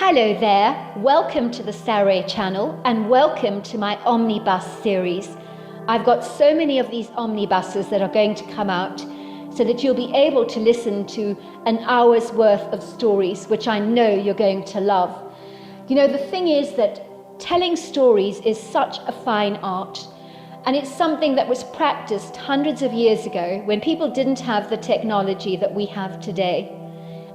Hello there, welcome to the Saroy channel and welcome to my Omnibus series. I've got so many of these omnibuses that are going to come out so that you'll be able to listen to an hour's worth of stories, which I know you're going to love. You know, the thing is that telling stories is such a fine art, and it's something that was practiced hundreds of years ago when people didn't have the technology that we have today.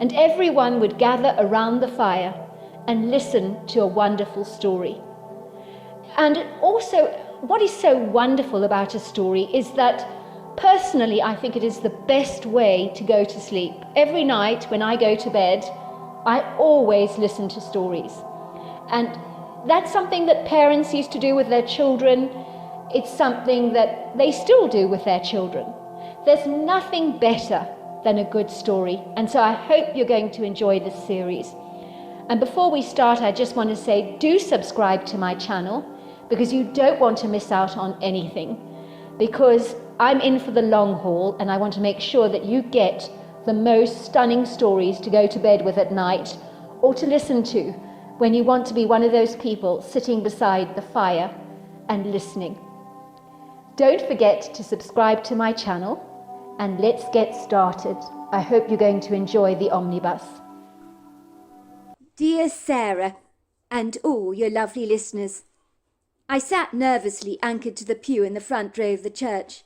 And everyone would gather around the fire and listen to a wonderful story. And also, what is so wonderful about a story is that personally, I think it is the best way to go to sleep. Every night when I go to bed, I always listen to stories. And that's something that parents used to do with their children. It's something that they still do with their children. There's nothing better than a good story. And so I hope you're going to enjoy this series. And before we start, I just want to say, do subscribe to my channel because you don't want to miss out on anything. Because I'm in for the long haul and I want to make sure that you get the most stunning stories to go to bed with at night or to listen to when you want to be one of those people sitting beside the fire and listening. Don't forget to subscribe to my channel and let's get started. I hope you're going to enjoy the omnibus. Dear Sarah, and all your lovely listeners, I sat nervously anchored to the pew in the front row of the church,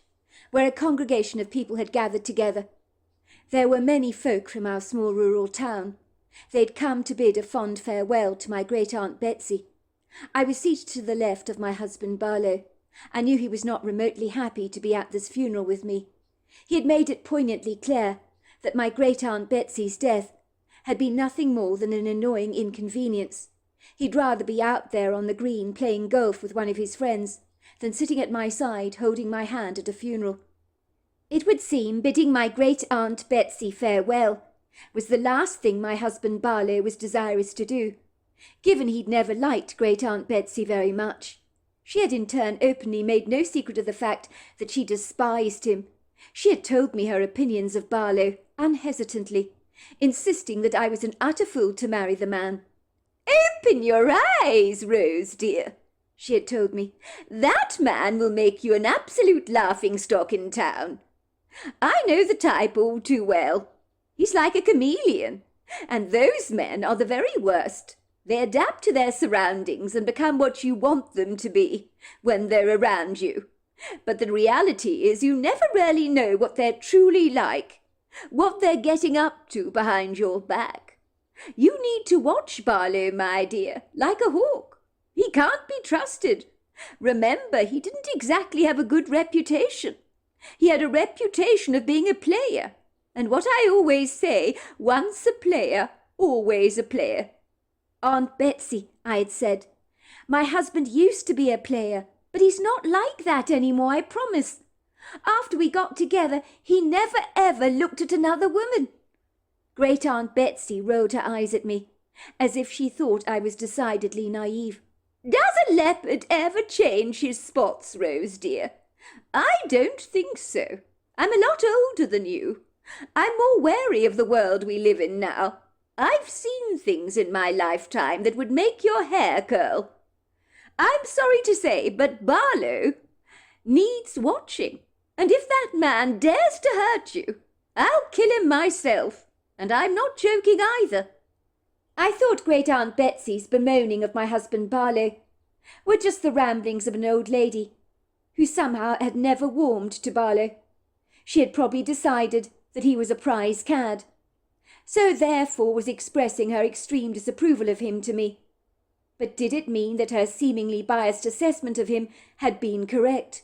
where a congregation of people had gathered together. There were many folk from our small rural town. They'd come to bid a fond farewell to my great-aunt Betsy. I was seated to the left of my husband Barlow. I knew he was not remotely happy to be at this funeral with me. He had made it poignantly clear that my great-aunt Betsy's death had been nothing more than an annoying inconvenience. He'd rather be out there on the green playing golf with one of his friends than sitting at my side holding my hand at a funeral. It would seem bidding my great-aunt Betsy farewell was the last thing my husband Barlow was desirous to do, given he'd never liked great-aunt Betsy very much. She had in turn openly made no secret of the fact that she despised him. She had told me her opinions of Barlow unhesitantly, insisting that I was an utter fool to marry the man. "Open your eyes, Rose dear," she had told me. "That man will make you an absolute laughing-stock in town. I know the type all too well. He's like a chameleon, and those men are the very worst. They adapt to their surroundings and become what you want them to be when they're around you. But the reality is you never really know what they're truly like, what they're getting up to behind your back. You need to watch Barlow, my dear, like a hawk. He can't be trusted. Remember, he didn't exactly have a good reputation. He had a reputation of being a player. And what I always say, once a player, always a player." "Aunt Betsy," I had said, "my husband used to be a player, but he's not like that anymore, I promise. After we got together, he never ever looked at another woman." Great-aunt Betsy rolled her eyes at me, as if she thought I was decidedly naive. "Does a leopard ever change his spots, Rose dear? I don't think so. I'm a lot older than you. I'm more wary of the world we live in now. I've seen things in my lifetime that would make your hair curl. I'm sorry to say, but Barlow needs watching. And if that man dares to hurt you, I'll kill him myself. And I'm not joking either." I thought great-aunt Betsy's bemoaning of my husband Barlow were just the ramblings of an old lady who somehow had never warmed to Barlow. She had probably decided that he was a prize cad, so therefore was expressing her extreme disapproval of him to me. But did it mean that her seemingly biased assessment of him had been correct?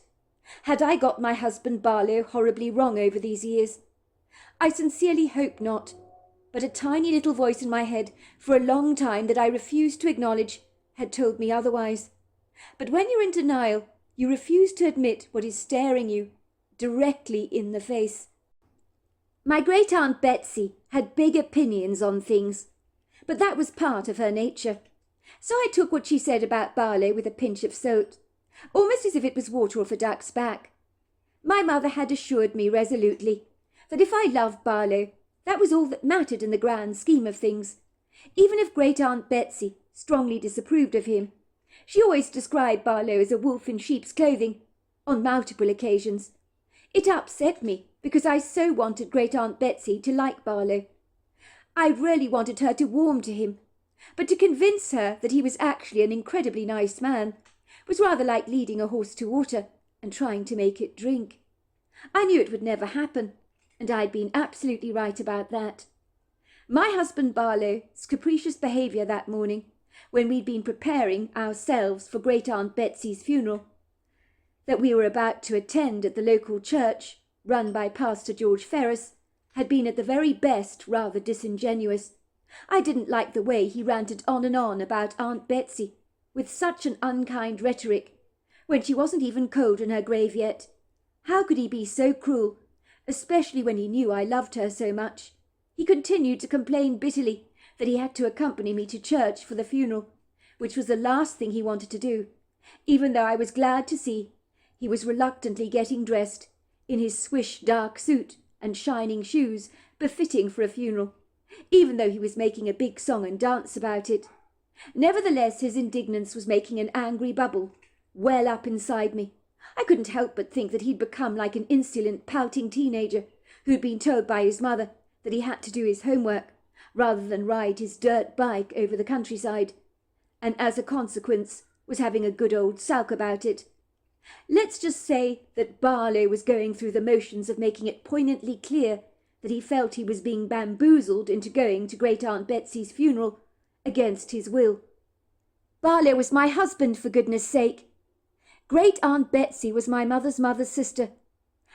Had I got my husband Barlow horribly wrong over these years? I sincerely hope not, but a tiny little voice in my head for a long time that I refused to acknowledge had told me otherwise. But when you're in denial, you refuse to admit what is staring you directly in the face. My great-aunt Betsy had big opinions on things, but that was part of her nature. So I took what she said about Barlow with a pinch of salt, almost as if it was water off a duck's back. My mother had assured me resolutely that if I loved Barlow, that was all that mattered in the grand scheme of things. Even if Great-Aunt Betsy strongly disapproved of him, she always described Barlow as a wolf in sheep's clothing, on multiple occasions. It upset me because I so wanted Great-Aunt Betsy to like Barlow. I really wanted her to warm to him, but to convince her that he was actually an incredibly nice man was rather like leading a horse to water and trying to make it drink. I knew it would never happen, and I'd been absolutely right about that. My husband Barlow's capricious behaviour that morning, when we'd been preparing ourselves for Great-Aunt Betsy's funeral, that we were about to attend at the local church, run by Pastor George Ferris, had been at the very best rather disingenuous. I didn't like the way he ranted on and on about Aunt Betsy, with such an unkind rhetoric, when she wasn't even cold in her grave yet. How could he be so cruel, especially when he knew I loved her so much? He continued to complain bitterly that he had to accompany me to church for the funeral, which was the last thing he wanted to do, even though I was glad to see he was reluctantly getting dressed in his swish dark suit and shining shoes befitting for a funeral, even though he was making a big song and dance about it. Nevertheless, his indignance was making an angry bubble well up inside me. I couldn't help but think that he'd become like an insolent, pouting teenager who'd been told by his mother that he had to do his homework rather than ride his dirt bike over the countryside, and as a consequence was having a good old sulk about it. Let's just say that Barlow was going through the motions of making it poignantly clear that he felt he was being bamboozled into going to Great-Aunt Betsy's funeral against his will. Barlow was my husband, for goodness sake. Great-Aunt Betsy was my mother's sister,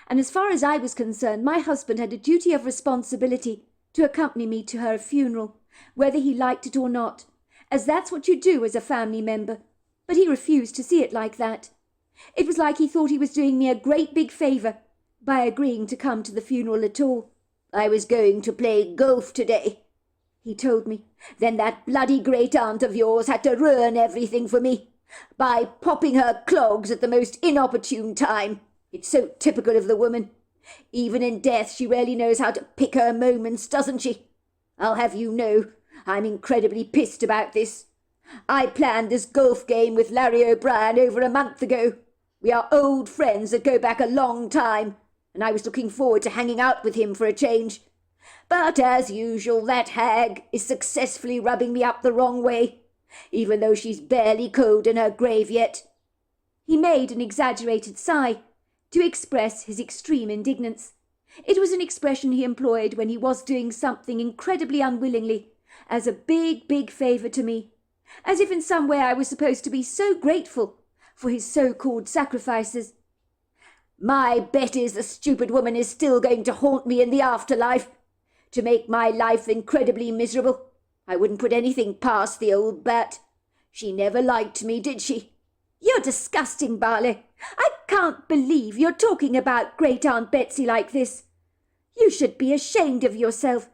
and as far as I was concerned, my husband had a duty of responsibility to accompany me to her funeral, whether he liked it or not, as that's what you do as a family member. But he refused to see it like that. It was like he thought he was doing me a great big favour by agreeing to come to the funeral at all. "I was going to play golf today," he told me. "Then that bloody great-aunt of yours had to ruin everything for me by popping her clogs at the most inopportune time. It's so typical of the woman. Even in death she really knows how to pick her moments, doesn't she? I'll have you know, I'm incredibly pissed about this. I planned this golf game with Larry O'Brien over a month ago. We are old friends that go back a long time, and I was looking forward to hanging out with him for a change. But as usual, that hag is successfully rubbing me up the wrong way, even though she's barely cold in her grave yet." He made an exaggerated sigh to express his extreme indignance. It was an expression he employed when he was doing something incredibly unwillingly, as a big, big favour to me, as if in some way I was supposed to be so grateful for his so-called sacrifices. "My bet is the stupid woman is still going to haunt me in the afterlife, to make my life incredibly miserable. I wouldn't put anything past the old bat. She never liked me, did she?" "You're disgusting, Barlow. I can't believe you're talking about Great-Aunt Betsy like this. You should be ashamed of yourself.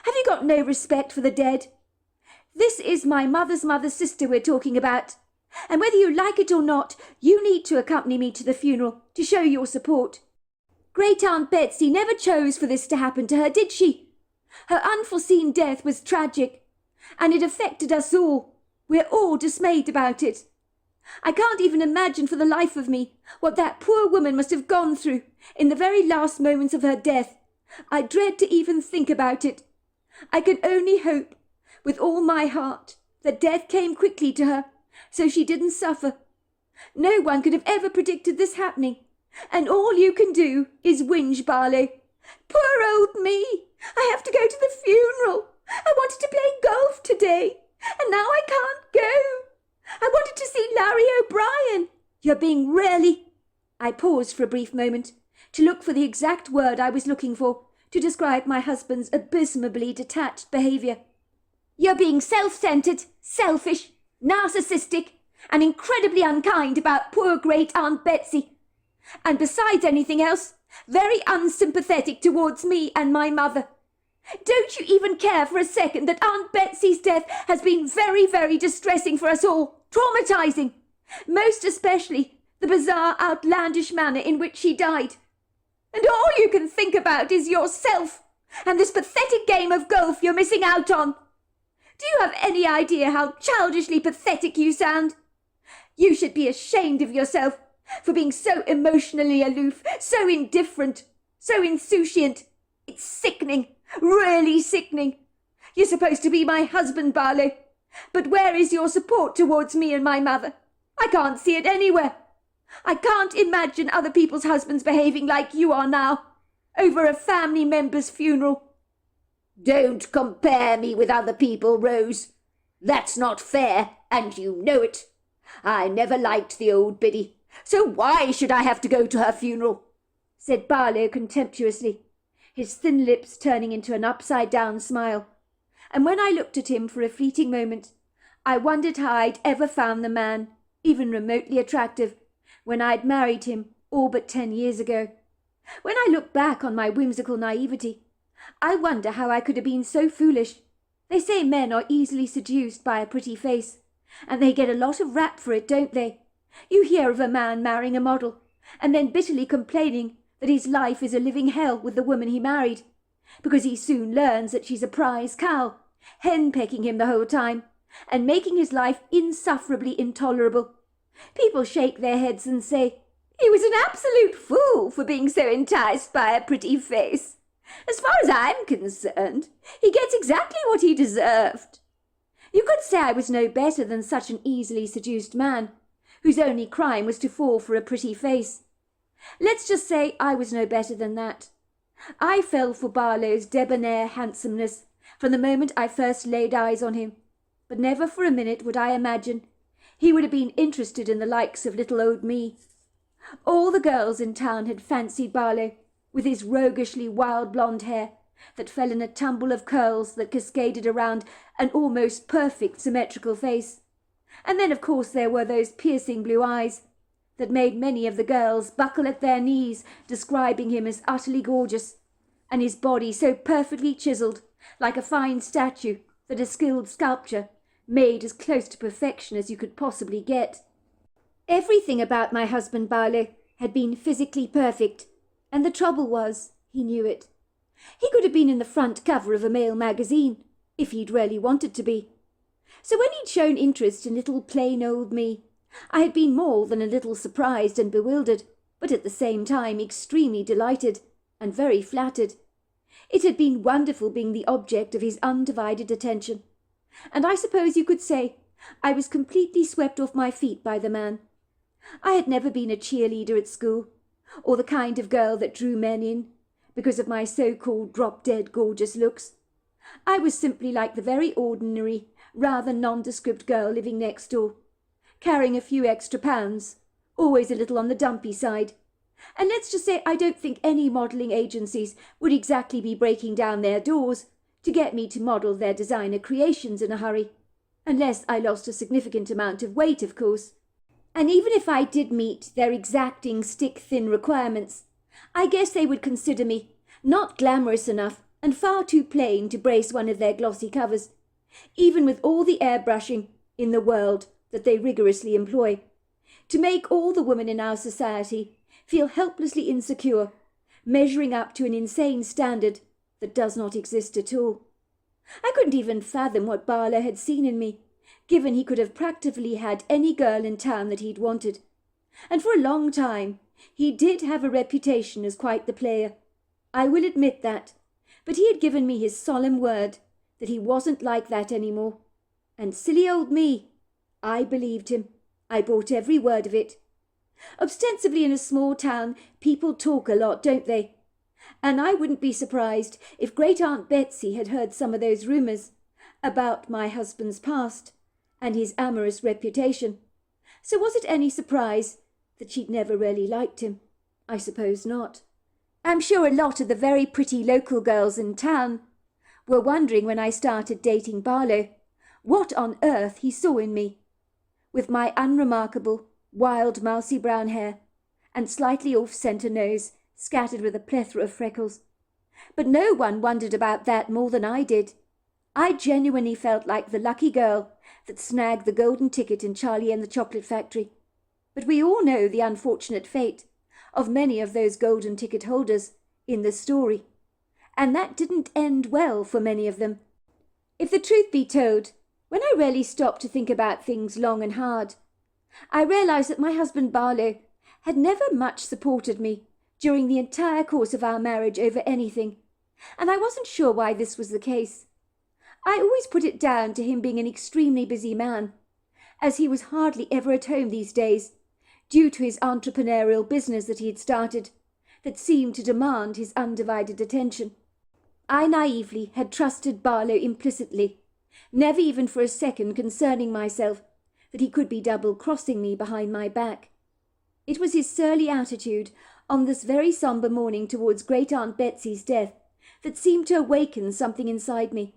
Have you got no respect for the dead? This is my mother's sister we're talking about, and whether you like it or not, you need to accompany me to the funeral to show your support. Great-Aunt Betsy never chose for this to happen to her, did she? Her unforeseen death was tragic, and it affected us all. We're all dismayed about it. I can't even imagine for the life of me what that poor woman must have gone through in the very last moments of her death. I dread to even think about it. I can only hope, with all my heart, that death came quickly to her, so she didn't suffer. No one could have ever predicted this happening, and all you can do is whinge, Barlow. Poor old me! I have to go to the funeral. I wanted to play golf today, and now I can't go. I wanted to see Larry O'Brien. You're being really—" I paused for a brief moment to look for the exact word I was looking for to describe my husband's abysmally detached behaviour. "You're being self-centred, selfish, narcissistic, and incredibly unkind about poor Great-Aunt Betsy. And besides anything else, very unsympathetic towards me and my mother. Don't you even care for a second that Aunt Betsy's death has been very, very distressing for us all, traumatising, most especially the bizarre, outlandish manner in which she died. And all you can think about is yourself and this pathetic game of golf you're missing out on. Do you have any idea how childishly pathetic you sound? You should be ashamed of yourself for being so emotionally aloof, so indifferent, so insouciant. It's sickening, really sickening. You're supposed to be my husband, Barlow, but where is your support towards me and my mother? I can't see it anywhere. I can't imagine other people's husbands behaving like you are now, over a family member's funeral. Don't compare me with other people, Rose. That's not fair, and you know it. I never liked the old biddy, so why should I have to go to her funeral? Said Barlow contemptuously, his thin lips turning into an upside-down smile. And when I looked at him for a fleeting moment, I wondered how I'd ever found the man, even remotely attractive, when I'd married him all but 10 years ago. When I look back on my whimsical naivety, I wonder how I could have been so foolish. They say men are easily seduced by a pretty face, and they get a lot of rap for it, don't they? You hear of a man marrying a model, and then bitterly complaining that his life is a living hell with the woman he married, because he soon learns that she's a prize cow, henpecking him the whole time, and making his life insufferably intolerable. People shake their heads and say, he was an absolute fool for being so enticed by a pretty face. As far as I'm concerned, he gets exactly what he deserved. You could say I was no better than such an easily seduced man, whose only crime was to fall for a pretty face. Let's just say I was no better than that. I fell for Barlow's debonair handsomeness from the moment I first laid eyes on him, but never for a minute would I imagine he would have been interested in the likes of little old me. All the girls in town had fancied Barlow, with his roguishly wild blonde hair that fell in a tumble of curls that cascaded around an almost perfect symmetrical face. And then, of course, there were those piercing blue eyes that made many of the girls buckle at their knees, describing him as utterly gorgeous, and his body so perfectly chiselled, like a fine statue that a skilled sculptor made as close to perfection as you could possibly get. Everything about my husband Barlow had been physically perfect, and the trouble was, he knew it. He could have been in the front cover of a male magazine, if he'd really wanted to be. So when he'd shown interest in little plain old me, I had been more than a little surprised and bewildered, but at the same time extremely delighted and very flattered. It had been wonderful being the object of his undivided attention, and I suppose you could say I was completely swept off my feet by the man. I had never been a cheerleader at school, or the kind of girl that drew men in because of my so-called drop-dead gorgeous looks. I was simply like the very ordinary, rather nondescript girl living next door, carrying a few extra pounds, always a little on the dumpy side. And let's just say I don't think any modelling agencies would exactly be breaking down their doors to get me to model their designer creations in a hurry, unless I lost a significant amount of weight, of course. And even if I did meet their exacting stick-thin requirements, I guess they would consider me not glamorous enough and far too plain to brace one of their glossy covers, even with all the airbrushing in the world that they rigorously employ, to make all the women in our society feel helplessly insecure, measuring up to an insane standard that does not exist at all. I couldn't even fathom what Barlow had seen in me, given he could have practically had any girl in town that he'd wanted. And for a long time he did have a reputation as quite the player. I will admit that, but he had given me his solemn word that he wasn't like that any more. And silly old me, I believed him. I bought every word of it. Ostensibly in a small town, people talk a lot, don't they? And I wouldn't be surprised if Great-Aunt Betsy had heard some of those rumours about my husband's past and his amorous reputation. So was it any surprise that she'd never really liked him? I suppose not. I'm sure a lot of the very pretty local girls in town were wondering when I started dating Barlow what on earth he saw in me, with my unremarkable, wild, mousy brown hair and slightly off-centre nose scattered with a plethora of freckles. But no one wondered about that more than I did. I genuinely felt like the lucky girl that snagged the golden ticket in Charlie and the Chocolate Factory. But we all know the unfortunate fate of many of those golden ticket holders in the story, and that didn't end well for many of them. If the truth be told, when I really stopped to think about things long and hard, I realised that my husband Barlow had never much supported me during the entire course of our marriage over anything, and I wasn't sure why this was the case. I always put it down to him being an extremely busy man, as he was hardly ever at home these days, due to his entrepreneurial business that he had started, that seemed to demand his undivided attention. I naively had trusted Barlow implicitly, never even for a second concerning myself that he could be double-crossing me behind my back. It was his surly attitude on this very sombre morning towards Great-Aunt Betsy's death that seemed to awaken something inside me,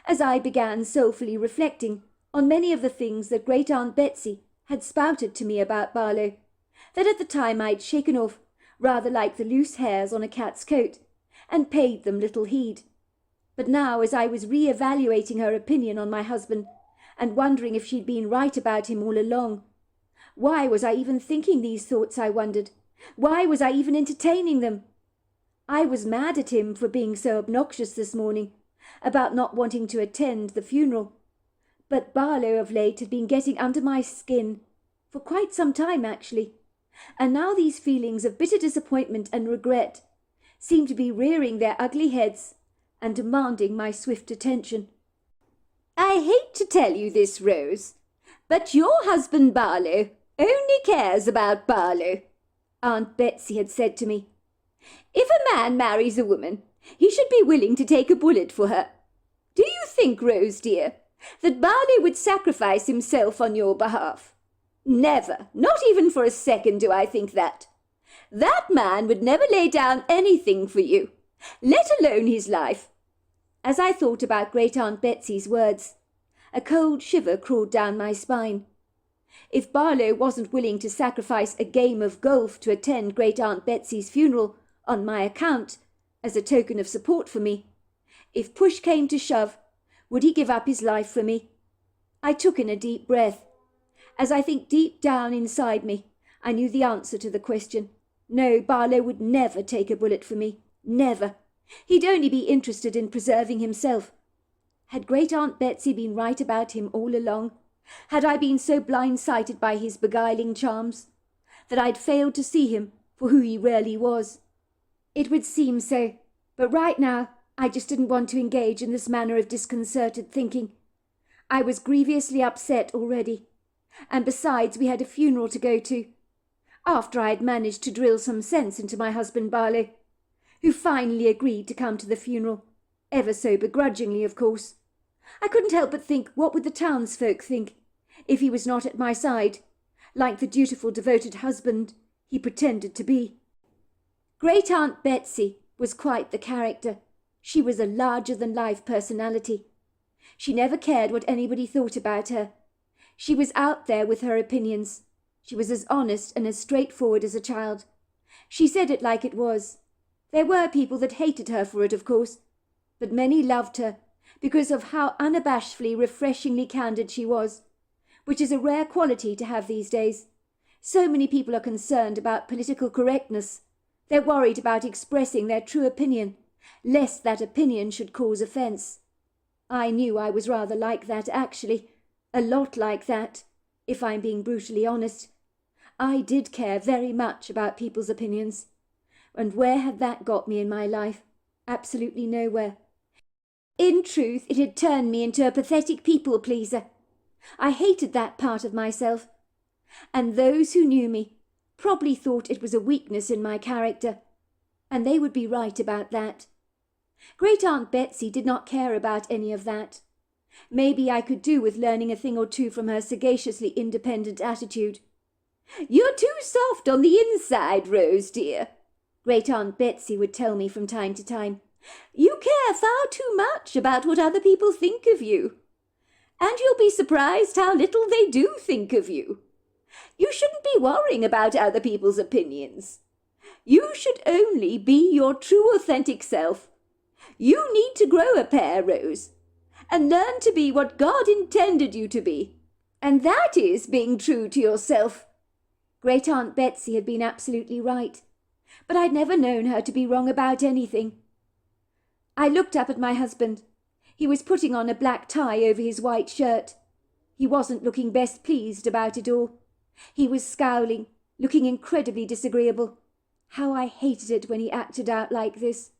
as I began soulfully reflecting on many of the things that Great-Aunt Betsy had spouted to me about Barlow, that at the time I'd shaken off rather like the loose hairs on a cat's coat, and paid them little heed. But now, as I was re-evaluating her opinion on my husband, and wondering if she'd been right about him all along, why was I even thinking these thoughts, I wondered? Why was I even entertaining them? I was mad at him for being so obnoxious this morning, about not wanting to attend the funeral. But Barlow of late had been getting under my skin, for quite some time actually, and now these feelings of bitter disappointment and regret seemed to be rearing their ugly heads and demanding my swift attention. I hate to tell you this, Rose, but your husband Barlow only cares about Barlow, Aunt Betsy had said to me. If a man marries a woman, he should be willing to take a bullet for her. Do you think, Rose dear, that Barlow would sacrifice himself on your behalf? Never, not even for a second do I think that. That man would never lay down anything for you, let alone his life. As I thought about Great-Aunt Betsy's words, a cold shiver crawled down my spine. If Barlow wasn't willing to sacrifice a game of golf to attend Great-Aunt Betsy's funeral on my account, as a token of support for me, if push came to shove, would he give up his life for me? I took in a deep breath, as I think deep down inside me I knew the answer to the question. No, Barlow would never take a bullet for me. Never. He'd only be interested in preserving himself. Had Great-Aunt Betsy been right about him all along? Had I been so blind-sighted by his beguiling charms that I'd failed to see him for who he really was? It would seem so, but right now I just didn't want to engage in this manner of disconcerted thinking. I was grievously upset already, and besides we had a funeral to go to, after I had managed to drill some sense into my husband Barlow, who finally agreed to come to the funeral, ever so begrudgingly, of course. I couldn't help but think, what would the townsfolk think if he was not at my side, like the dutiful, devoted husband he pretended to be? Great-Aunt Betsy was quite the character. She was a larger-than-life personality. She never cared what anybody thought about her. She was out there with her opinions. She was as honest and as straightforward as a child. She said it like it was. There were people that hated her for it, of course, but many loved her because of how unabashedly, refreshingly candid she was, which is a rare quality to have these days. So many people are concerned about political correctness. They're worried about expressing their true opinion, lest that opinion should cause offence. I knew I was rather like that, actually, a lot like that, if I'm being brutally honest. I did care very much about people's opinions. And where had that got me in my life? Absolutely nowhere. In truth, it had turned me into a pathetic people-pleaser. I hated that part of myself, and those who knew me probably thought it was a weakness in my character, and they would be right about that. Great-Aunt Betsy did not care about any of that. Maybe I could do with learning a thing or two from her sagaciously independent attitude. "You're too soft on the inside, Rose dear," Great-Aunt Betsy would tell me from time to time. "You care far too much about what other people think of you. And you'll be surprised how little they do think of you. You shouldn't be worrying about other people's opinions. You should only be your true authentic self. You need to grow a pair, Rose, and learn to be what God intended you to be. And that is being true to yourself." Great-Aunt Betsy had been absolutely right, but I'd never known her to be wrong about anything. I looked up at my husband. He was putting on a black tie over his white shirt. He wasn't looking best pleased about it all. He was scowling, looking incredibly disagreeable. How I hated it when he acted out like this.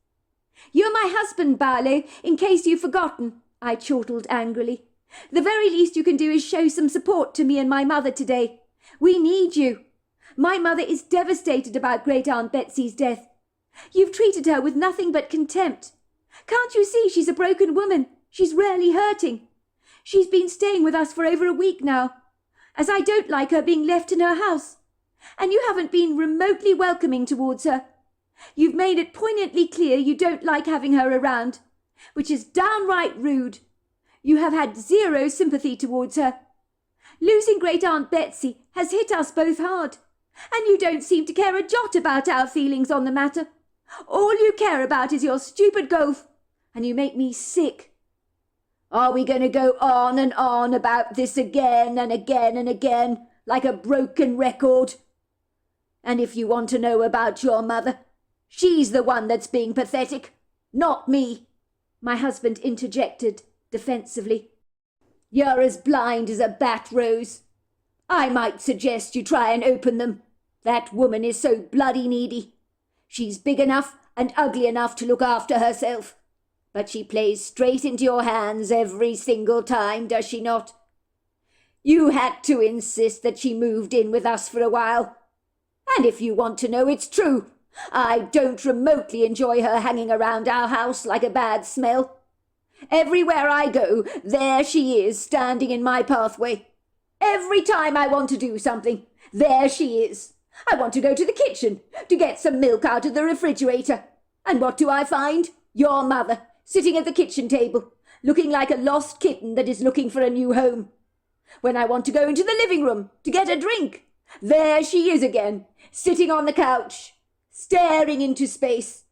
"You're my husband, Barlow, in case you've forgotten," I chortled angrily. "The very least you can do is show some support to me and my mother today. We need you. My mother is devastated about Great Aunt Betsy's death. You've treated her with nothing but contempt. Can't you see she's a broken woman? She's rarely hurting. She's been staying with us for over a week now, as I don't like her being left in her house. And you haven't been remotely welcoming towards her. You've made it poignantly clear you don't like having her around, which is downright rude. You have had zero sympathy towards her. Losing Great Aunt Betsy has hit us both hard, and you don't seem to care a jot about our feelings on the matter. All you care about is your stupid golf, and you make me sick." Are we going to go on and on about this again and again and again, like a broken record? And if you want to know about your mother, she's the one that's being pathetic, not me, my husband interjected defensively. "You're as blind as a bat, Rose. I might suggest you try and open them. That woman is so bloody needy. She's big enough and ugly enough to look after herself, but she plays straight into your hands every single time, does she not? You had to insist that she moved in with us for a while. And if you want to know, it's true. I don't remotely enjoy her hanging around our house like a bad smell. Everywhere I go, there she is, standing in my pathway. Every time I want to do something, there she is. I want to go to the kitchen to get some milk out of the refrigerator. And what do I find? Your mother, sitting at the kitchen table, looking like a lost kitten that is looking for a new home. When I want to go into the living room to get a drink, there she is again, sitting on the couch, staring into space.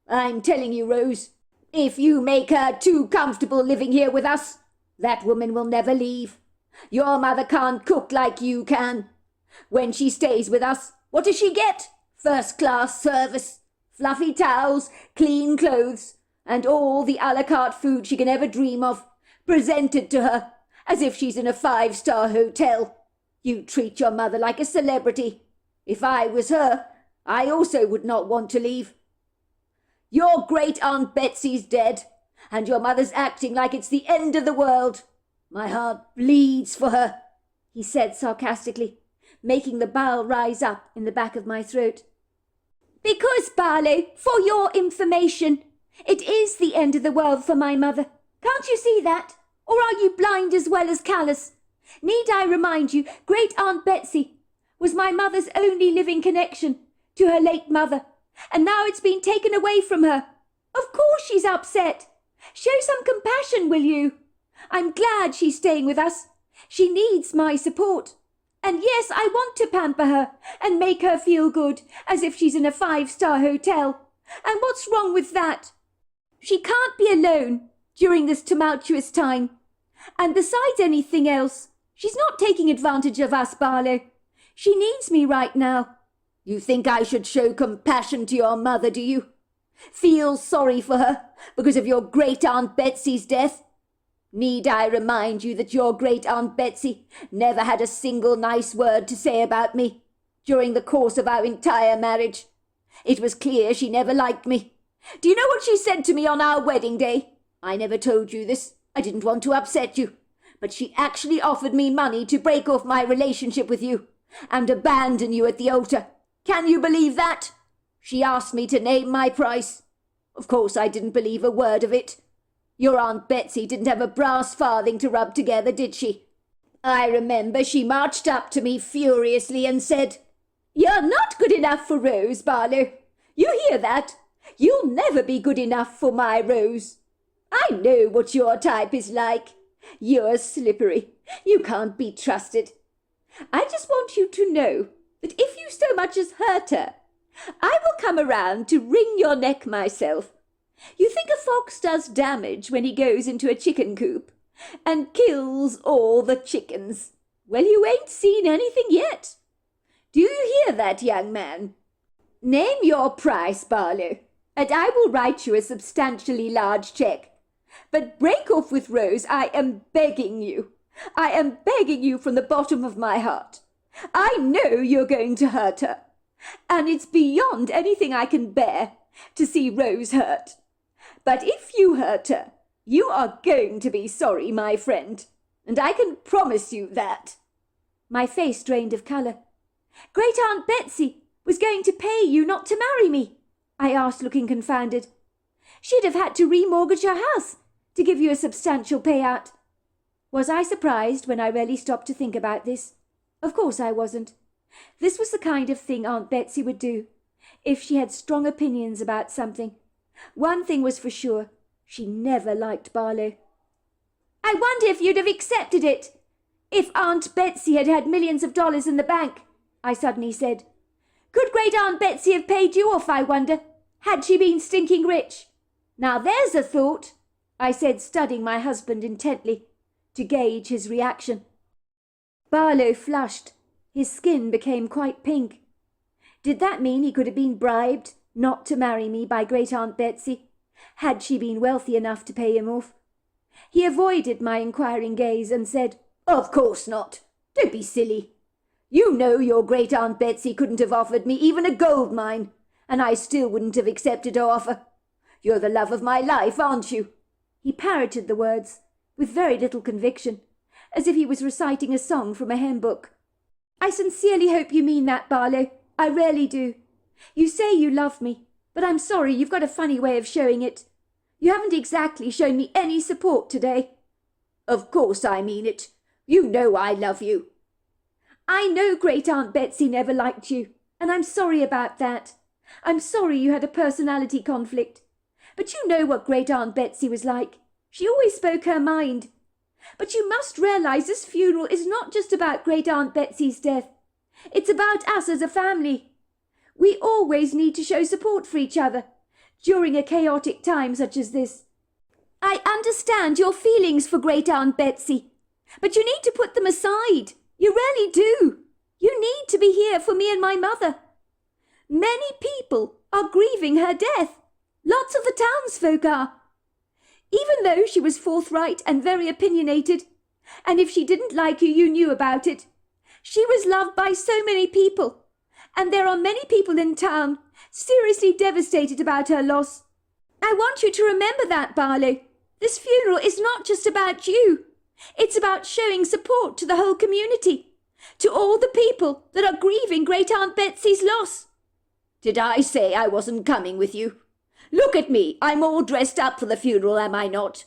I'm telling you, Rose, if you make her too comfortable living here with us, that woman will never leave. Your mother can't cook like you can. When she stays with us, what does she get? First-class service, fluffy towels, clean clothes, and all the a la carte food she can ever dream of, presented to her as if she's in a 5-star hotel. You treat your mother like a celebrity. If I was her, I also would not want to leave. Your great Aunt Betsy's dead, and your mother's acting like it's the end of the world. My heart bleeds for her," he said sarcastically, making the bile rise up in the back of my throat. "Because, Barlow, for your information, it is the end of the world for my mother. Can't you see that? Or are you blind as well as callous? Need I remind you, Great Aunt Betsy was my mother's only living connection to her late mother, and now it's been taken away from her. Of course she's upset. Show some compassion, will you? I'm glad she's staying with us. She needs my support. And yes, I want to pamper her and make her feel good, as if she's in a 5-star hotel. And what's wrong with that? She can't be alone during this tumultuous time. And besides anything else, she's not taking advantage of us, Barlow. She needs me right now." "You think I should show compassion to your mother, do you? Feel sorry for her because of your great Aunt Betsy's death? Need I remind you that your great Aunt Betsy never had a single nice word to say about me during the course of our entire marriage? It was clear she never liked me. Do you know what she said to me on our wedding day? I never told you this. I didn't want to upset you. But she actually offered me money to break off my relationship with you and abandon you at the altar. Can you believe that? She asked me to name my price. Of course I didn't believe a word of it. Your Aunt Betsy didn't have a brass farthing to rub together, did she? I remember she marched up to me furiously and said, 'You're not good enough for Rose, Barlow. You hear that? You'll never be good enough for my Rose. I know what your type is like. You're slippery. You can't be trusted. I just want you to know that if you so much as hurt her, I will come around to wring your neck myself. You think a fox does damage when he goes into a chicken coop and kills all the chickens? Well, you ain't seen anything yet. Do you hear that, young man? Name your price, Barlow, and I will write you a substantially large cheque. But break off with Rose, I am begging you. I am begging you from the bottom of my heart. I know you're going to hurt her, and it's beyond anything I can bear to see Rose hurt. But if you hurt her, you are going to be sorry, my friend, and I can promise you that." My face drained of colour. "Great Aunt Betsy was going to pay you not to marry me?" I asked, looking confounded. "She'd have had to remortgage her house to give you a substantial payout." Was I surprised when I really stopped to think about this? Of course I wasn't. This was the kind of thing Aunt Betsy would do, if she had strong opinions about something. One thing was for sure, she never liked Barlow. "I wonder if you'd have accepted it, if Aunt Betsy had had millions of dollars in the bank," I suddenly said. "Could Great Aunt Betsy have paid you off, I wonder, had she been stinking rich? Now there's a thought," I said, studying my husband intently to gauge his reaction. Barlow flushed. His skin became quite pink. Did that mean he could have been bribed not to marry me by Great Aunt Betsy, had she been wealthy enough to pay him off? He avoided my inquiring gaze and said, "Of course not. Don't be silly. You know your Great Aunt Betsy couldn't have offered me even a gold mine, and I still wouldn't have accepted her offer. You're the love of my life, aren't you?" He parroted the words, with very little conviction, as if he was reciting a song from a hymn book. "I sincerely hope you mean that, Barlow. I really do. You say you love me, but I'm sorry you've got a funny way of showing it. You haven't exactly shown me any support today." "Of course I mean it. You know I love you." "I know Great Aunt Betsy never liked you, and I'm sorry about that. I'm sorry you had a personality conflict. But you know what Great Aunt Betsy was like. She always spoke her mind. But you must realise this funeral is not just about Great Aunt Betsy's death. It's about us as a family. We always need to show support for each other during a chaotic time such as this. I understand your feelings for Great Aunt Betsy, but you need to put them aside. You really do. You need to be here for me and my mother. Many people are grieving her death. Lots of the townsfolk are. Even though she was forthright and very opinionated, and if she didn't like you, you knew about it, she was loved by so many people, and there are many people in town seriously devastated about her loss. I want you to remember that, Barlow. This funeral is not just about you. It's about showing support to the whole community, to all the people that are grieving Great Aunt Betsy's loss." "Did I say I wasn't coming with you? Look at me, I'm all dressed up for the funeral, am I not?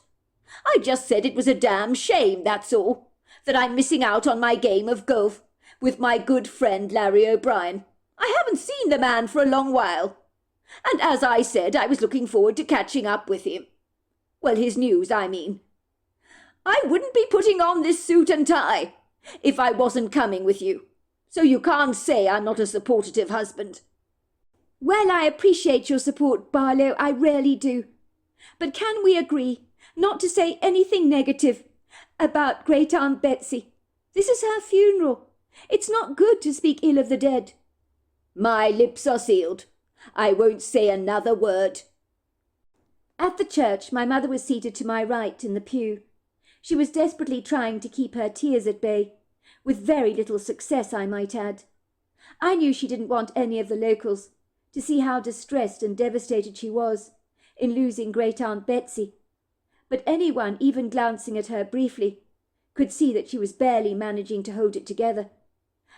I just said it was a damn shame, that's all, that I'm missing out on my game of golf with my good friend Larry O'Brien. I haven't seen the man for a long while, and as I said, I was looking forward to catching up with him. Well, his news, I mean. I wouldn't be putting on this suit and tie if I wasn't coming with you, so you can't say I'm not a supportive husband." "Well, I appreciate your support, Barlow, I really do. But can we agree not to say anything negative about Great Aunt Betsy? This is her funeral. It's not good to speak ill of the dead." "My lips are sealed. I won't say another word." At the church, my mother was seated to my right in the pew. She was desperately trying to keep her tears at bay, with very little success, I might add. I knew she didn't want any of the locals to see how distressed and devastated she was in losing Great Aunt Betsy, but anyone, even glancing at her briefly, could see that she was barely managing to hold it together.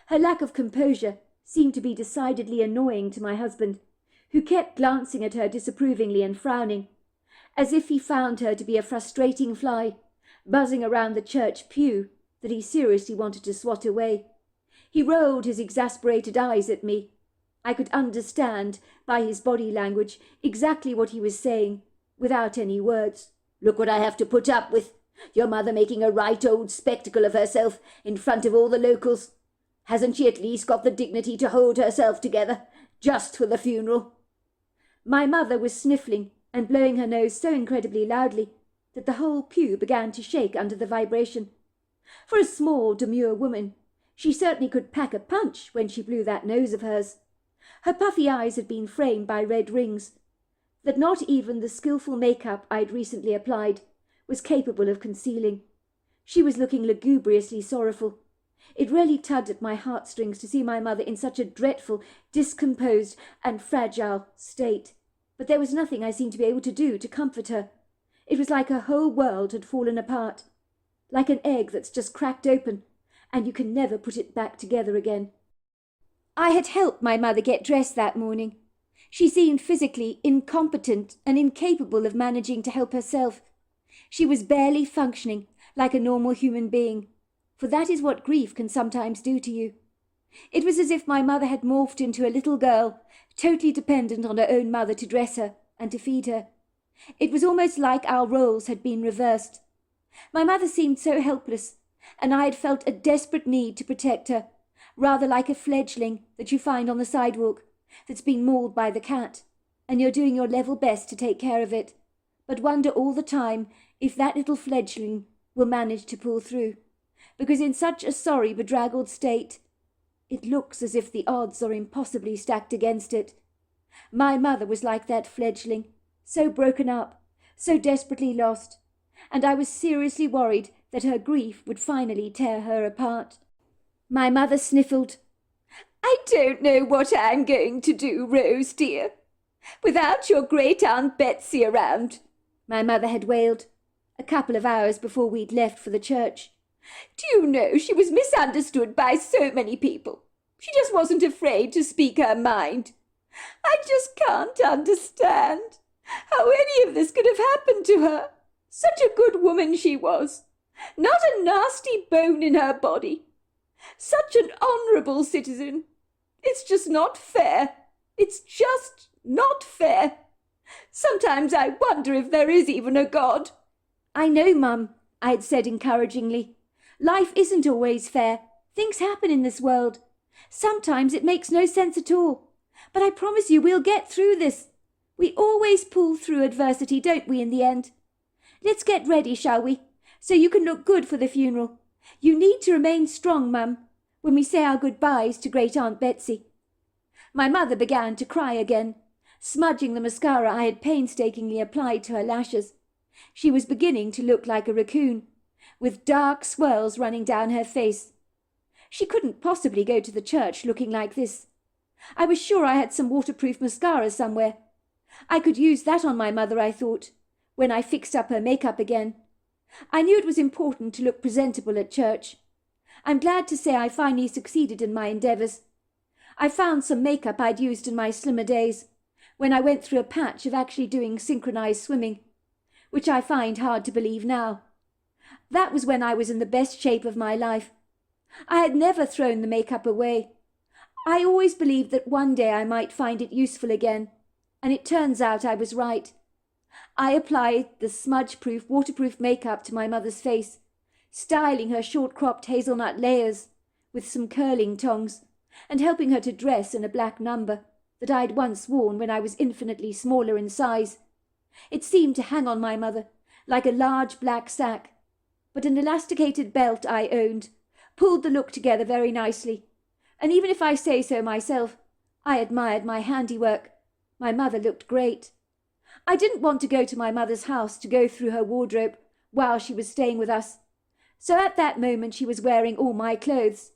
Her lack of composure seemed to be decidedly annoying to my husband, who kept glancing at her disapprovingly and frowning, as if he found her to be a frustrating fly, buzzing around the church pew that he seriously wanted to swat away. He rolled his exasperated eyes at me. I could understand, by his body language, exactly what he was saying, without any words. "Look what I have to put up with. Your mother making a right old spectacle of herself in front of all the locals. Hasn't she at least got the dignity to hold herself together, just for the funeral?" My mother was sniffling and blowing her nose so incredibly loudly that the whole pew began to shake under the vibration. For a small, demure woman, she certainly could pack a punch when she blew that nose of hers. Her puffy eyes had been framed by red rings that not even the skillful make-up I'd recently applied was capable of concealing. She was looking lugubriously sorrowful. It really tugged at my heartstrings to see my mother in such a dreadful, discomposed and fragile state. But there was nothing I seemed to be able to do to comfort her. It was like her whole world had fallen apart, like an egg that's just cracked open, and you can never put it back together again. I had helped my mother get dressed that morning. She seemed physically incompetent and incapable of managing to help herself. She was barely functioning like a normal human being, for that is what grief can sometimes do to you. It was as if my mother had morphed into a little girl, totally dependent on her own mother to dress her and to feed her. It was almost like our roles had been reversed. My mother seemed so helpless, and I had felt a desperate need to protect her, rather like a fledgling that you find on the sidewalk that's been mauled by the cat, and you're doing your level best to take care of it, but wonder all the time if that little fledgling will manage to pull through, because in such a sorry, bedraggled state, it looks as if the odds are impossibly stacked against it. My mother was like that fledgling, so broken up, so desperately lost, and I was seriously worried that her grief would finally tear her apart. My mother sniffled. "I don't know what I'm going to do, Rose dear, without your great-aunt Betsy around," my mother had wailed, a couple of hours before we'd left for the church. "Do you know she was misunderstood by so many people? She just wasn't afraid to speak her mind. I just can't understand how any of this could have happened to her. Such a good woman she was, not a nasty bone in her body. Such an honourable citizen. It's just not fair. It's just not fair. Sometimes I wonder if there is even a God." "I know, Mum," I had said encouragingly. "Life isn't always fair. Things happen in this world. Sometimes it makes no sense at all. But I promise you we'll get through this. We always pull through adversity, don't we, in the end? Let's get ready, shall we, so you can look good for the funeral. You need to remain strong, Mum, when we say our goodbyes to Great-Aunt Betsy." My mother began to cry again, smudging the mascara I had painstakingly applied to her lashes. She was beginning to look like a raccoon, with dark swirls running down her face. She couldn't possibly go to the church looking like this. I was sure I had some waterproof mascara somewhere. I could use that on my mother, I thought, when I fixed up her makeup again. I knew it was important to look presentable at church. I'm glad to say I finally succeeded in my endeavours. I found some makeup I'd used in my slimmer days, when I went through a patch of actually doing synchronized swimming, which I find hard to believe now. That was when I was in the best shape of my life. I had never thrown the makeup away. I always believed that one day I might find it useful again, and it turns out I was right. I applied the smudge-proof, waterproof makeup to my mother's face, styling her short-cropped hazelnut layers with some curling tongs, and helping her to dress in a black number that I'd once worn when I was infinitely smaller in size. It seemed to hang on my mother like a large black sack, but an elasticated belt I owned pulled the look together very nicely, and even if I say so myself, I admired my handiwork. My mother looked great. I didn't want to go to my mother's house to go through her wardrobe while she was staying with us, so at that moment she was wearing all my clothes.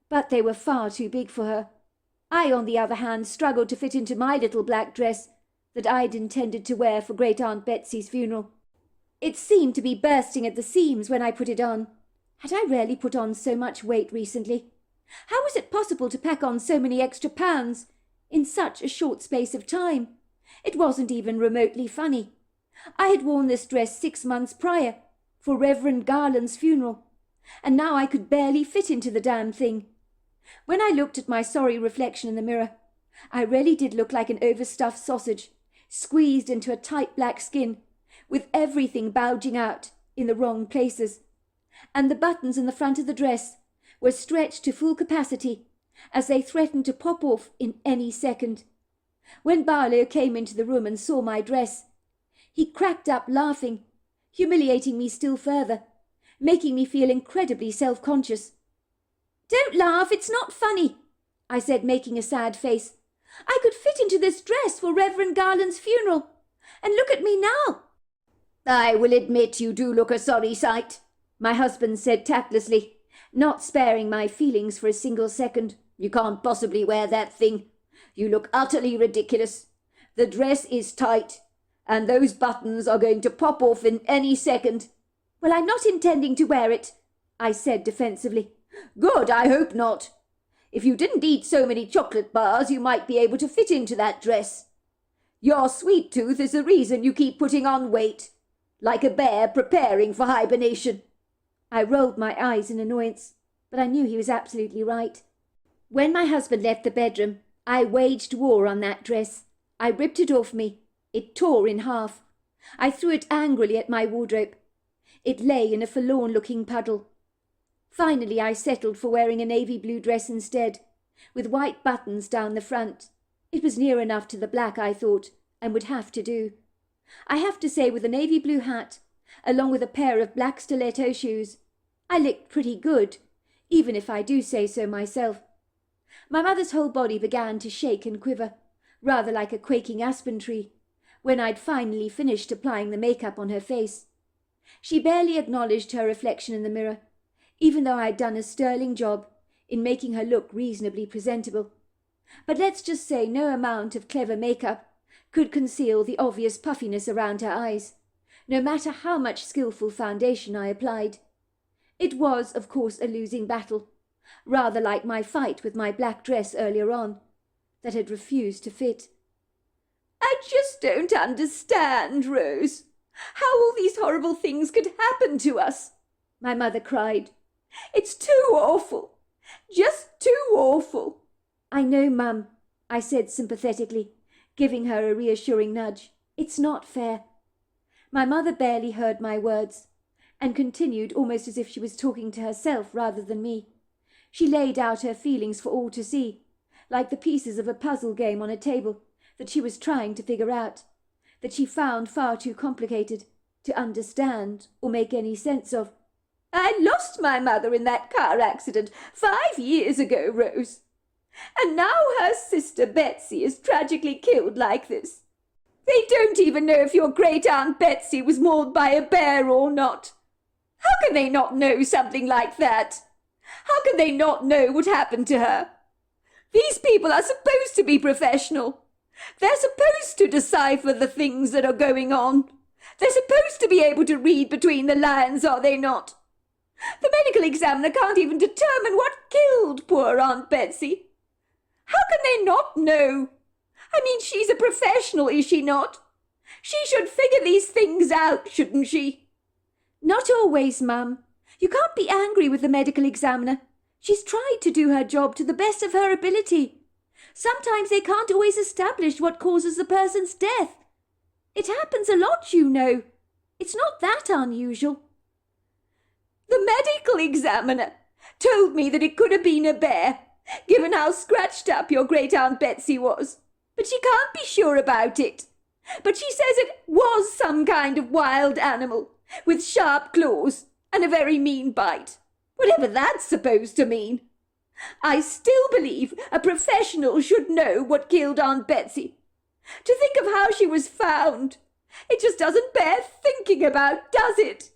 But they were far too big for her. I, on the other hand, struggled to fit into my little black dress that I'd intended to wear for Great-Aunt Betsy's funeral. It seemed to be bursting at the seams when I put it on. Had I really put on so much weight recently? How was it possible to pack on so many extra pounds in such a short space of time? It wasn't even remotely funny. I had worn this dress 6 months prior, for Reverend Garland's funeral, and now I could barely fit into the damn thing. When I looked at my sorry reflection in the mirror, I really did look like an overstuffed sausage, squeezed into a tight black skin, with everything bulging out in the wrong places, and the buttons in the front of the dress were stretched to full capacity as they threatened to pop off in any second. When Barlow came into the room and saw my dress, he cracked up laughing, humiliating me still further, making me feel incredibly self-conscious. "Don't laugh, it's not funny," I said, making a sad face. "I could fit into this dress for Reverend Garland's funeral, and look at me now." I will admit you do look a sorry sight, my husband said tactlessly, not sparing my feelings for a single second. You can't possibly wear that thing. You look utterly ridiculous. The dress is tight, and those buttons are going to pop off in any second. Well, I'm not intending to wear it, I said defensively. Good, I hope not. If you didn't eat so many chocolate bars, you might be able to fit into that dress. Your sweet tooth is the reason you keep putting on weight, like a bear preparing for hibernation. I rolled my eyes in annoyance, but I knew he was absolutely right. When my husband left the bedroom, I waged war on that dress. I ripped it off me. It tore in half. I threw it angrily at my wardrobe. It lay in a forlorn-looking puddle. Finally, I settled for wearing a navy blue dress instead, with white buttons down the front. It was near enough to the black, I thought, and would have to do. I have to say, with a navy blue hat, along with a pair of black stiletto shoes, I looked pretty good, even if I do say so myself. My mother's whole body began to shake and quiver, rather like a quaking aspen tree, when I'd finally finished applying the makeup on her face. She barely acknowledged her reflection in the mirror, even though I'd done a sterling job in making her look reasonably presentable. But let's just say no amount of clever makeup could conceal the obvious puffiness around her eyes, no matter how much skillful foundation I applied. It was, of course, a losing battle, rather like my fight with my black dress earlier on, that had refused to fit. I just don't understand, Rose, how all these horrible things could happen to us, my mother cried. It's too awful, just too awful. I know, Mum, I said sympathetically, giving her a reassuring nudge. It's not fair. My mother barely heard my words, and continued almost as if she was talking to herself rather than me. She laid out her feelings for all to see, like the pieces of a puzzle game on a table that she was trying to figure out, that she found far too complicated to understand or make any sense of. I lost my mother in that car accident 5 years ago, Rose. And now her sister Betsy is tragically killed like this. They don't even know if your great-aunt Betsy was mauled by a bear or not. How can they not know something like that? How can they not know what happened to her? These people are supposed to be professional. They're supposed to decipher the things that are going on. They're supposed to be able to read between the lines, are they not? The medical examiner can't even determine what killed poor Aunt Betsy. How can they not know? I mean, she's a professional, is she not? She should figure these things out, shouldn't she? Not always, Mum. You can't be angry with the medical examiner. She's tried to do her job to the best of her ability. Sometimes they can't always establish what causes the person's death. It happens a lot, you know. It's not that unusual. The medical examiner told me that it could have been a bear, given how scratched up your great-aunt Betsy was. But she can't be sure about it. But she says it was some kind of wild animal, with sharp claws and a very mean bite, whatever that's supposed to mean. I still believe a professional should know what killed Aunt Betsy. To think of how she was found, it just doesn't bear thinking about, does it?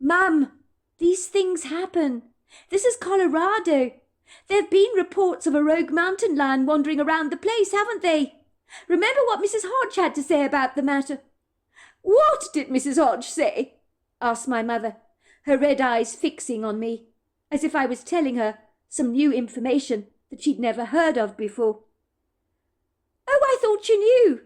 Mum, these things happen. This is Colorado. There have been reports of a rogue mountain lion wandering around the place, haven't they? Remember what Mrs. Hodge had to say about the matter? What did Mrs. Hodge say? Asked my mother, her red eyes fixing on me, as if I was telling her some new information that she'd never heard of before. Oh, I thought you knew.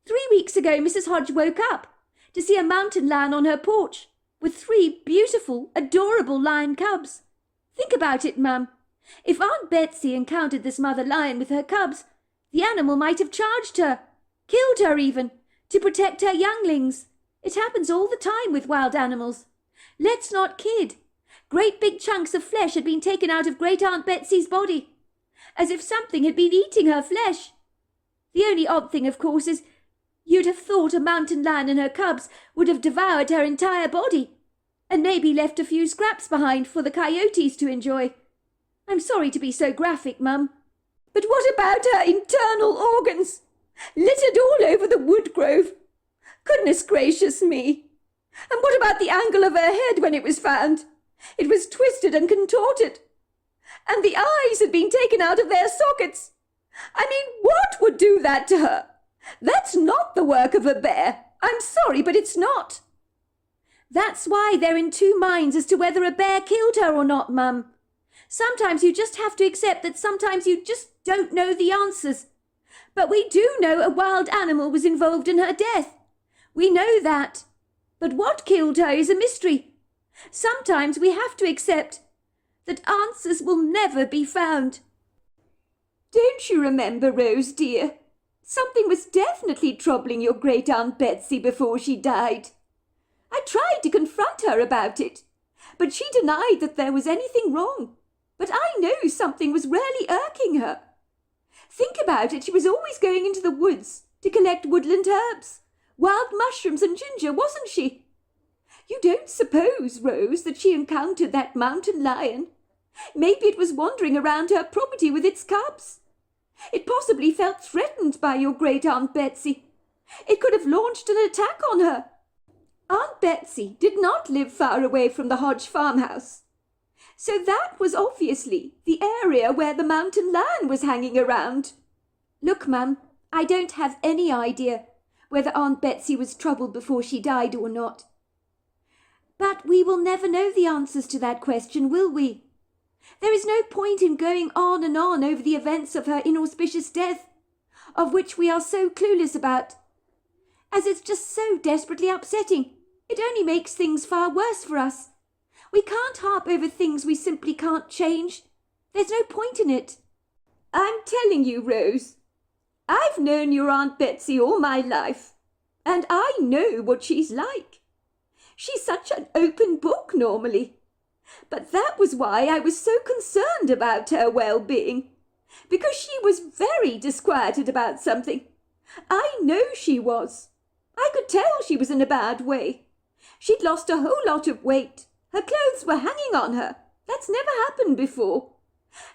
3 weeks ago, Mrs. Hodge woke up to see a mountain lion on her porch with 3 beautiful, adorable lion cubs. Think about it, Mum. If Aunt Betsy encountered this mother lion with her cubs, the animal might have charged her, killed her even, to protect her younglings. It happens all the time with wild animals. Let's not kid. Great big chunks of flesh had been taken out of Great-Aunt Betsy's body, as if something had been eating her flesh. The only odd thing, of course, is you'd have thought a mountain lion and her cubs would have devoured her entire body, and maybe left a few scraps behind for the coyotes to enjoy. I'm sorry to be so graphic, Mum. But what about her internal organs? Littered all over the wood grove. Goodness gracious me. And what about the angle of her head when it was found? It was twisted and contorted. And the eyes had been taken out of their sockets. I mean, what would do that to her? That's not the work of a bear. I'm sorry, but it's not. That's why they're in two minds as to whether a bear killed her or not, Mum. Sometimes you just have to accept that sometimes you just don't know the answers. But we do know a wild animal was involved in her death. We know that. But what killed her is a mystery. Sometimes we have to accept that answers will never be found. Don't you remember, Rose, dear? Something was definitely troubling your great-aunt Betsy before she died. I tried to confront her about it, but she denied that there was anything wrong. But I know something was really irking her. Think about it, she was always going into the woods to collect woodland herbs, wild mushrooms and ginger, wasn't she? You don't suppose, Rose, that she encountered that mountain lion? Maybe it was wandering around her property with its cubs. It possibly felt threatened by your great-aunt Betsy. It could have launched an attack on her. Aunt Betsy did not live far away from the Hodge farmhouse. So that was obviously the area where the mountain lion was hanging around. Look, Mum, I don't have any idea whether Aunt Betsy was troubled before she died or not. But we will never know the answers to that question, will we? There is no point in going on and on over the events of her inauspicious death, of which we are so clueless about, as it's just so desperately upsetting. It only makes things far worse for us. We can't harp over things we simply can't change. There's no point in it. I'm telling you, Rose, I've known your Aunt Betsy all my life, and I know what she's like. She's such an open book normally. But that was why I was so concerned about her well-being, because she was very disquieted about something. I know she was. I could tell she was in a bad way. She'd lost a whole lot of weight. Her clothes were hanging on her. That's never happened before.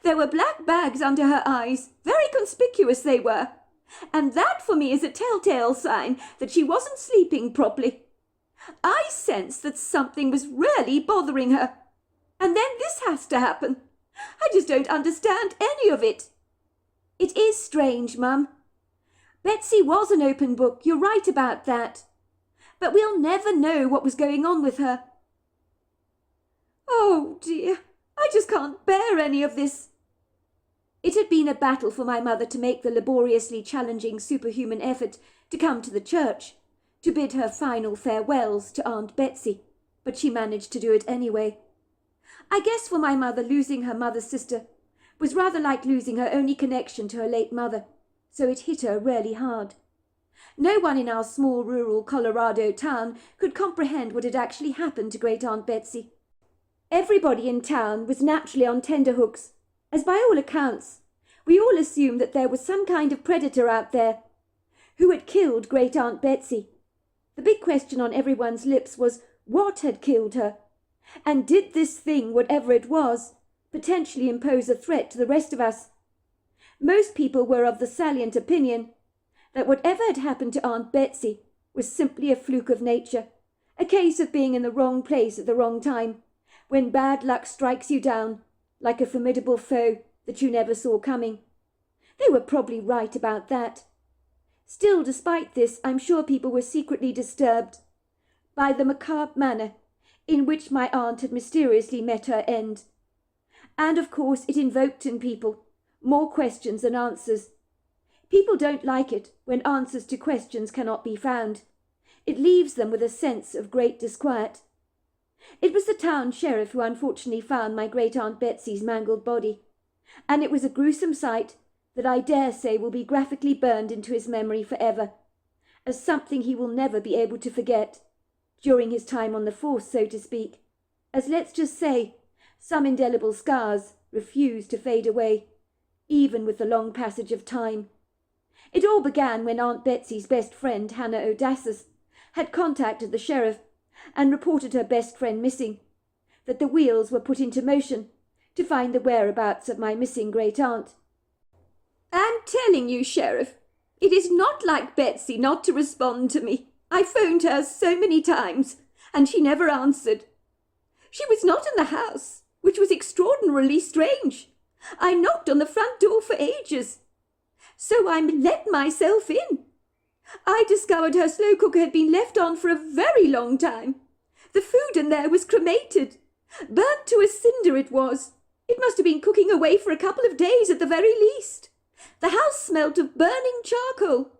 There were black bags under her eyes, very conspicuous they were. And that for me is a telltale sign that she wasn't sleeping properly. I sensed that something was really bothering her. And then this has to happen. I just don't understand any of it. It is strange, Mum. Betsy was an open book, you're right about that. But we'll never know what was going on with her. Oh, dear, I just can't bear any of this. It had been a battle for my mother to make the laboriously challenging superhuman effort to come to the church, to bid her final farewells to Aunt Betsy, but she managed to do it anyway. I guess for my mother, losing her mother's sister was rather like losing her only connection to her late mother, so it hit her really hard. No one in our small rural Colorado town could comprehend what had actually happened to Great-Aunt Betsy. Everybody in town was naturally on tenterhooks, as by all accounts, we all assumed that there was some kind of predator out there who had killed Great-Aunt Betsy. The big question on everyone's lips was what had killed her? And did this thing, whatever it was, potentially impose a threat to the rest of us? Most people were of the salient opinion that whatever had happened to Aunt Betsy was simply a fluke of nature, a case of being in the wrong place at the wrong time, when bad luck strikes you down like a formidable foe that you never saw coming. They were probably right about that. Still, despite this, I'm sure people were secretly disturbed by the macabre manner in which my aunt had mysteriously met her end. And of course it invoked in people more questions than answers. People don't like it when answers to questions cannot be found. It leaves them with a sense of great disquiet. It was the town sheriff who unfortunately found my great-aunt Betsy's mangled body, and it was a gruesome sight that I dare say will be graphically burned into his memory forever, as something he will never be able to forget, during his time on the force, so to speak, as let's just say, some indelible scars refuse to fade away, even with the long passage of time. It all began when Aunt Betsy's best friend, Hannah Odassis, had contacted the sheriff and reported her best friend missing, that the wheels were put into motion to find the whereabouts of my missing great-aunt. I'm telling you, Sheriff, it is not like Betsy not to respond to me. I phoned her so many times, and she never answered. She was not in the house, which was extraordinarily strange. I knocked on the front door for ages. So I let myself in. I discovered her slow cooker had been left on for a very long time. The food in there was cremated. Burnt to a cinder it was. It must have been cooking away for a couple of days at the very least. The house smelt of burning charcoal.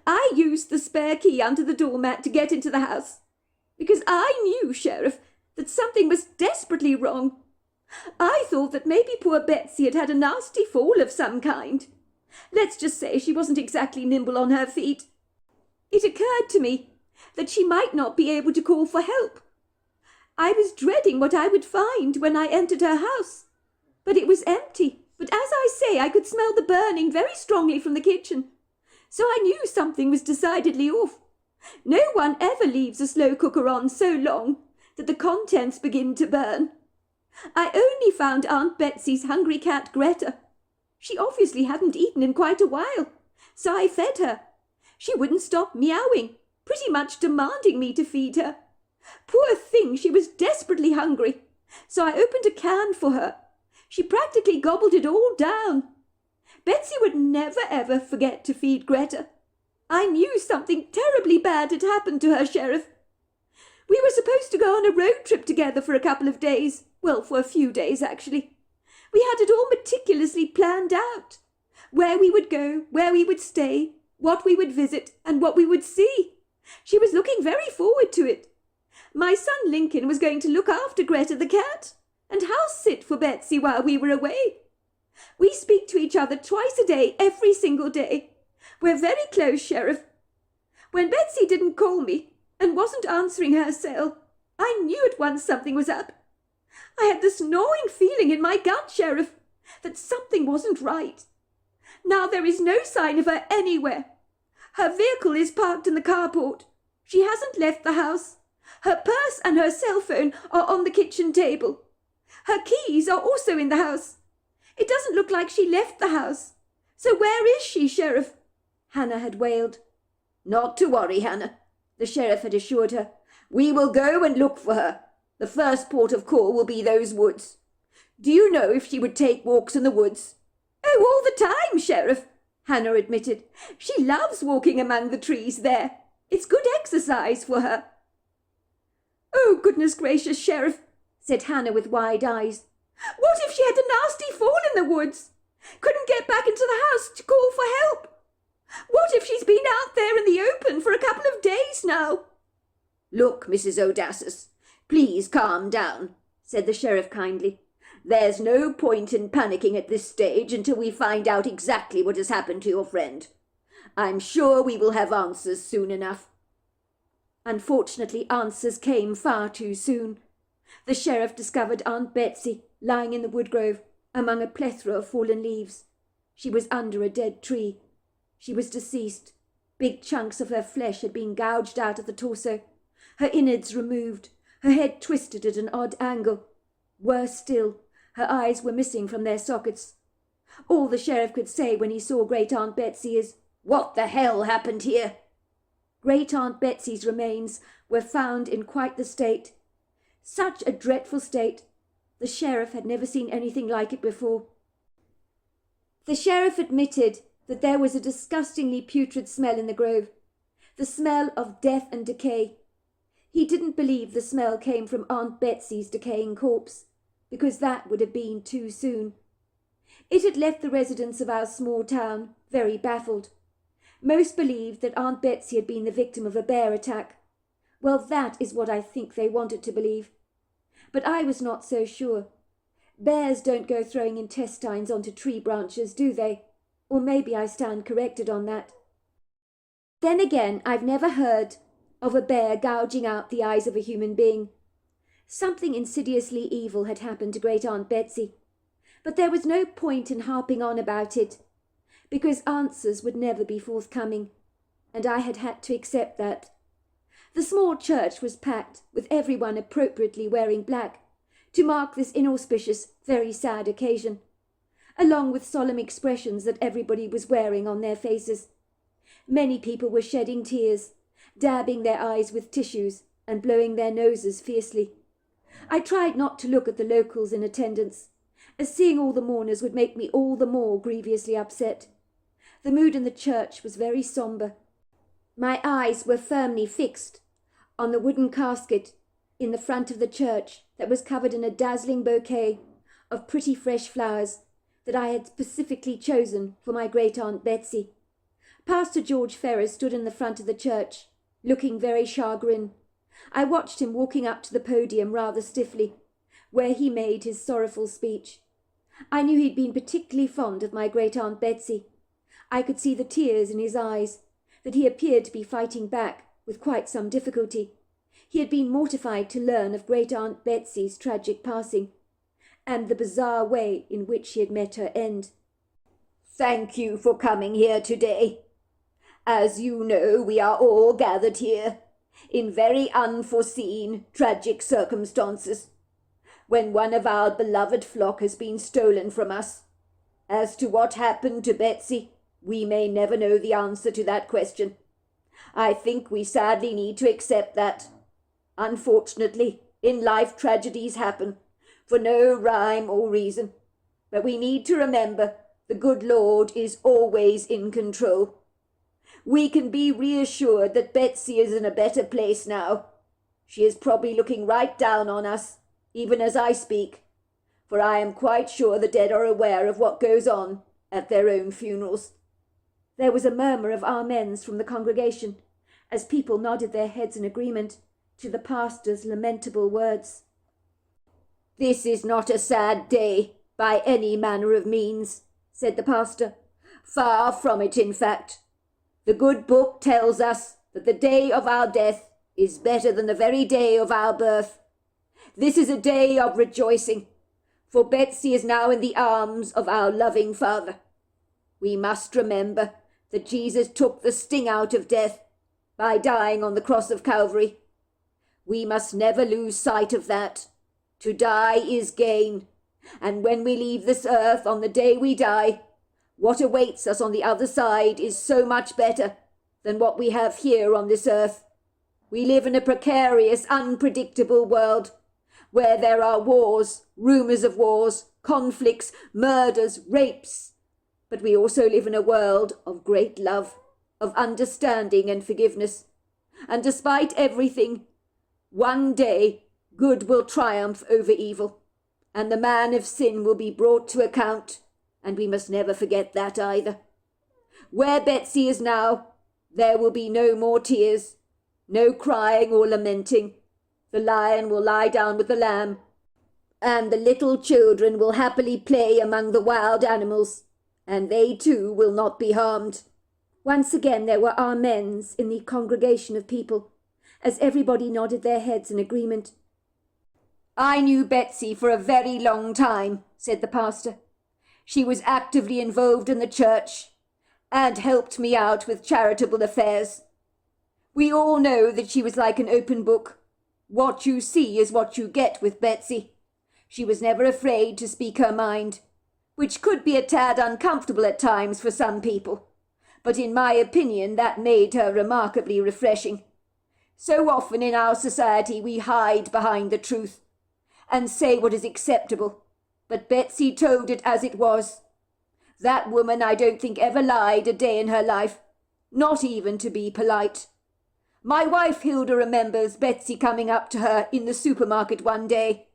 I used the spare key under the doormat to get into the house, because I knew, Sheriff, that something was desperately wrong. I thought that maybe poor Betsy had had a nasty fall of some kind. Let's just say she wasn't exactly nimble on her feet. It occurred to me that she might not be able to call for help. I was dreading what I would find when I entered her house, but it was empty. But as I say, I could smell the burning very strongly from the kitchen, so I knew something was decidedly off. No one ever leaves a slow cooker on so long that the contents begin to burn. I only found Aunt Betsy's hungry cat Greta. She obviously hadn't eaten in quite a while, so I fed her. She wouldn't stop meowing, pretty much demanding me to feed her. Poor thing, she was desperately hungry, so I opened a can for her. She practically gobbled it all down. Betsy would never ever forget to feed Greta. I knew something terribly bad had happened to her, Sheriff. We were supposed to go on a road trip together for a couple of days. Well, for a few days, actually. We had it all meticulously planned out. Where we would go, where we would stay, what we would visit, and what we would see. She was looking very forward to it. My son Lincoln was going to look after Greta the cat and house sit for Betsy while we were away. We speak to each other twice a day, every single day. We're very close, Sheriff. When Betsy didn't call me and wasn't answering her cell, I knew at once something was up. I had this gnawing feeling in my gut, Sheriff, that something wasn't right. Now there is no sign of her anywhere. Her vehicle is parked in the carport. She hasn't left the house. Her purse and her cell phone are on the kitchen table. Her keys are also in the house. It doesn't look like she left the house. So where is she, Sheriff? Hannah had wailed. Not to worry, Hannah, the sheriff had assured her. We will go and look for her. The first port of call will be those woods. Do you know if she would take walks in the woods? Oh, all the time, Sheriff, Hannah admitted. She loves walking among the trees there. It's good exercise for her. Oh, goodness gracious, Sheriff, said Hannah with wide eyes. What if she had a nasty fall in the woods? Couldn't get back into the house to call for help? What if she's been out there in the open for a couple of days now? Look, Mrs. Odassis, please calm down, said the sheriff kindly. There's no point in panicking at this stage until we find out exactly what has happened to your friend. I'm sure we will have answers soon enough. Unfortunately, answers came far too soon. The sheriff discovered Aunt Betsy lying in the woodgrove among a plethora of fallen leaves. She was under a dead tree. She was deceased. Big chunks of her flesh had been gouged out of the torso, her innards removed, her head twisted at an odd angle. Worse still, her eyes were missing from their sockets. All the sheriff could say when he saw Great Aunt Betsy is, "What the hell happened here?" Great Aunt Betsy's remains were found in quite the state. Such a dreadful state. The sheriff had never seen anything like it before. The sheriff admitted that there was a disgustingly putrid smell in the grove, the smell of death and decay. He didn't believe the smell came from Aunt Betsy's decaying corpse, because that would have been too soon. It had left the residents of our small town very baffled. Most believed that Aunt Betsy had been the victim of a bear attack. Well, that is what I think they wanted to believe. But I was not so sure. Bears don't go throwing intestines onto tree branches, do they? Or maybe I stand corrected on that. Then again, I've never heard of a bear gouging out the eyes of a human being. Something insidiously evil had happened to Great Aunt Betsy, but there was no point in harping on about it, because answers would never be forthcoming, and I had had to accept that. The small church was packed, with everyone appropriately wearing black, to mark this inauspicious, very sad occasion, along with solemn expressions that everybody was wearing on their faces. Many people were shedding tears, dabbing their eyes with tissues, and blowing their noses fiercely. I tried not to look at the locals in attendance, as seeing all the mourners would make me all the more grievously upset. The mood in the church was very sombre. My eyes were firmly fixed on the wooden casket in the front of the church that was covered in a dazzling bouquet of pretty fresh flowers that I had specifically chosen for my great-aunt Betsy. Pastor George Ferris stood in the front of the church, looking very chagrined. I watched him walking up to the podium rather stiffly, where he made his sorrowful speech. I knew he'd been particularly fond of my great-aunt Betsy. I could see the tears in his eyes, that he appeared to be fighting back with quite some difficulty. He had been mortified to learn of great-aunt Betsy's tragic passing, and the bizarre way in which she had met her end. Thank you for coming here today. As you know, we are all gathered here in very unforeseen, tragic circumstances, when one of our beloved flock has been stolen from us. As to what happened to Betsy, we may never know the answer to that question. I think we sadly need to accept that. Unfortunately, in life tragedies happen, for no rhyme or reason. But we need to remember the good Lord is always in control. We can be reassured that Betsy is in a better place now. She is probably looking right down on us, even as I speak, for I am quite sure the dead are aware of what goes on at their own funerals. There was a murmur of amens from the congregation, as people nodded their heads in agreement to the pastor's lamentable words. This is not a sad day, by any manner of means, said the pastor. Far from it, in fact. The good book tells us that the day of our death is better than the very day of our birth. This is a day of rejoicing, for Betsy is now in the arms of our loving Father. We must remember that Jesus took the sting out of death by dying on the cross of Calvary. We must never lose sight of that. To die is gain, and when we leave this earth on the day we die, what awaits us on the other side is so much better than what we have here on this earth. We live in a precarious, unpredictable world, where there are wars, rumours of wars, conflicts, murders, rapes. But we also live in a world of great love, of understanding and forgiveness. And despite everything, one day good will triumph over evil, and the man of sin will be brought to account, and we must never forget that either. Where Betsy is now, there will be no more tears, no crying or lamenting. The lion will lie down with the lamb, and the little children will happily play among the wild animals, and they too will not be harmed. Once again there were amens in the congregation of people, as everybody nodded their heads in agreement. I knew Betsy for a very long time, said the pastor. She was actively involved in the church and helped me out with charitable affairs. We all know that she was like an open book. What you see is what you get with Betsy. She was never afraid to speak her mind, which could be a tad uncomfortable at times for some people, but in my opinion that made her remarkably refreshing. So often in our society we hide behind the truth and say what is acceptable, but Betsy told it as it was. That woman I don't think ever lied a day in her life, not even to be polite. My wife Hilda remembers Betsy coming up to her in the supermarket one day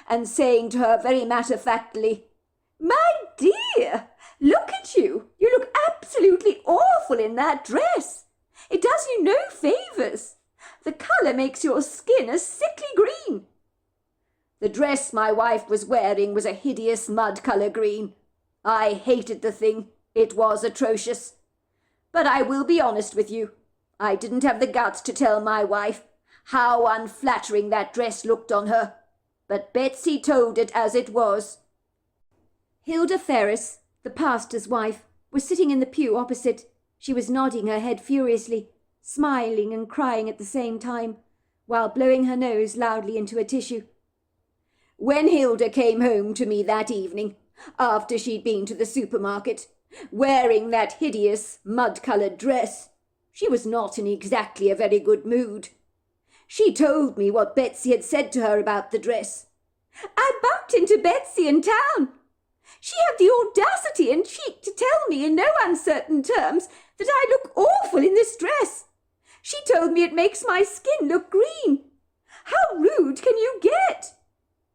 and saying to her very matter-of-factly, "My dear, look at you. You look absolutely awful in that dress. It does you no favours. The colour makes your skin a sickly green." The dress my wife was wearing was a hideous mud-colour green. I hated the thing. It was atrocious. But I will be honest with you. I didn't have the guts to tell my wife how unflattering that dress looked on her. But Betsy told it as it was. Hilda Ferris, the pastor's wife, was sitting in the pew opposite. She was nodding her head furiously, smiling and crying at the same time, while blowing her nose loudly into a tissue. When Hilda came home to me that evening, after she'd been to the supermarket, wearing that hideous mud-coloured dress, she was not in exactly a very good mood. She told me what Betsy had said to her about the dress. I bumped into Betsy in town. She had the audacity and cheek to tell me in no uncertain terms that I look awful in this dress. She told me it makes my skin look green. How rude can you get?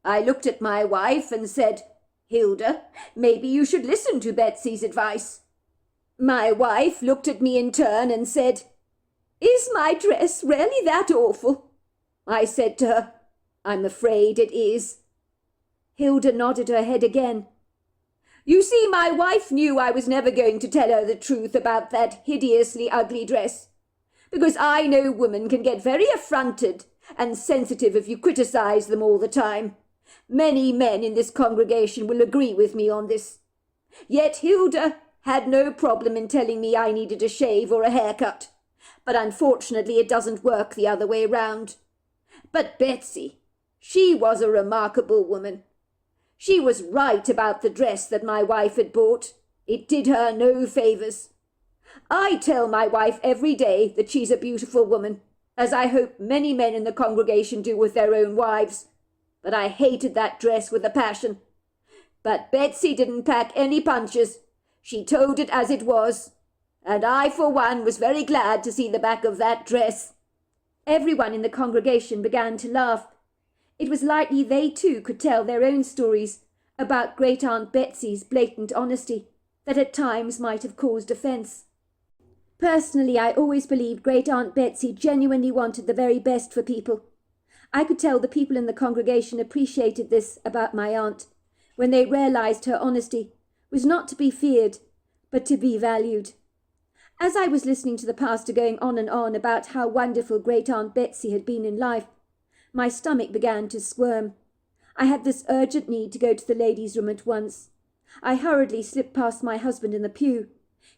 I looked at my wife and said, Hilda, maybe you should listen to Betsy's advice. My wife looked at me in turn and said, Is my dress really that awful? I said to her, I'm afraid it is. Hilda nodded her head again. You see, my wife knew I was never going to tell her the truth about that hideously ugly dress, because I know women can get very affronted and sensitive if you criticize them all the time. Many men in this congregation will agree with me on this. Yet Hilda had no problem in telling me I needed a shave or a haircut, but unfortunately it doesn't work the other way round. But Betsy, she was a remarkable woman. She was right about the dress that my wife had bought. It did her no favours. I tell my wife every day that she's a beautiful woman, as I hope many men in the congregation do with their own wives. But I hated that dress with a passion. But Betsy didn't pack any punches. She told it as it was. And I, for one, was very glad to see the back of that dress. Everyone in the congregation began to laugh. It was likely they too could tell their own stories about Great-Aunt Betsy's blatant honesty that at times might have caused offence. Personally, I always believed Great-Aunt Betsy genuinely wanted the very best for people. I could tell the people in the congregation appreciated this about my aunt, when they realised her honesty was not to be feared, but to be valued. As I was listening to the pastor going on and on about how wonderful Great-Aunt Betsy had been in life, my stomach began to squirm. I had this urgent need to go to the ladies' room at once. I hurriedly slipped past my husband in the pew.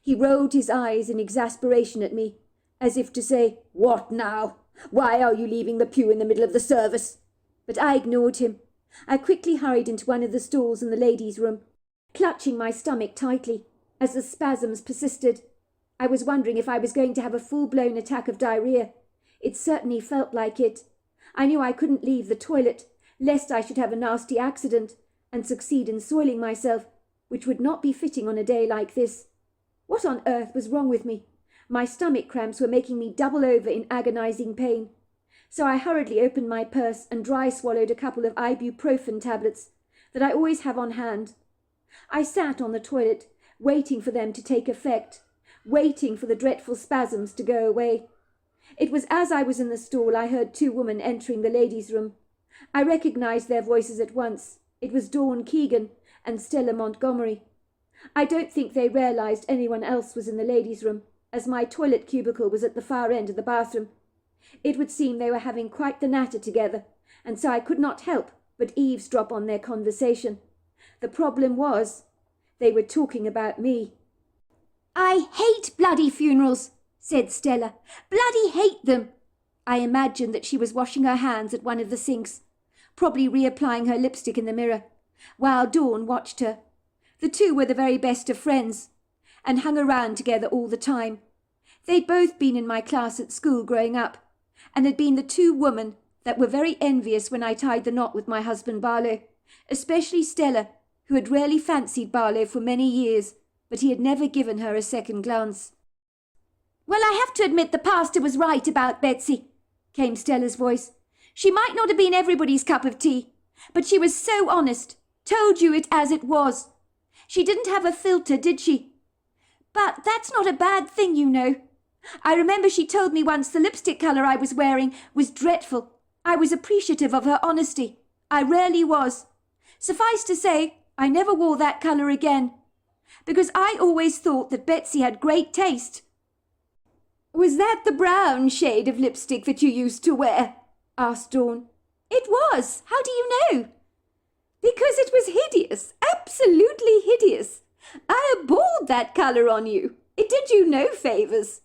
He rolled his eyes in exasperation at me, as if to say, What now? Why are you leaving the pew in the middle of the service? But I ignored him. I quickly hurried into one of the stalls in the ladies' room, clutching my stomach tightly as the spasms persisted. I was wondering if I was going to have a full-blown attack of diarrhea. It certainly felt like it. I knew I couldn't leave the toilet, lest I should have a nasty accident and succeed in soiling myself, which would not be fitting on a day like this. What on earth was wrong with me? My stomach cramps were making me double over in agonizing pain. So I hurriedly opened my purse and dry swallowed a couple of ibuprofen tablets that I always have on hand. I sat on the toilet, waiting for them to take effect, waiting for the dreadful spasms to go away. It was as I was in the stall I heard two women entering the ladies' room. I recognized their voices at once. It was Dawn Keegan and Stella Montgomery. I don't think they realized anyone else was in the ladies' room, as my toilet cubicle was at the far end of the bathroom. It would seem they were having quite the natter together, and so I could not help but eavesdrop on their conversation. The problem was, they were talking about me. I hate bloody funerals, said Stella. Bloody hate them. I imagined that she was washing her hands at one of the sinks, probably reapplying her lipstick in the mirror, while Dawn watched her. The two were the very best of friends, and hung around together all the time. They'd both been in my class at school growing up, and had been the two women that were very envious when I tied the knot with my husband Barlow, especially Stella, who had rarely fancied Barlow for many years, but he had never given her a second glance. Well, I have to admit the pastor was right about Betsy, came Stella's voice. She might not have been everybody's cup of tea, but she was so honest, told you it as it was. She didn't have a filter, did she? But that's not a bad thing, you know. I remember she told me once the lipstick colour I was wearing was dreadful. I was appreciative of her honesty. I really was. Suffice to say, I never wore that colour again, because I always thought that Betsy had great taste. Was that the brown shade of lipstick that you used to wear? Asked Dawn. It was. How do you know? Because it was hideous, absolutely hideous. I abhorred that colour on you. It did you no favours.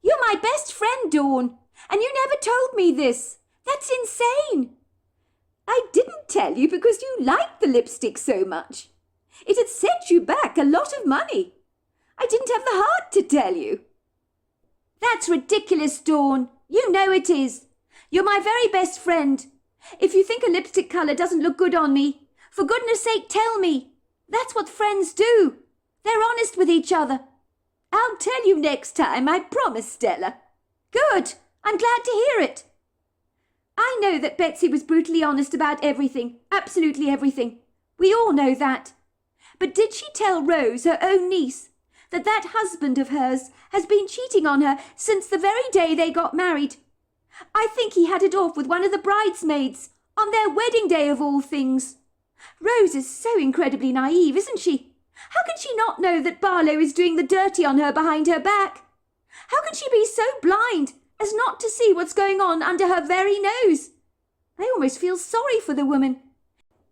You're my best friend, Dawn, and you never told me this. That's insane. I didn't tell you because you liked the lipstick so much. It had set you back a lot of money. I didn't have the heart to tell you. That's ridiculous, Dawn. You know it is. You're my very best friend. If you think a lipstick colour doesn't look good on me, for goodness sake tell me. That's what friends do. They're honest with each other. I'll tell you next time, I promise, Stella. Good. I'm glad to hear it. I know that Betsy was brutally honest about everything, absolutely everything. We all know that. But did she tell Rose, her own niece, that that husband of hers has been cheating on her since the very day they got married? I think he had it off with one of the bridesmaids, on their wedding day of all things. Rose is so incredibly naive, isn't she? How can she not know that Barlow is doing the dirty on her behind her back? How can she be so blind as not to see what's going on under her very nose? I almost feel sorry for the woman.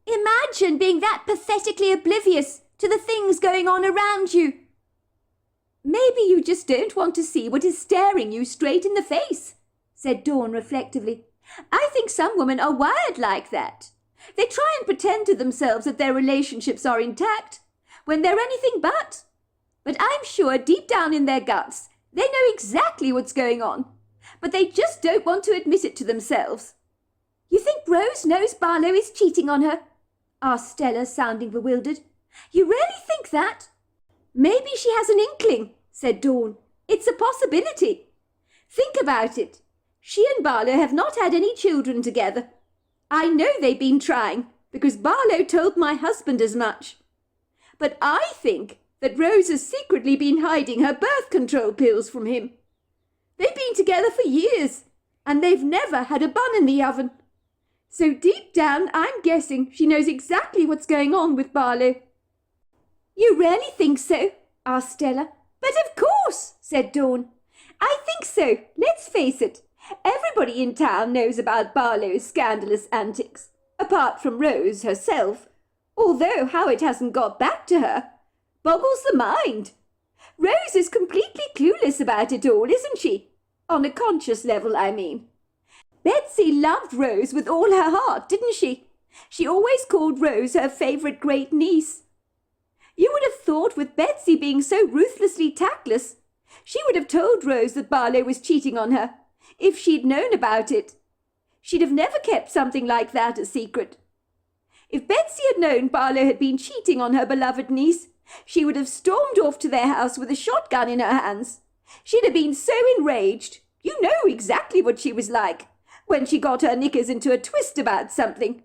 Imagine being that pathetically oblivious to the things going on around you. Maybe you just don't want to see what is staring you straight in the face, said Dawn reflectively. I think some women are wired like that. They try and pretend to themselves that their relationships are intact when they're anything but. But I'm sure deep down in their guts, they know exactly what's going on. But they just don't want to admit it to themselves. You think Rose knows Barlow is cheating on her? Asked Stella, sounding bewildered. You really think that? Maybe she has an inkling, said Dawn. It's a possibility. Think about it. She and Barlow have not had any children together. I know they've been trying, because Barlow told my husband as much. But I think that Rose has secretly been hiding her birth control pills from him. They've been together for years, and they've never had a bun in the oven. So deep down, I'm guessing she knows exactly what's going on with Barlow. You really think so? Asked Stella. But of course, said Dawn. I think so. Let's face it. Everybody in town knows about Barlow's scandalous antics, apart from Rose herself, although how it hasn't got back to her boggles the mind. Rose is completely clueless about it all, isn't she? On a conscious level, I mean. Betsy loved Rose with all her heart, didn't she? She always called Rose her favourite great niece. You would have thought with Betsy being so ruthlessly tactless, she would have told Rose that Barlow was cheating on her. If she'd known about it, she'd have never kept something like that a secret. If Betsy had known Barlow had been cheating on her beloved niece, she would have stormed off to their house with a shotgun in her hands. She'd have been so enraged. You know exactly what she was like when she got her knickers into a twist about something.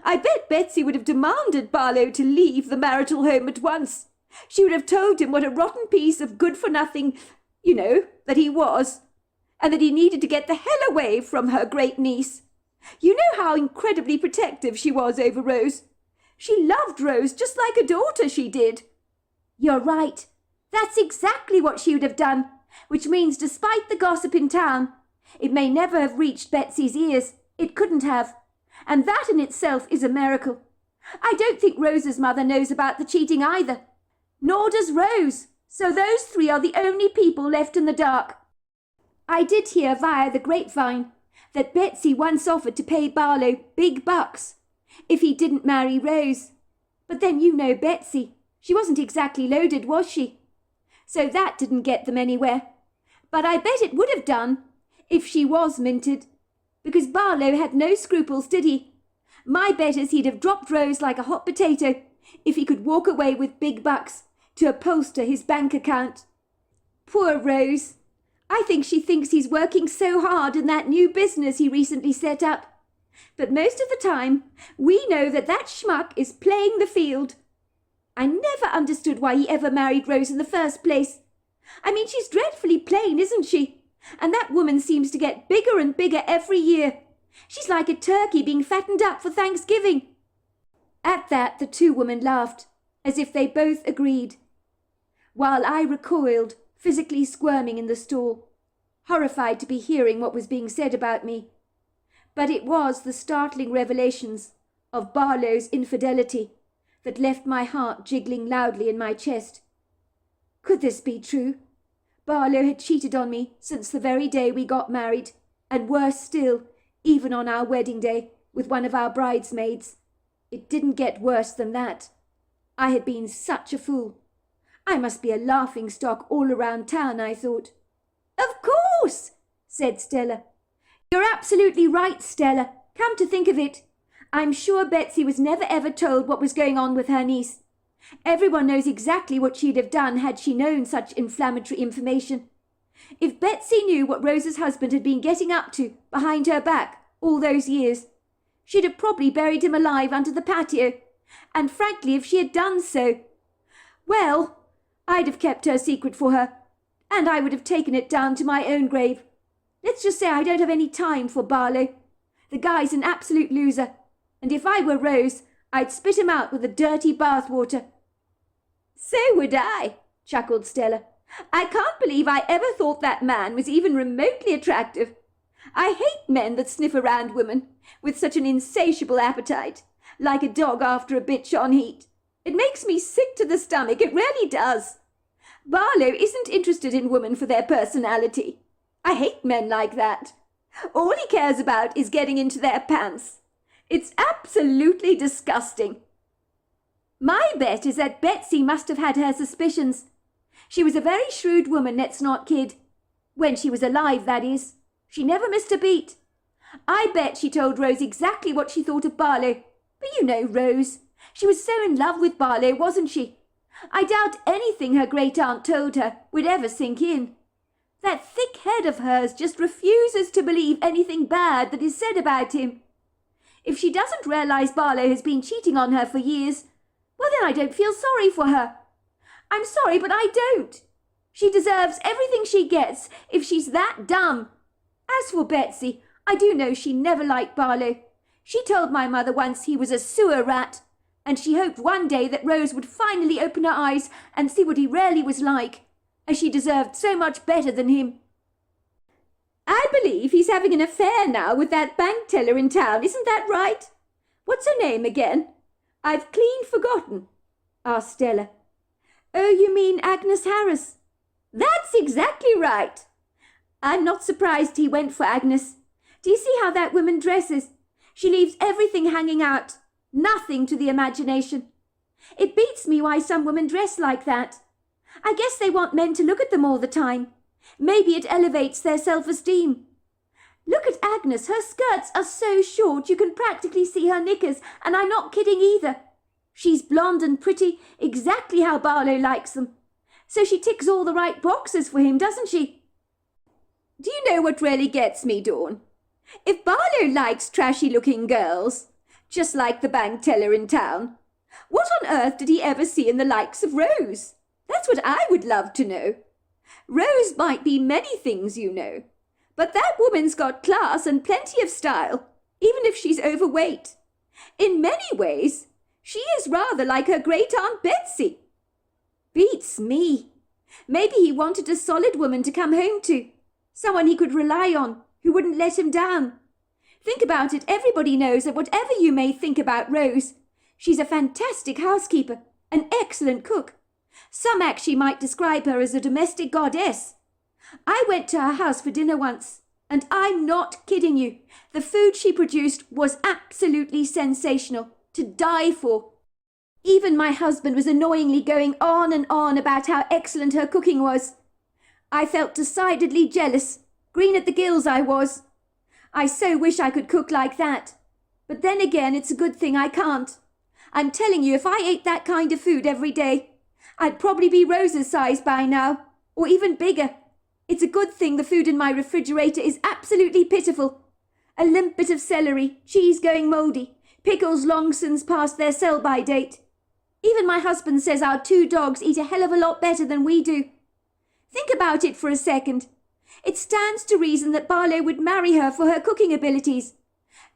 I bet Betsy would have demanded Barlow to leave the marital home at once. She would have told him what a rotten piece of good-for-nothing, that he was, and that he needed to get the hell away from her great niece. You know how incredibly protective she was over Rose. She loved Rose just like a daughter, she did. You're right. That's exactly what she would have done, which means despite the gossip in town, it may never have reached Betsy's ears. It couldn't have. And that in itself is a miracle. I don't think Rose's mother knows about the cheating either. Nor does Rose. So those three are the only people left in the dark. I did hear via the grapevine that Betsy once offered to pay Barlow big bucks if he didn't marry Rose. But then you know Betsy. She wasn't exactly loaded, was she? So that didn't get them anywhere. But I bet it would have done if she was minted, because Barlow had no scruples, did he? My bet is he'd have dropped Rose like a hot potato if he could walk away with big bucks to upholster his bank account. Poor Rose. I think she thinks he's working so hard in that new business he recently set up. But most of the time, we know that that schmuck is playing the field. I never understood why he ever married Rose in the first place. I mean, she's dreadfully plain, isn't she? And that woman seems to get bigger and bigger every year. She's like a turkey being fattened up for Thanksgiving. At that, the two women laughed, as if they both agreed, while I recoiled, physically squirming in the stall, horrified to be hearing what was being said about me. But it was the startling revelations of Barlow's infidelity that left my heart jiggling loudly in my chest. Could this be true? Barlow had cheated on me since the very day we got married, and worse still, even on our wedding day, with one of our bridesmaids. It didn't get worse than that. I had been such a fool. I must be a laughing-stock all around town, I thought. Of course, said Stella. You're absolutely right, Stella. Come to think of it, I'm sure Betsy was never ever told what was going on with her niece. Everyone knows exactly what she'd have done had she known such inflammatory information. If Betsy knew what Rose's husband had been getting up to behind her back all those years, she'd have probably buried him alive under the patio. And frankly, if she had done so, well, I'd have kept her secret for her, and I would have taken it down to my own grave. Let's just say I don't have any time for Barlow. The guy's an absolute loser, and if I were Rose, I'd spit him out with the dirty bathwater. So would I, chuckled Stella. I can't believe I ever thought that man was even remotely attractive. I hate men that sniff around women with such an insatiable appetite, like a dog after a bitch on heat. It makes me sick to the stomach, it really does. Barlow isn't interested in women for their personality. I hate men like that. All he cares about is getting into their pants. It's absolutely disgusting. My bet is that Betsy must have had her suspicions. She was a very shrewd woman, let's not kid. When she was alive, that is. She never missed a beat. I bet she told Rose exactly what she thought of Barlow. But you know Rose. She was so in love with Barlow, wasn't she? I doubt anything her great-aunt told her would ever sink in. That thick head of hers just refuses to believe anything bad that is said about him. If she doesn't realise Barlow has been cheating on her for years, well, then I don't feel sorry for her. I'm sorry, but I don't. She deserves everything she gets if she's that dumb. As for Betsy, I do know she never liked Barlow. She told my mother once he was a sewer rat, and she hoped one day that Rose would finally open her eyes and see what he really was like, as she deserved so much better than him. I believe he's having an affair now with that bank teller in town, isn't that right? What's her name again? I've clean forgotten, asked Stella. Oh, you mean Agnes Harris? That's exactly right. I'm not surprised he went for Agnes. Do you see how that woman dresses? She leaves everything hanging out, nothing to the imagination. It beats me why some women dress like that. I guess they want men to look at them all the time. Maybe it elevates their self-esteem. Look at Agnes. Her skirts are so short you can practically see her knickers, and I'm not kidding either. She's blonde and pretty, exactly how Barlow likes them. So she ticks all the right boxes for him, doesn't she? Do you know what really gets me, Dawn? If Barlow likes trashy-looking girls, just like the bank teller in town, what on earth did he ever see in the likes of Rose? That's what I would love to know. Rose might be many things, you know, but that woman's got class and plenty of style, even if she's overweight. In many ways, she is rather like her great-aunt Betsy. Beats me. Maybe he wanted a solid woman to come home to, someone he could rely on, who wouldn't let him down. Think about it, everybody knows that whatever you may think about Rose, she's a fantastic housekeeper, an excellent cook. Some actually might describe her as a domestic goddess. I went to her house for dinner once, and I'm not kidding you. The food she produced was absolutely sensational, to die for. Even my husband was annoyingly going on and on about how excellent her cooking was. I felt decidedly jealous. Green at the gills I was. I so wish I could cook like that. But then again, it's a good thing I can't. I'm telling you, if I ate that kind of food every day, I'd probably be Rose's size by now, or even bigger. It's a good thing the food in my refrigerator is absolutely pitiful. A limp bit of celery, cheese going mouldy, pickles long since past their sell-by date. Even my husband says our 2 dogs eat a hell of a lot better than we do. Think about it for a second. It stands to reason that Barlow would marry her for her cooking abilities.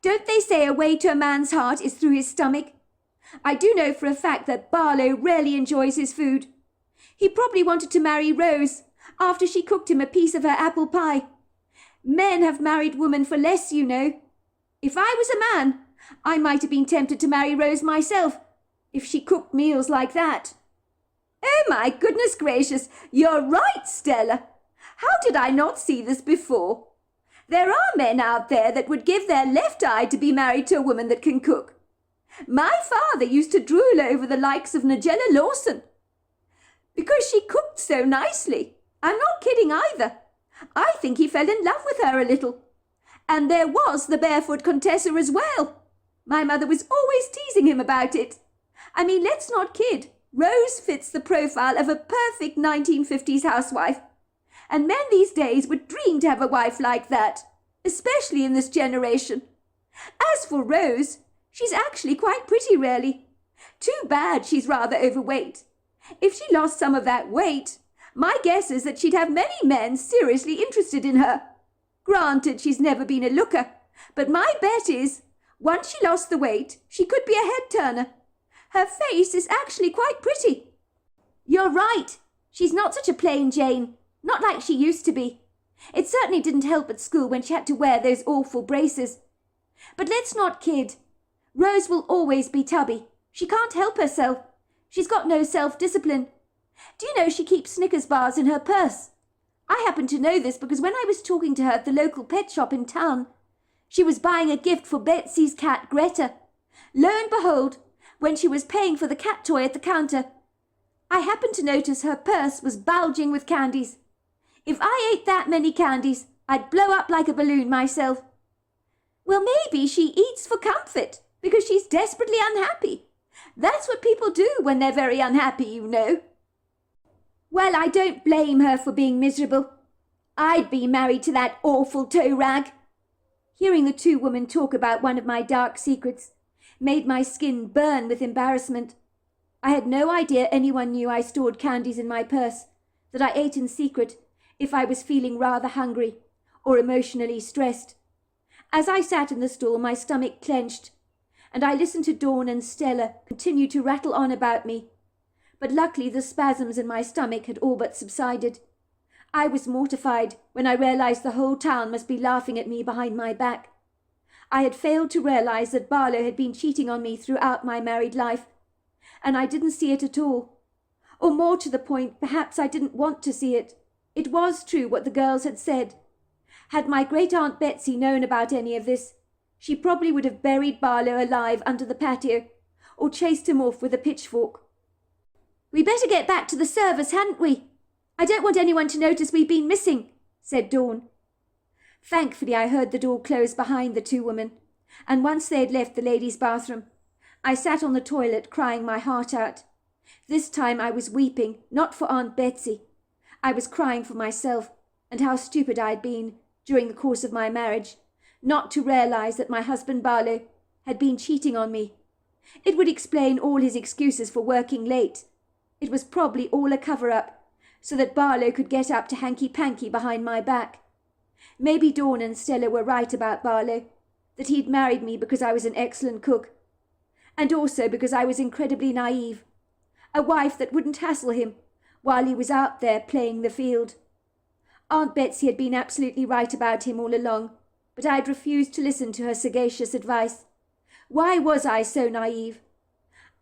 Don't they say a way to a man's heart is through his stomach? I do know for a fact that Barlow rarely enjoys his food. He probably wanted to marry Rose after she cooked him a piece of her apple pie. Men have married women for less, you know. If I was a man, I might have been tempted to marry Rose myself, if she cooked meals like that. Oh, my goodness gracious, you're right, Stella. How did I not see this before? There are men out there that would give their left eye to be married to a woman that can cook. My father used to drool over the likes of Nigella Lawson, because she cooked so nicely. I'm not kidding either. I think he fell in love with her a little. And there was the barefoot Contessa as well. My mother was always teasing him about it. I mean, let's not kid. Rose fits the profile of a perfect 1950s housewife. And men these days would dream to have a wife like that, especially in this generation. As for Rose, she's actually quite pretty, really. Too bad she's rather overweight. If she lost some of that weight, my guess is that she'd have many men seriously interested in her. Granted, she's never been a looker, but my bet is, once she lost the weight, she could be a head-turner. Her face is actually quite pretty. You're right. She's not such a plain Jane, not like she used to be. It certainly didn't help at school when she had to wear those awful braces. But let's not kid. Rose will always be tubby. She can't help herself. She's got no self-discipline. Do you know she keeps Snickers bars in her purse? I happen to know this because when I was talking to her at the local pet shop in town, she was buying a gift for Betsy's cat Greta. Lo and behold, when she was paying for the cat toy at the counter, I happened to notice her purse was bulging with candies. If I ate that many candies, I'd blow up like a balloon myself. Well, maybe she eats for comfort because she's desperately unhappy. That's what people do when they're very unhappy, you know. Well, I don't blame her for being miserable. I'd be married to that awful toe rag. Hearing the two women talk about one of my dark secrets made my skin burn with embarrassment. I had no idea anyone knew I stored candies in my purse, that I ate in secret if I was feeling rather hungry or emotionally stressed. As I sat in the stall, my stomach clenched, and I listened to Dawn and Stella continue to rattle on about me. But luckily the spasms in my stomach had all but subsided. I was mortified when I realized the whole town must be laughing at me behind my back. I had failed to realize that Barlow had been cheating on me throughout my married life, and I didn't see it at all. Or more to the point, perhaps I didn't want to see it. It was true what the girls had said. Had my great-aunt Betsy known about any of this, she probably would have buried Barlow alive under the patio, or chased him off with a pitchfork. "We better get back to the service, hadn't we? I don't want anyone to notice we've been missing," said Dawn. Thankfully, I heard the door close behind the two women, and once they had left the ladies' bathroom, I sat on the toilet crying my heart out. This time I was weeping, not for Aunt Betsy. I was crying for myself, and how stupid I had been, during the course of my marriage, not to realize that my husband Barlow had been cheating on me. It would explain all his excuses for working late. It was probably all a cover-up, so that Barlow could get up to hanky-panky behind my back. Maybe Dawn and Stella were right about Barlow, that he'd married me because I was an excellent cook, and also because I was incredibly naive, a wife that wouldn't hassle him while he was out there playing the field. Aunt Betsy had been absolutely right about him all along, but I had refused to listen to her sagacious advice. Why was I so naive?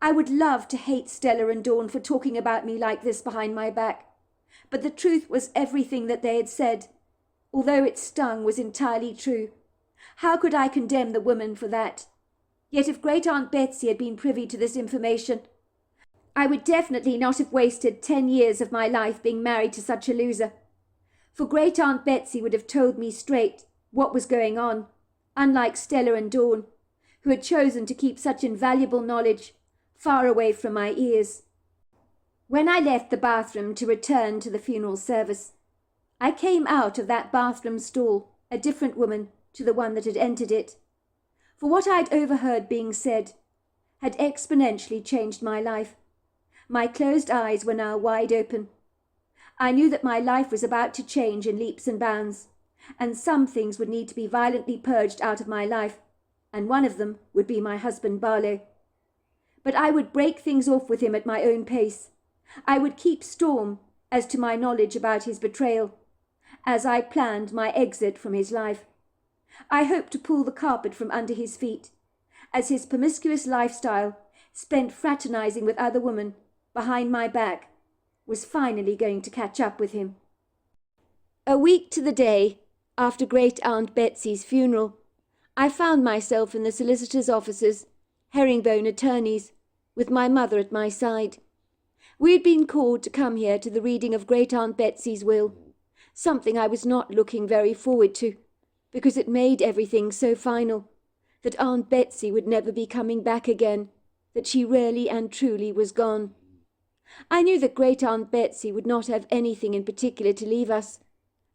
I would love to hate Stella and Dawn for talking about me like this behind my back, but the truth was everything that they had said, although it stung, was entirely true. How could I condemn the woman for that? Yet if Great-Aunt Betsy had been privy to this information, I would definitely not have wasted 10 years of my life being married to such a loser. For Great-Aunt Betsy would have told me straight what was going on, unlike Stella and Dawn, who had chosen to keep such invaluable knowledge far away from my ears. When I left the bathroom to return to the funeral service, I came out of that bathroom stall a different woman to the one that had entered it. For what I had overheard being said had exponentially changed my life. My closed eyes were now wide open. I knew that my life was about to change in leaps and bounds, and some things would need to be violently purged out of my life, and one of them would be my husband Barlow. But I would break things off with him at my own pace. I would keep storm as to my knowledge about his betrayal, as I planned my exit from his life. I hoped to pull the carpet from under his feet, as his promiscuous lifestyle, spent fraternizing with other women behind my back, was finally going to catch up with him. A week to the day after Great-Aunt Betsy's funeral, I found myself in the solicitor's offices, herringbone attorneys, with my mother at my side. We had been called to come here to the reading of Great-Aunt Betsy's will, something I was not looking very forward to. because it made everything so final, that Aunt Betsy would never be coming back again, that she really and truly was gone. I knew that Great Aunt Betsy would not have anything in particular to leave us,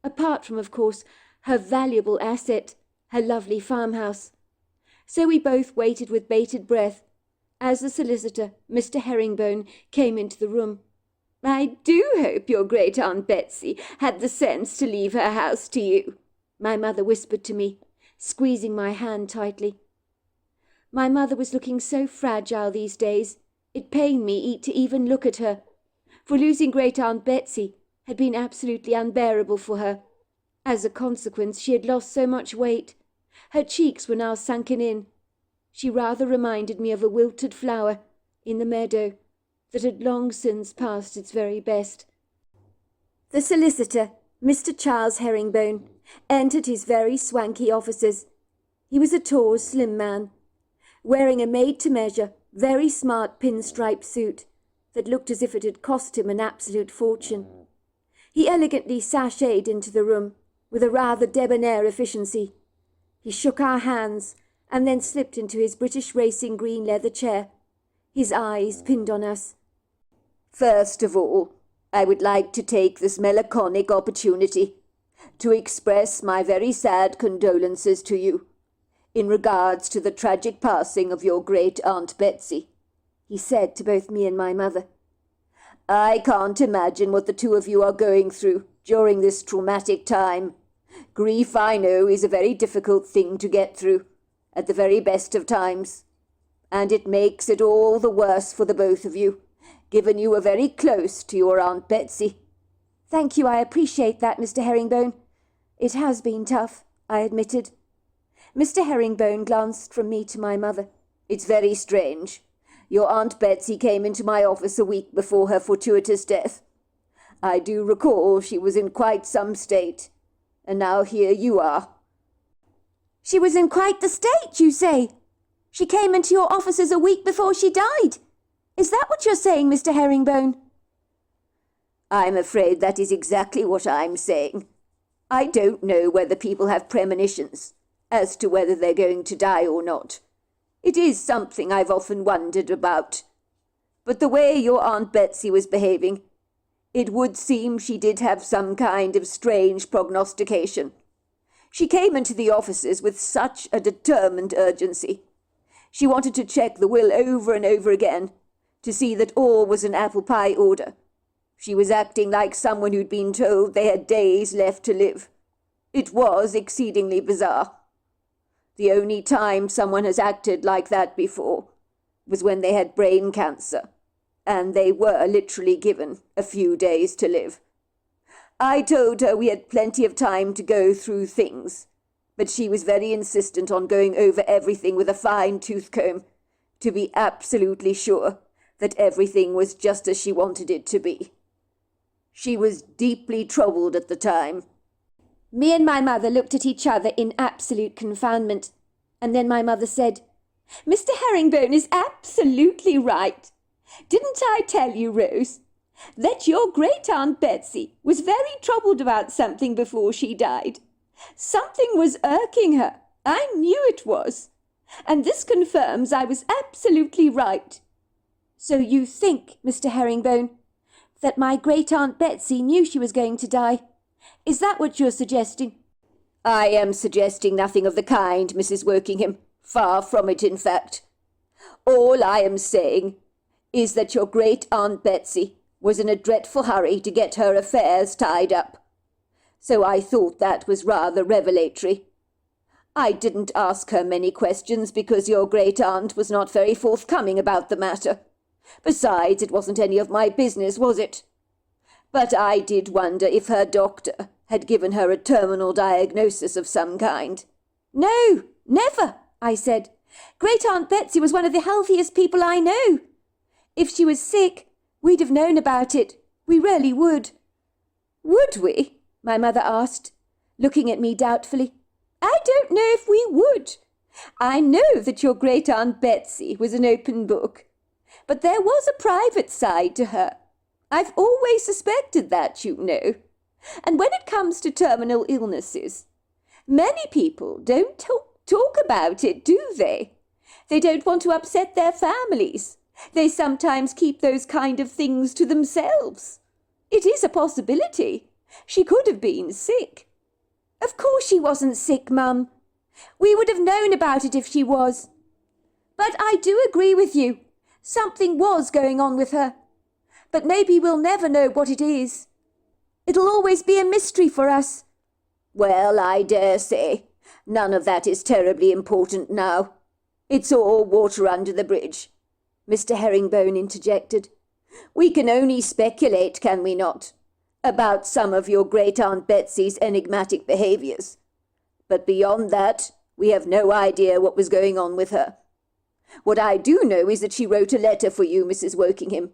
apart from, of course, her valuable asset, her lovely farmhouse. So we both waited with bated breath as the solicitor, Mr. Herringbone, came into the room. "I do hope your Great Aunt Betsy had the sense to leave her house to you," my mother whispered to me, squeezing my hand tightly. My mother was looking so fragile these days, it pained me to even look at her, for losing Great Aunt Betsy had been absolutely unbearable for her. As a consequence, she had lost so much weight. Her cheeks were now sunken in. She rather reminded me of a wilted flower in the meadow that had long since passed its very best. The solicitor, Mr. Charles Herringbone, entered his very swanky offices. He was a tall, slim man, wearing a made-to-measure, very smart pinstripe suit that looked as if it had cost him an absolute fortune. He elegantly sashayed into the room with a rather debonair efficiency. He shook our hands and then slipped into his British racing green leather chair, his eyes pinned on us. "First of all, I would like to take this melancholic opportunity to express my very sad condolences to you in regards to the tragic passing of your Great Aunt Betsy," he said to both me and my mother. "I can't imagine what the two of you are going through during this traumatic time. Grief, I know, is a very difficult thing to get through at the very best of times, and it makes it all the worse for the both of you, given you were very close to your Aunt Betsy." "Thank you, I appreciate that, Mr. Herringbone. It has been tough," I admitted. Mr. Herringbone glanced from me to my mother. "It's very strange. Your Aunt Betsy came into my office a week before her fortuitous death. I do recall she was in quite some state, and now here you are." "She was in quite the state, you say? She came into your offices a week before she died? Is that what you're saying, Mr. Herringbone?" "I'm afraid that is exactly what I'm saying. I don't know whether people have premonitions as to whether they're going to die or not. It is something I've often wondered about. But the way your Aunt Betsy was behaving, it would seem she did have some kind of strange prognostication. She came into the offices with such a determined urgency. She wanted to check the will over and over again to see that all was in apple pie order. She was acting like someone who'd been told they had days left to live. It was exceedingly bizarre. The only time someone has acted like that before was when they had brain cancer, and they were literally given a few days to live. I told her we had plenty of time to go through things, but she was very insistent on going over everything with a fine-tooth comb to be absolutely sure that everything was just as she wanted it to be. She was deeply troubled at the time." Me and my mother looked at each other in absolute confoundment, and then my mother said, "Mr. Herringbone is absolutely right. Didn't I tell you, Rose, that your Great Aunt Betsy was very troubled about something before she died? Something was irking her. I knew it was. And this confirms I was absolutely right." "So you think, Mr. Herringbone, that my Great Aunt Betsy knew she was going to die? Is that what you're suggesting?" "I am suggesting nothing of the kind, Mrs. Wokingham. Far from it, in fact. All I am saying is that your Great Aunt Betsy was in a dreadful hurry to get her affairs tied up. So I thought that was rather revelatory. I didn't ask her many questions because your great aunt was not very forthcoming about the matter. Besides, it wasn't any of my business, was it? But I did wonder if her doctor had given her a terminal diagnosis of some kind." "No, never," I said. "Great Aunt Betsy was one of the healthiest people I know. If she was sick, we'd have known about it. We really would." "Would we?" my mother asked, looking at me doubtfully. "I don't know if we would. I know that your Great Aunt Betsy was an open book, but there was a private side to her. I've always suspected that, you know. And when it comes to terminal illnesses, Many people don't talk about it, do they? They don't want to upset their families. They sometimes keep those kind of things to themselves. It is a possibility. She could have been sick. Of course she wasn't sick, Mum. We would have known about it if she was. But I do agree with you. Something was going on with her. But maybe we'll never know what it is. It'll always be a mystery for us. Well, I dare say. None of that is terribly important now. It's all water under the bridge, Mr. Herringbone interjected. We can only speculate, can we not, about some of your great-aunt Betsy's enigmatic behaviours. But beyond that, we have no idea what was going on with her. What I do know is that she wrote a letter for you, Mrs. Wokingham,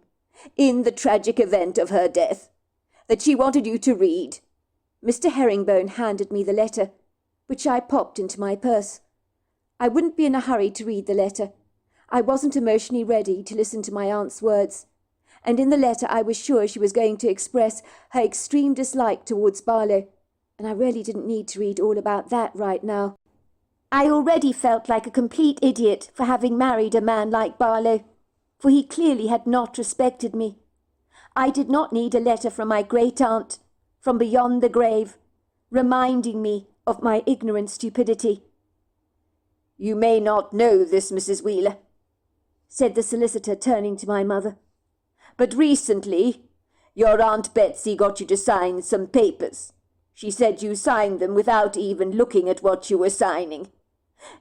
in the tragic event of her death, that she wanted you to read. Mr. Herringbone handed me the letter, which I popped into my purse. I wouldn't be in a hurry to read the letter. I wasn't emotionally ready to listen to my aunt's words, and in the letter I was sure she was going to express her extreme dislike towards Barlow, and I really didn't need to read all about that right now. I already felt like a complete idiot for having married a man like Barlow, for he clearly had not respected me. I did not need a letter from my great-aunt, from beyond the grave, reminding me of my ignorant stupidity. You may not know this, Mrs. Wheeler, said the solicitor, turning to my mother, but recently your Aunt Betsy got you to sign some papers. She said you signed them without even looking at what you were signing.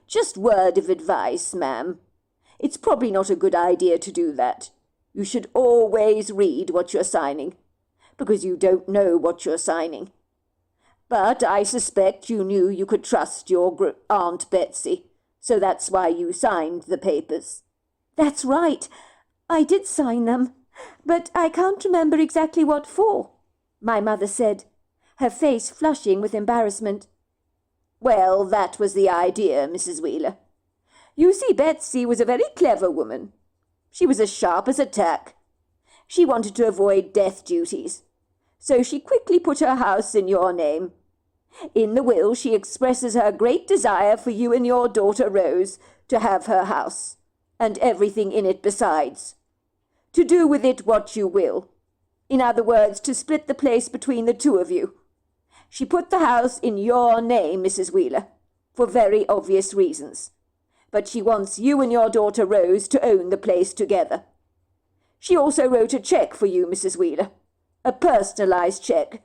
Just word of advice, ma'am. It's probably not a good idea to do that. You should always read what you're signing, because you don't know what you're signing. But I suspect you knew you could trust your Aunt Betsy, so that's why you signed the papers. That's right. I did sign them, but I can't remember exactly what for, my mother said, her face flushing with embarrassment. Well, that was the idea, Mrs. Wheeler. You see, Betsy was a very clever woman. She was as sharp as a tack. She wanted to avoid death duties, so she quickly put her house in your name. In the will, she expresses her great desire for you and your daughter Rose to have her house, and everything in it besides. To do with it what you will. In other words, to split the place between the two of you. She put the house in your name, Mrs. Wheeler, for very obvious reasons. But she wants you and your daughter Rose to own the place together. She also wrote a cheque for you, Mrs. Wheeler. A personalised cheque,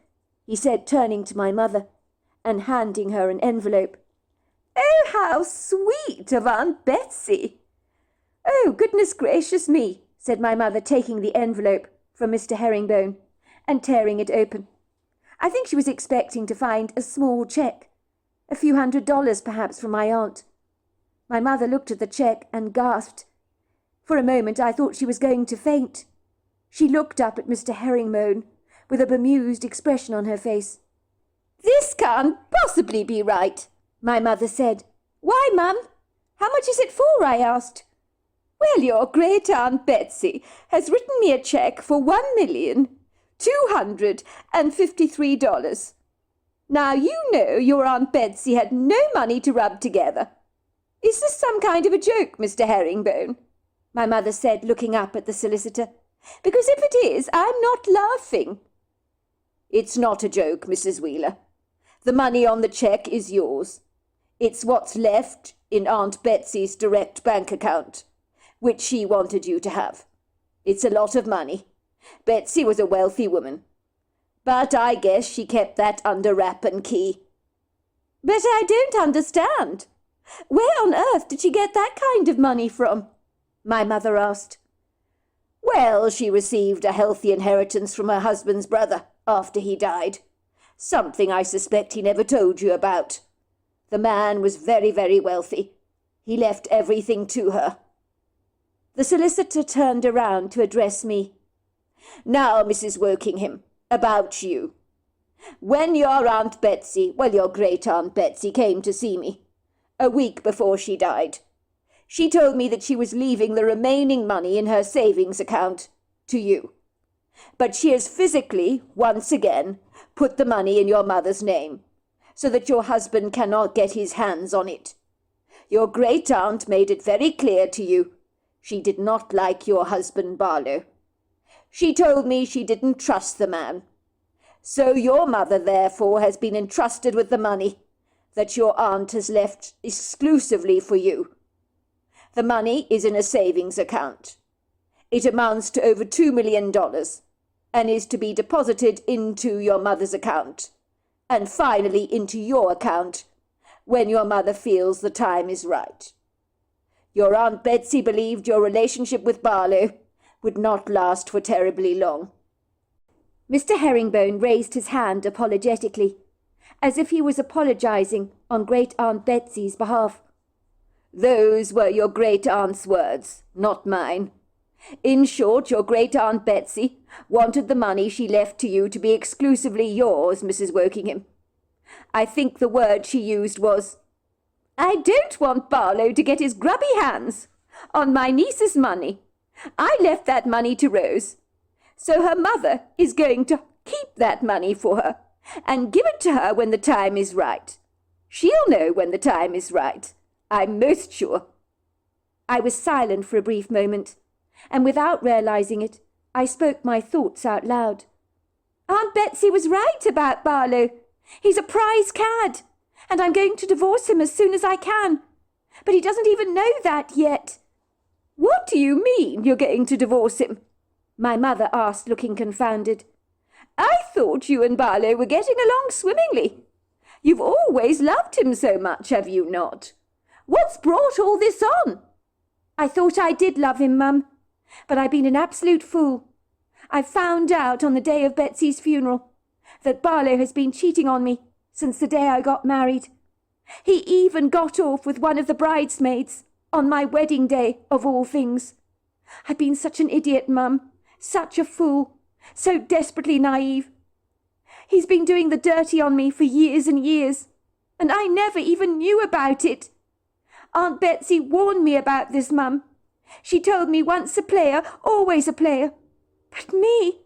he said, turning to my mother and handing her an envelope. Oh, how sweet of Aunt Betsy! Oh, goodness gracious me, said my mother, taking the envelope from Mr. Herringbone and tearing it open. I think she was expecting to find a small cheque, a few $100 perhaps from my aunt. My mother looked at the cheque and gasped. For a moment I thought she was going to faint. She looked up at Mr. Herringbone with a bemused expression on her face. This can't possibly be right, my mother said. Why, Mum? How much is it for? I asked. Well, your great-aunt Betsy has written me a cheque for $1,253,000. Now, you know your Aunt Betsy had no money to rub together. Is this some kind of a joke, Mr. Herringbone? My mother said, looking up at the solicitor. Because if it is, I'm not laughing. It's not a joke, Mrs. Wheeler. The money on the cheque is yours. It's what's left in Aunt Betsy's direct bank account, which she wanted you to have. It's a lot of money. Betsy was a wealthy woman. But I guess she kept that under wrap and key. But I don't understand. Where on earth did she get that kind of money from? My mother asked. Well, she received a healthy inheritance from her husband's brother after he died. Something I suspect he never told you about. The man was very, very wealthy. He left everything to her. The solicitor turned around to address me. Now, Mrs. Wokingham, about you. When your Aunt Betsy, your great-aunt Betsy, came to see me, a week before she died, she told me that she was leaving the remaining money in her savings account to you. But she has physically, once again, put the money in your mother's name, so that your husband cannot get his hands on it. Your great-aunt made it very clear to you. She did not like your husband Barlow. She told me she didn't trust the man. So your mother, therefore, has been entrusted with the money that your aunt has left exclusively for you. The money is in a savings account. It amounts to over $2 million and is to be deposited into your mother's account and finally into your account when your mother feels the time is right. Your Aunt Betsy believed your relationship with Barlow would not last for terribly long. Mr. Herringbone raised his hand apologetically, as if he was apologizing on Great-Aunt Betsy's behalf. Those were your great-aunt's words, not mine. In short, your great-aunt Betsy wanted the money she left to you to be exclusively yours, Mrs. Wokingham. I think the word she used was, "I don't want Barlow to get his grubby hands on my niece's money. I left that money to Rose, so her mother is going to keep that money for her and give it to her when the time is right. She'll know when the time is right, I'm most sure." I was silent for a brief moment, and without realizing it, I spoke my thoughts out loud. Aunt Betsy was right about Barlow. He's a prize cad, and I'm going to divorce him as soon as I can. But he doesn't even know that yet. What do you mean you're going to divorce him? My mother asked, looking confounded. I thought you and Barlow were getting along swimmingly. You've always loved him so much, have you not? What's brought all this on? I thought I did love him, Mum, but I've been an absolute fool. I found out on the day of Betsy's funeral that Barlow has been cheating on me since the day I got married. He even got off with one of the bridesmaids on my wedding day, of all things. I've been such an idiot, Mum, such a fool, so desperately naive. He's been doing the dirty on me for years and years, and I never even knew about it. Aunt Betsy warned me about this, Mum. She told me once a player, always a player. But me,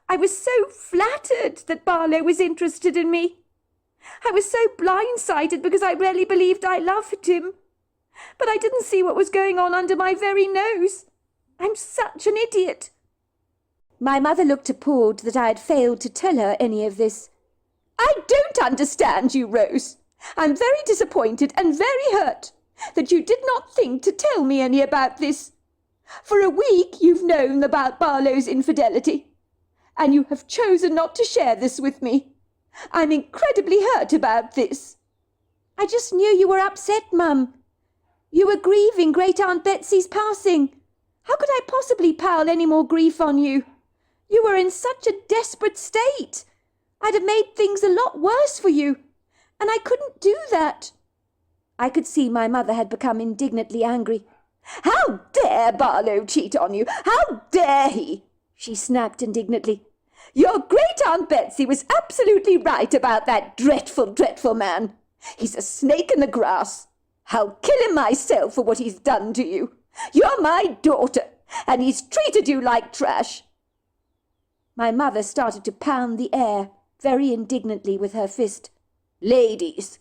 I was so flattered that Barlow was interested in me. I was so blindsided because I really believed I loved him. But I didn't see what was going on under my very nose. I'm such an idiot. My mother looked appalled that I had failed to tell her any of this. I don't understand you, Rose. I'm very disappointed and very hurt that you did not think to tell me any about this. For a week you've known about Barlow's infidelity, and you have chosen not to share this with me. I'm incredibly hurt about this. I just knew you were upset, Mum. You were grieving Great-Aunt Betsy's passing. How could I possibly pile any more grief on you? You were in such a desperate state. I'd have made things a lot worse for you, and I couldn't do that. I could see my mother had become indignantly angry. How dare Barlow cheat on you? How dare he? She snapped indignantly. Your great-aunt Betsy was absolutely right about that dreadful, dreadful man. He's a snake in the grass. I'll kill him myself for what he's done to you. You're my daughter, and he's treated you like trash. My mother started to pound the air very indignantly with her fist. Ladies,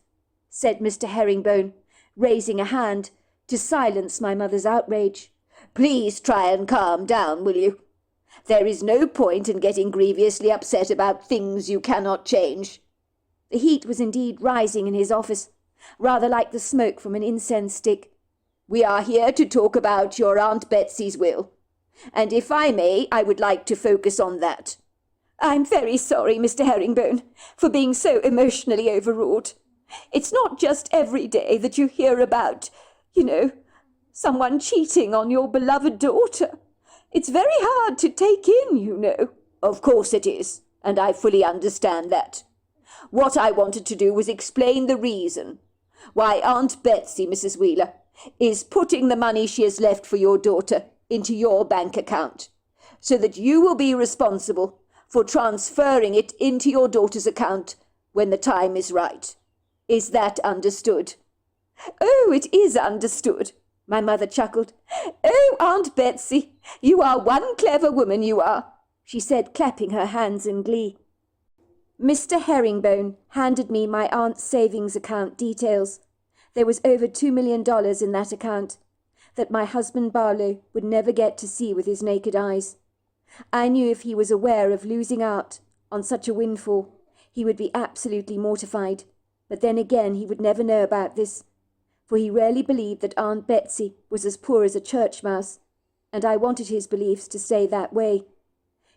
said Mr. Herringbone, raising a hand to silence my mother's outrage. Please try and calm down, will you? There is no point in getting grievously upset about things you cannot change. The heat was indeed rising in his office, rather like the smoke from an incense stick. We are here to talk about your Aunt Betsy's will, and if I may, I would like to focus on that. I'm very sorry, Mr. Herringbone, for being so emotionally overwrought. It's not just every day that you hear about, someone cheating on your beloved daughter. It's very hard to take in, Of course it is, and I fully understand that. What I wanted to do was explain the reason why Aunt Betsy, Mrs. Wheeler, is putting the money she has left for your daughter into your bank account, so that you will be responsible for transferring it into your daughter's account when the time is right. Is that understood? Oh, it is understood, my mother chuckled. Oh, Aunt Betsy, you are one clever woman, you are, she said, clapping her hands in glee. Mr. Herringbone handed me my aunt's savings account details. There was over $2 million in that account that my husband Barlow would never get to see with his naked eyes. I knew if he was aware of losing out on such a windfall, he would be absolutely mortified. But then again, he would never know about this, for he rarely believed that Aunt Betsy was as poor as a church mouse, and I wanted his beliefs to stay that way.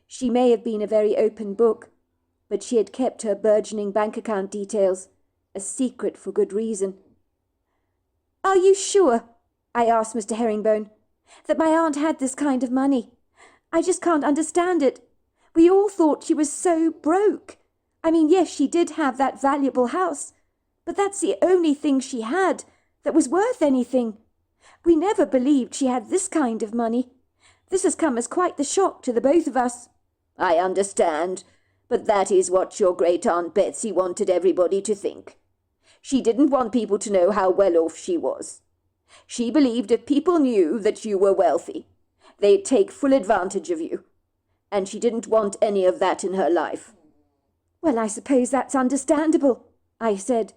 She may have been a very open book, but she had kept her burgeoning bank account details a secret for good reason. "Are you sure," I asked Mr. Herringbone, "that my aunt had this kind of money? I just can't understand it. We all thought she was so broke. I mean, yes, she did have that valuable house, but that's the only thing she had that was worth anything. We never believed she had this kind of money. This has come as quite the shock to the both of us." "I understand, but that is what your great-aunt Betsy wanted everybody to think. She didn't want people to know how well off she was. She believed if people knew that you were wealthy, they'd take full advantage of you, and she didn't want any of that in her life." "Well, I suppose that's understandable," I said.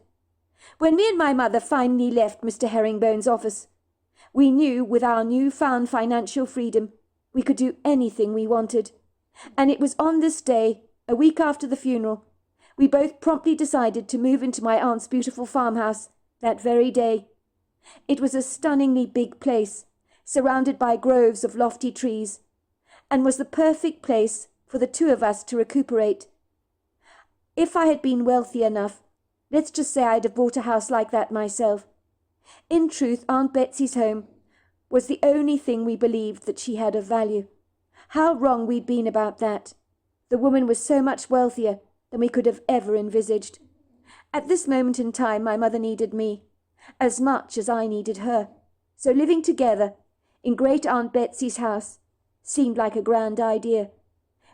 When me and my mother finally left Mr. Herringbone's office, we knew with our newfound financial freedom we could do anything we wanted. And it was on this day, a week after the funeral, we both promptly decided to move into my aunt's beautiful farmhouse that very day. It was a stunningly big place, surrounded by groves of lofty trees, and was the perfect place for the two of us to recuperate. If I had been wealthy enough, let's just say I'd have bought a house like that myself. In truth, Aunt Betsy's home was the only thing we believed that she had of value. How wrong we'd been about that. The woman was so much wealthier than we could have ever envisaged. At this moment in time, my mother needed me as much as I needed her. So living together in great Aunt Betsy's house seemed like a grand idea.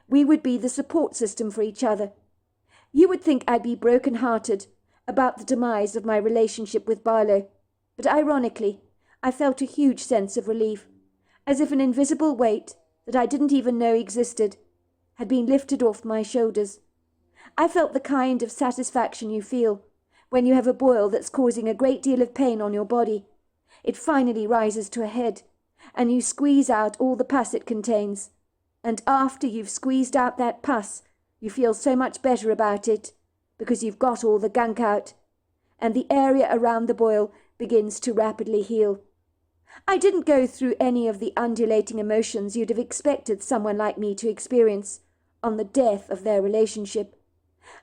We would be the support system for each other. You would think I'd be broken-hearted about the demise of my relationship with Barlow, but ironically, I felt a huge sense of relief, as if an invisible weight that I didn't even know existed had been lifted off my shoulders. I felt the kind of satisfaction you feel when you have a boil that's causing a great deal of pain on your body. It finally rises to a head, and you squeeze out all the pus it contains, and after you've squeezed out that pus, you feel so much better about it, because you've got all the gunk out, and the area around the boil begins to rapidly heal. I didn't go through any of the undulating emotions you'd have expected someone like me to experience on the death of their relationship.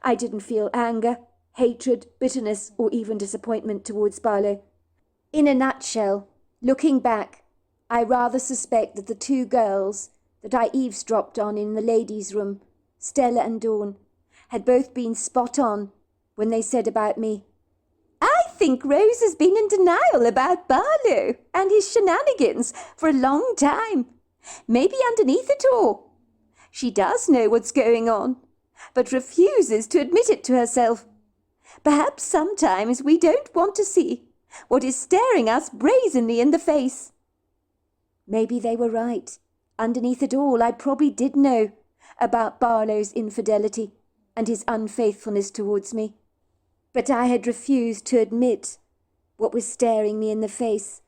I didn't feel anger, hatred, bitterness, or even disappointment towards Barlow. In a nutshell, looking back, I rather suspect that the two girls that I eavesdropped on in the ladies' room, Stella and Dawn, had both been spot on when they said about me, "I think Rose has been in denial about Barlow and his shenanigans for a long time. Maybe underneath it all, she does know what's going on, but refuses to admit it to herself. Perhaps sometimes we don't want to see what is staring us brazenly in the face." Maybe they were right. Underneath it all, I probably did know about Barlow's infidelity and his unfaithfulness towards me. But I had refused to admit what was staring me in the face.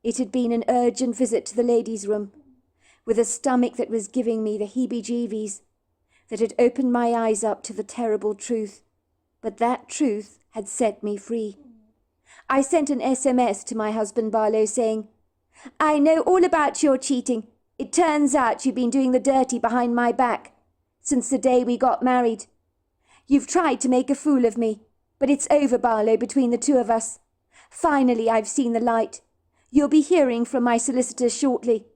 It had been an urgent visit to the ladies' room, with a stomach that was giving me the heebie-jeebies, that had opened my eyes up to the terrible truth. But that truth had set me free. I sent an SMS to my husband Barlow saying, "I know all about your cheating. It turns out you've been doing the dirty behind my back since the day we got married. You've tried to make a fool of me, but it's over, Barlow, between the two of us. Finally, I've seen the light. You'll be hearing from my solicitor shortly.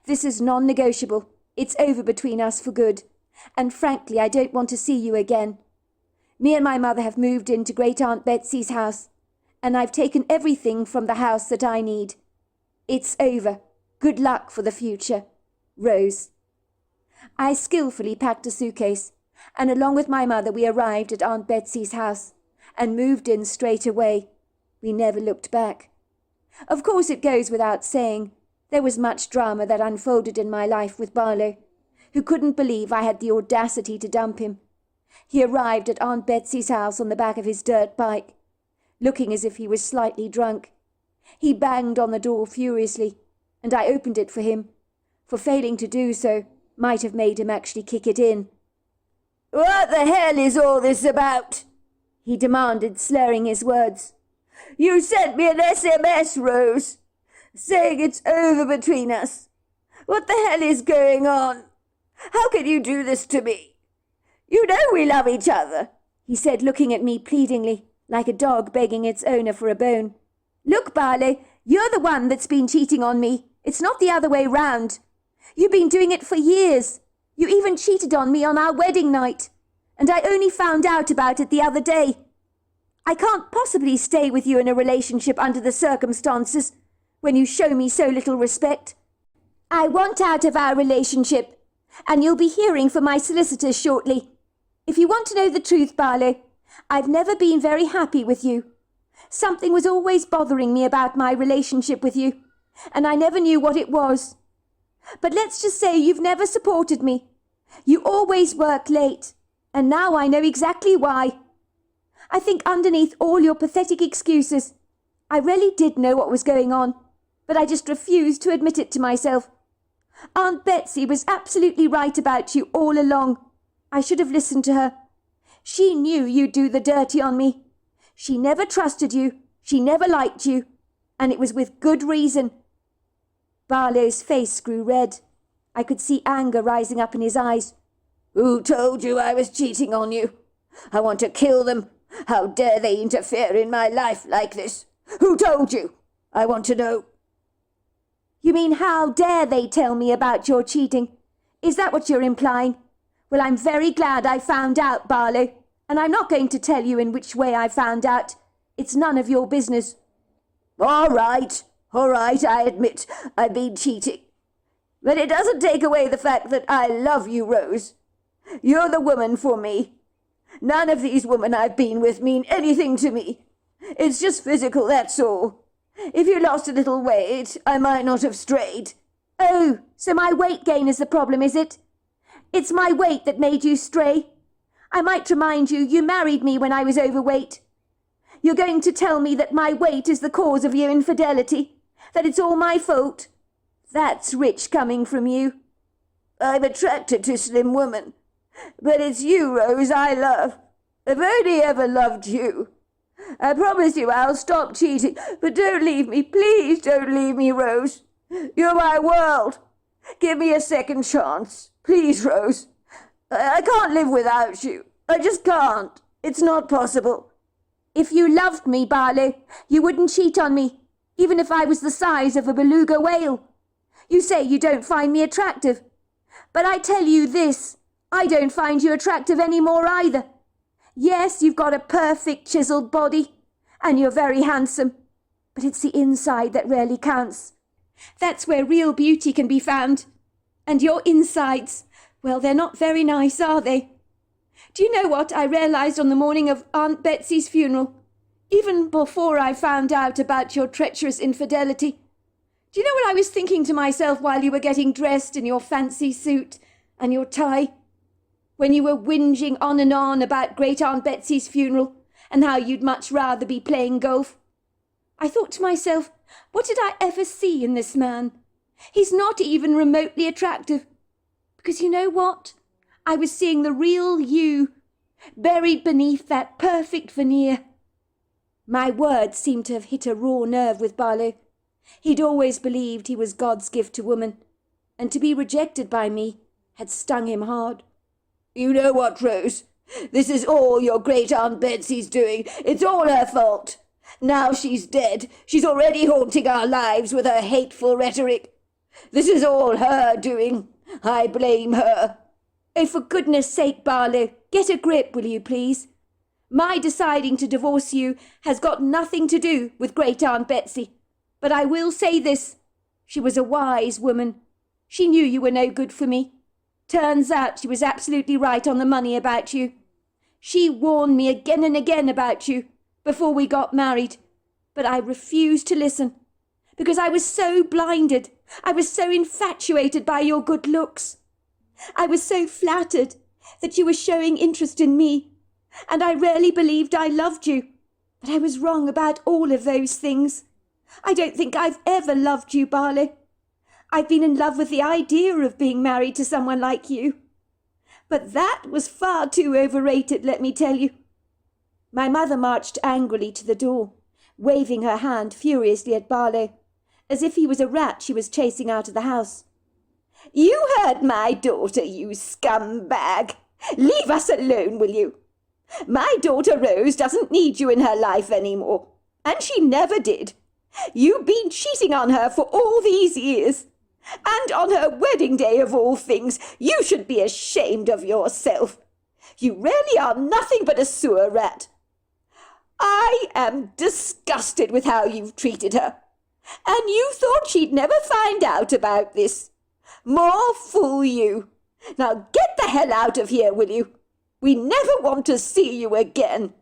This is non-negotiable. It's over between us for good. And frankly, I don't want to see you again. Me and my mother have moved into Great Aunt Betsy's house, and I've taken everything from the house that I need. It's over. Good luck for the future. Rose." I skillfully packed a suitcase, and along with my mother we arrived at Aunt Betsy's house, and moved in straight away. We never looked back. Of course, it goes without saying, there was much drama that unfolded in my life with Barlow, who couldn't believe I had the audacity to dump him. He arrived at Aunt Betsy's house on the back of his dirt bike, looking as if he was slightly drunk. He banged on the door furiously, and I opened it for him, for failing to do so might have made him actually kick it in. "What the hell is all this about?" he demanded, slurring his words. "You sent me an SMS, Rose, saying it's over between us. What the hell is going on? How can you do this to me? You know we love each other," he said, looking at me pleadingly, like a dog begging its owner for a bone. "Look, Barley, you're the one that's been cheating on me. It's not the other way round. You've been doing it for years. You even cheated on me on our wedding night, and I only found out about it the other day. I can't possibly stay with you in a relationship under the circumstances when you show me so little respect. I want out of our relationship, and you'll be hearing from my solicitors shortly. If you want to know the truth, Barley, I've never been very happy with you. Something was always bothering me about my relationship with you, and I never knew what it was. But let's just say you've never supported me. You always work late, and now I know exactly why. I think underneath all your pathetic excuses, I really did know what was going on, but I just refused to admit it to myself. Aunt Betsy was absolutely right about you all along. I should have listened to her. She knew you'd do the dirty on me. She never trusted you. She never liked you. And it was with good reason." Barlow's face grew red. I could see anger rising up in his eyes. "Who told you I was cheating on you? I want to kill them. How dare they interfere in my life like this? Who told you? I want to know." "You mean how dare they tell me about your cheating? Is that what you're implying? Well, I'm very glad I found out, Barlow, and I'm not going to tell you in which way I found out. It's none of your business." All right, I admit I've been cheating. But it doesn't take away the fact that I love you, Rose. You're the woman for me. None of these women I've been with mean anything to me. It's just physical, that's all. If you lost a little weight, I might not have strayed." "Oh, so my weight gain is the problem, is it? It's my weight that made you stray. I might remind you, you married me when I was overweight. You're going to tell me that my weight is the cause of your infidelity, that it's all my fault? That's rich coming from you." "I'm attracted to slim women, but it's you, Rose, I love. I've only ever loved you. I promise you I'll stop cheating, but don't leave me. Please don't leave me, Rose. You're my world. Give me a second chance. Please, Rose. I can't live without you. I just can't. It's not possible." "If you loved me, Barlow, you wouldn't cheat on me, even if I was the size of a beluga whale. You say you don't find me attractive, but I tell you this, I don't find you attractive any more either. Yes, you've got a perfect chiseled body, and you're very handsome, but it's the inside that really counts. That's where real beauty can be found. And your insides, well, they're not very nice, are they? Do you know what I realised on the morning of Aunt Betsy's funeral, even before I found out about your treacherous infidelity? Do you know what I was thinking to myself while you were getting dressed in your fancy suit and your tie? When you were whinging on and on about Great Aunt Betsy's funeral and how you'd much rather be playing golf. I thought to myself, what did I ever see in this man? He's not even remotely attractive. Because you know what? I was seeing the real you, buried beneath that perfect veneer. My words seemed to have hit a raw nerve with Barlow. He'd always believed he was God's gift to woman, and to be rejected by me had stung him hard. "You know what, Rose? This is all your great Aunt Betsy's doing. It's all her fault. Now she's dead. She's already haunting our lives with her hateful rhetoric. This is all her doing. I blame her." "Oh, for goodness sake, Barlow, get a grip, will you please? My deciding to divorce you has got nothing to do with Great Aunt Betsy. But I will say this. She was a wise woman. She knew you were no good for me. Turns out she was absolutely right on the money about you. She warned me again and again about you before we got married. But I refused to listen. Because I was so blinded. I was so infatuated by your good looks. I was so flattered. that you were showing interest in me, and I really believed I loved you. But I was wrong about all of those things. I don't think I've ever loved you, Barlow. I've been in love with the idea of being married to someone like you. But that was far too overrated, let me tell you. My mother marched angrily to the door, waving her hand furiously at Barlow, as if he was a rat she was chasing out of the house. "You heard my daughter, you scumbag! Leave us alone, will you? My daughter Rose doesn't need you in her life anymore, and she never did. You've been cheating on her for all these years, and on her wedding day of all things, you should be ashamed of yourself. You really are nothing but a sewer rat. I am disgusted with how you've treated her, and you thought she'd never find out about this. More fool you. Now get the hell out of here, will you? We never want to see you again."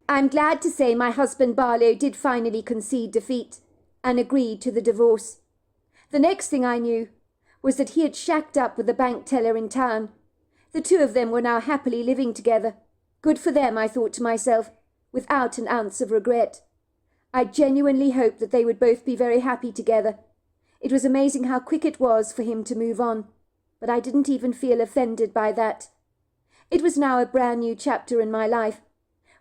I'm glad to say my husband Barlow did finally concede defeat and agreed to the divorce. The next thing I knew was that he had shacked up with the bank teller in town. The two of them were now happily living together. Good for them, I thought to myself, without an ounce of regret. I genuinely hoped that they would both be very happy together. It was amazing how quick it was for him to move on, but I didn't even feel offended by that. It was now a brand new chapter in my life,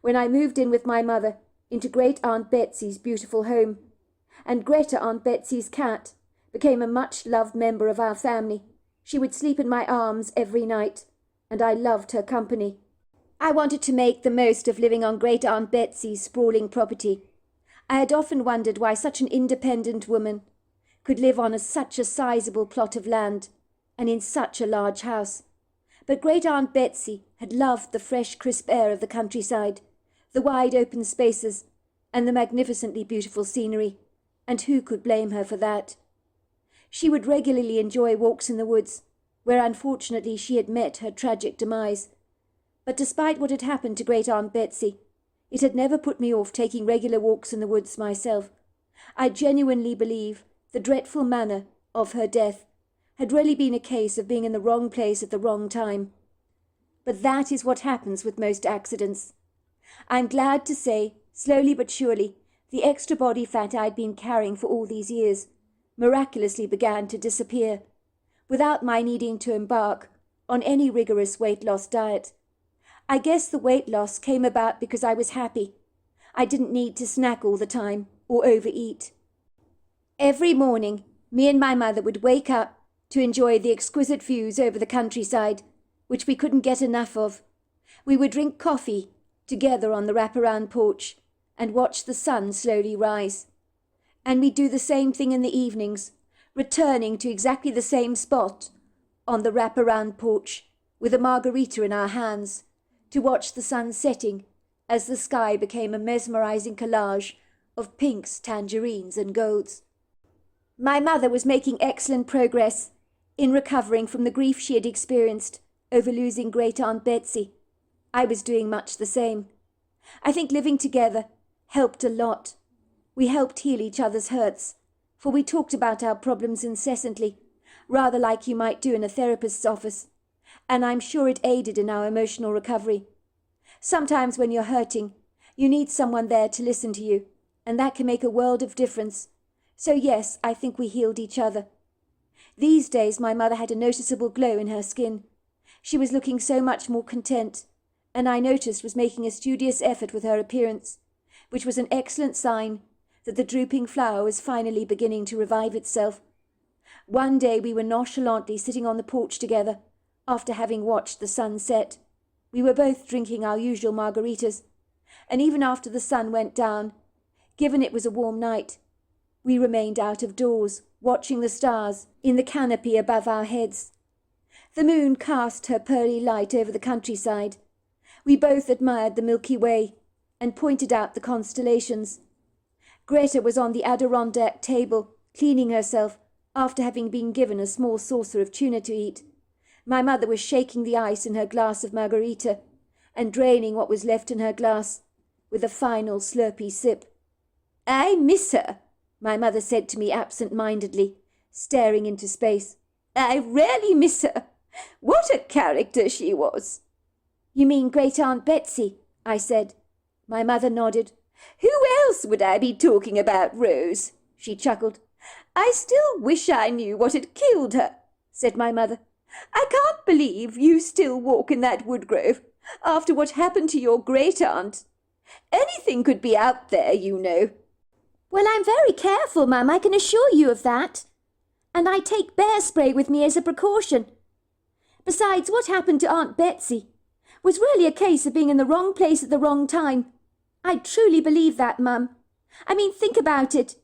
when I moved in with my mother into Great Aunt Betsy's beautiful home, and Greta, Aunt Betsy's cat, became a much-loved member of our family. She would sleep in my arms every night, and I loved her company. I wanted to make the most of living on Great Aunt Betsy's sprawling property. I had often wondered why such an independent woman could live on such a sizable plot of land and in such a large house. But Great Aunt Betsy had loved the fresh, crisp air of the countryside, the wide open spaces, and the magnificently beautiful scenery, and who could blame her for that? She would regularly enjoy walks in the woods, where unfortunately she had met her tragic demise. But despite what had happened to Great Aunt Betsy, it had never put me off taking regular walks in the woods myself. I genuinely believe the dreadful manner of her death had really been a case of being in the wrong place at the wrong time. But that is what happens with most accidents. I'm glad to say, slowly but surely, the extra body fat I'd been carrying for all these years miraculously began to disappear, without my needing to embark on any rigorous weight loss diet. I guess the weight loss came about because I was happy. I didn't need to snack all the time or overeat. Every morning, me and my mother would wake up to enjoy the exquisite views over the countryside, which we couldn't get enough of. We would drink coffee together on the wraparound porch and watch the sun slowly rise. And we'd do the same thing in the evenings, returning to exactly the same spot on the wraparound porch with a margarita in our hands to watch the sun setting as the sky became a mesmerizing collage of pinks, tangerines and golds. My mother was making excellent progress in recovering from the grief she had experienced over losing Great Aunt Betsy. I was doing much the same. I think living together helped a lot. We helped heal each other's hurts, for we talked about our problems incessantly, rather like you might do in a therapist's office, and I'm sure it aided in our emotional recovery. Sometimes when you're hurting, you need someone there to listen to you, and that can make a world of difference. So yes, I think we healed each other. These days my mother had a noticeable glow in her skin. She was looking so much more content, and I noticed was making a studious effort with her appearance, which was an excellent sign that the drooping flower was finally beginning to revive itself. One day we were nonchalantly sitting on the porch together, after having watched the sun set. We were both drinking our usual margaritas, and even after the sun went down, given it was a warm night, we remained out of doors, watching the stars in the canopy above our heads. The moon cast her pearly light over the countryside. We both admired the Milky Way and pointed out the constellations. Greta was on the Adirondack table, cleaning herself after having been given a small saucer of tuna to eat. My mother was shaking the ice in her glass of margarita and draining what was left in her glass with a final slurpy sip. "I miss her," my mother said to me absent-mindedly, staring into space. "I really miss her. What a character she was!" "You mean Great Aunt Betsy?" I said. My mother nodded. "Who else would I be talking about, Rose?" she chuckled. "I still wish I knew what had killed her," said my mother. "I can't believe you still walk in that wood grove after what happened to your great-aunt. Anything could be out there, you know." "Well, I'm very careful, Mum, I can assure you of that. And I take bear spray with me as a precaution. Besides, what happened to Aunt Betsy was really a case of being in the wrong place at the wrong time. I truly believe that, Mum. I mean, think about it.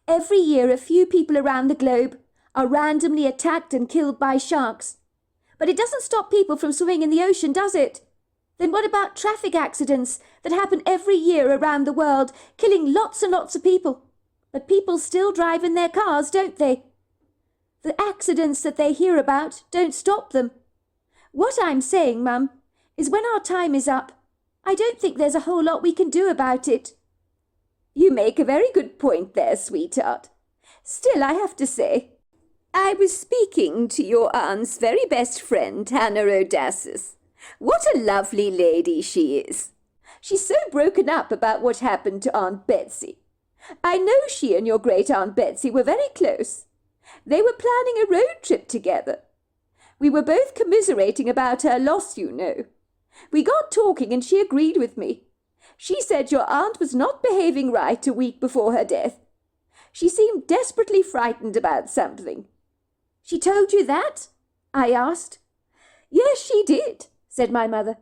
Every year a few people around the globe are randomly attacked and killed by sharks. But it doesn't stop people from swimming in the ocean, does it? Then what about traffic accidents that happen every year around the world, killing lots and lots of people? But people still drive in their cars, don't they? The accidents that they hear about don't stop them. What I'm saying, Mum, is when our time is up, I don't think there's a whole lot we can do about it." "You make a very good point there, sweetheart. Still, I have to say, I was speaking to your aunt's very best friend, Hannah Odassis. What a lovely lady she is. She's so broken up about what happened to Aunt Betsy. I know she and your great-aunt Betsy were very close. They were planning a road trip together. We were both commiserating about her loss, you know. We got talking and she agreed with me. She said your aunt was not behaving right a week before her death. She seemed desperately frightened about something." "She told you that?" I asked. "Yes, she did," said my mother.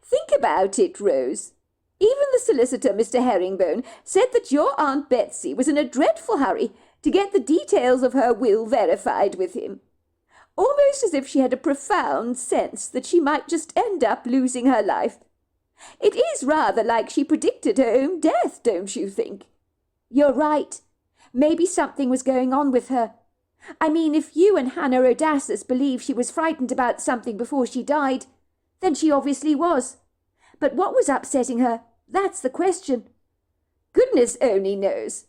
"Think about it, Rose. Even the solicitor, Mr. Herringbone, said that your Aunt Betsy was in a dreadful hurry to get the details of her will verified with him. Almost as if she had a profound sense that she might just end up losing her life. It is rather like she predicted her own death, don't you think?" "You're right. Maybe something was going on with her. I mean, if you and Hannah Odassis believe she was frightened about something before she died, then she obviously was. But what was upsetting her? That's the question." "Goodness only knows.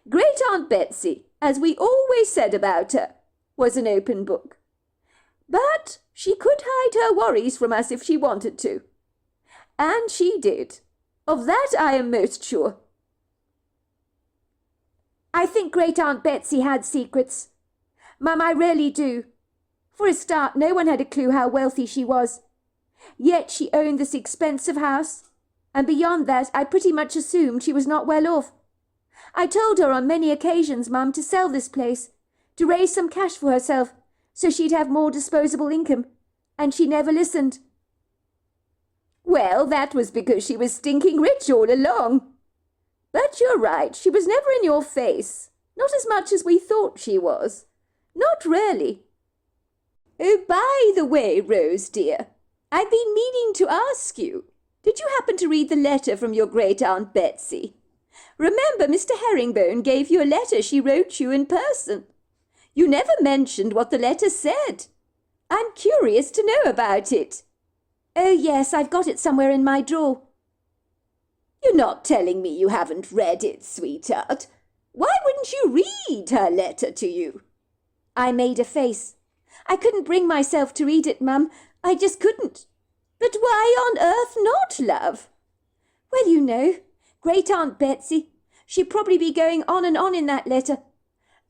Great Aunt Betsy, as we always said about her, was an open book. But she could hide her worries from us if she wanted to. And she did. Of that I am most sure." "I think Great Aunt Betsy had secrets. Mum, I really do. For a start, no one had a clue how wealthy she was. Yet she owned this expensive house, and beyond that I pretty much assumed she was not well off. I told her on many occasions, Mum, to sell this place, to raise some cash for herself, so she'd have more disposable income, and she never listened." "Well, that was because she was stinking rich all along. But you're right, she was never in your face, not as much as we thought she was. Not really. Oh, by the way, Rose dear, I've been meaning to ask you, did you happen to read the letter from your great-aunt Betsy? Remember, Mr. Herringbone gave you a letter she wrote you in person. You never mentioned what the letter said. I'm curious to know about it." "Oh, yes, I've got it somewhere in my drawer." "You're not telling me you haven't read it, sweetheart. Why wouldn't you read her letter to you?" I made a face. I couldn't bring myself to read it, Mum. I just couldn't. "But why on earth not, love?" "Well, you know, Great Aunt Betsy, she'd probably be going on and on in that letter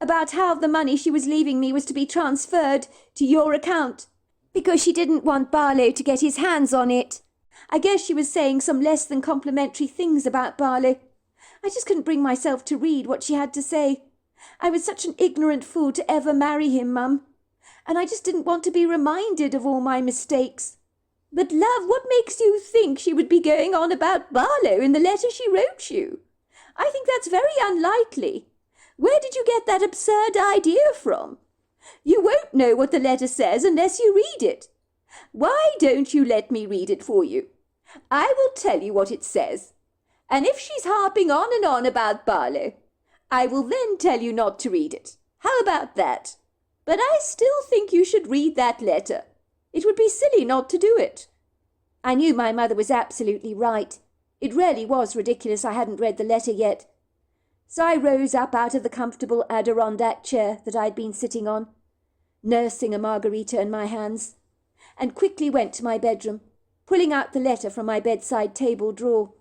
about how the money she was leaving me was to be transferred to your account, because she didn't want Barlow to get his hands on it. I guess she was saying some less than complimentary things about Barlow. I just couldn't bring myself to read what she had to say. I was such an ignorant fool to ever marry him, Mum, and I just didn't want to be reminded of all my mistakes." "But, love, what makes you think she would be going on about Barlow in the letter she wrote you? I think that's very unlikely. Where did you get that absurd idea from? You won't know what the letter says unless you read it. Why don't you let me read it for you? I will tell you what it says. And if she's harping on and on about Barlow, I will then tell you not to read it. How about that? But I still think you should read that letter. It would be silly not to do it." I knew my mother was absolutely right. It really was ridiculous I hadn't read the letter yet. So I rose up out of the comfortable Adirondack chair that I'd been sitting on, nursing a margarita in my hands, and quickly went to my bedroom, pulling out the letter from my bedside table drawer.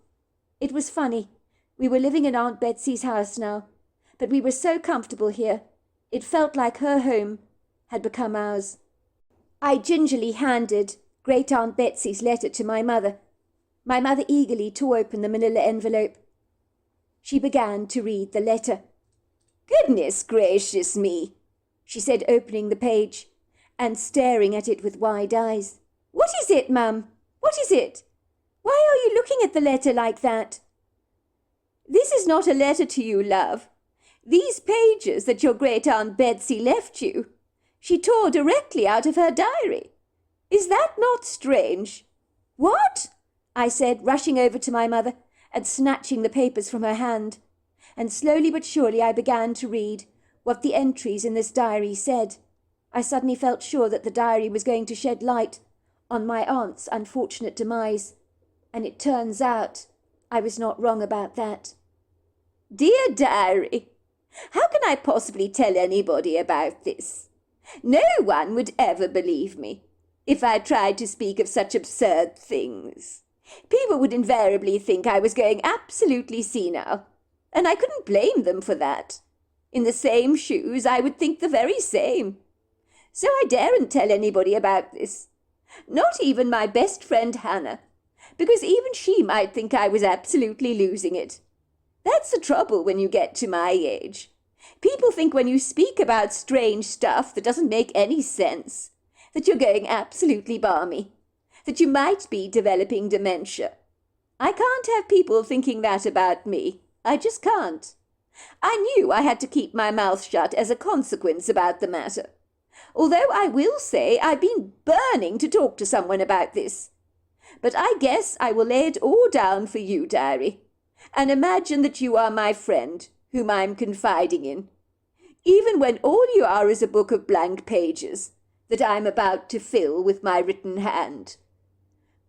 It was funny. We were living in Aunt Betsy's house now, but we were so comfortable here. It felt like her home had become ours. I gingerly handed Great Aunt Betsy's letter to my mother. My mother eagerly tore open the manila envelope. She began to read the letter. "Goodness gracious me," she said, opening the page and staring at it with wide eyes. "What is it, Mum? What is it? Why are you looking at the letter like that?" "This is not a letter to you, love. These pages that your Great Aunt Betsy left you, she tore directly out of her diary. Is that not strange?" "What?" I said, rushing over to my mother and snatching the papers from her hand. And slowly but surely I began to read what the entries in this diary said. I suddenly felt sure that the diary was going to shed light on my aunt's unfortunate demise, and it turns out I was not wrong about that. "Dear diary, how can I possibly tell anybody about this? No one would ever believe me if I tried to speak of such absurd things. People would invariably think I was going absolutely senile, and I couldn't blame them for that. In the same shoes, I would think the very same. So I daren't tell anybody about this, not even my best friend Hannah, because even she might think I was absolutely losing it. That's the trouble when you get to my age. People think when you speak about strange stuff that doesn't make any sense, that you're going absolutely balmy, that you might be developing dementia. I can't have people thinking that about me. I just can't. I knew I had to keep my mouth shut as a consequence about the matter. Although I will say I've been burning to talk to someone about this. But I guess I will lay it all down for you, diary, and imagine that you are my friend, whom I'm confiding in, even when all you are is a book of blank pages that I'm about to fill with my written hand.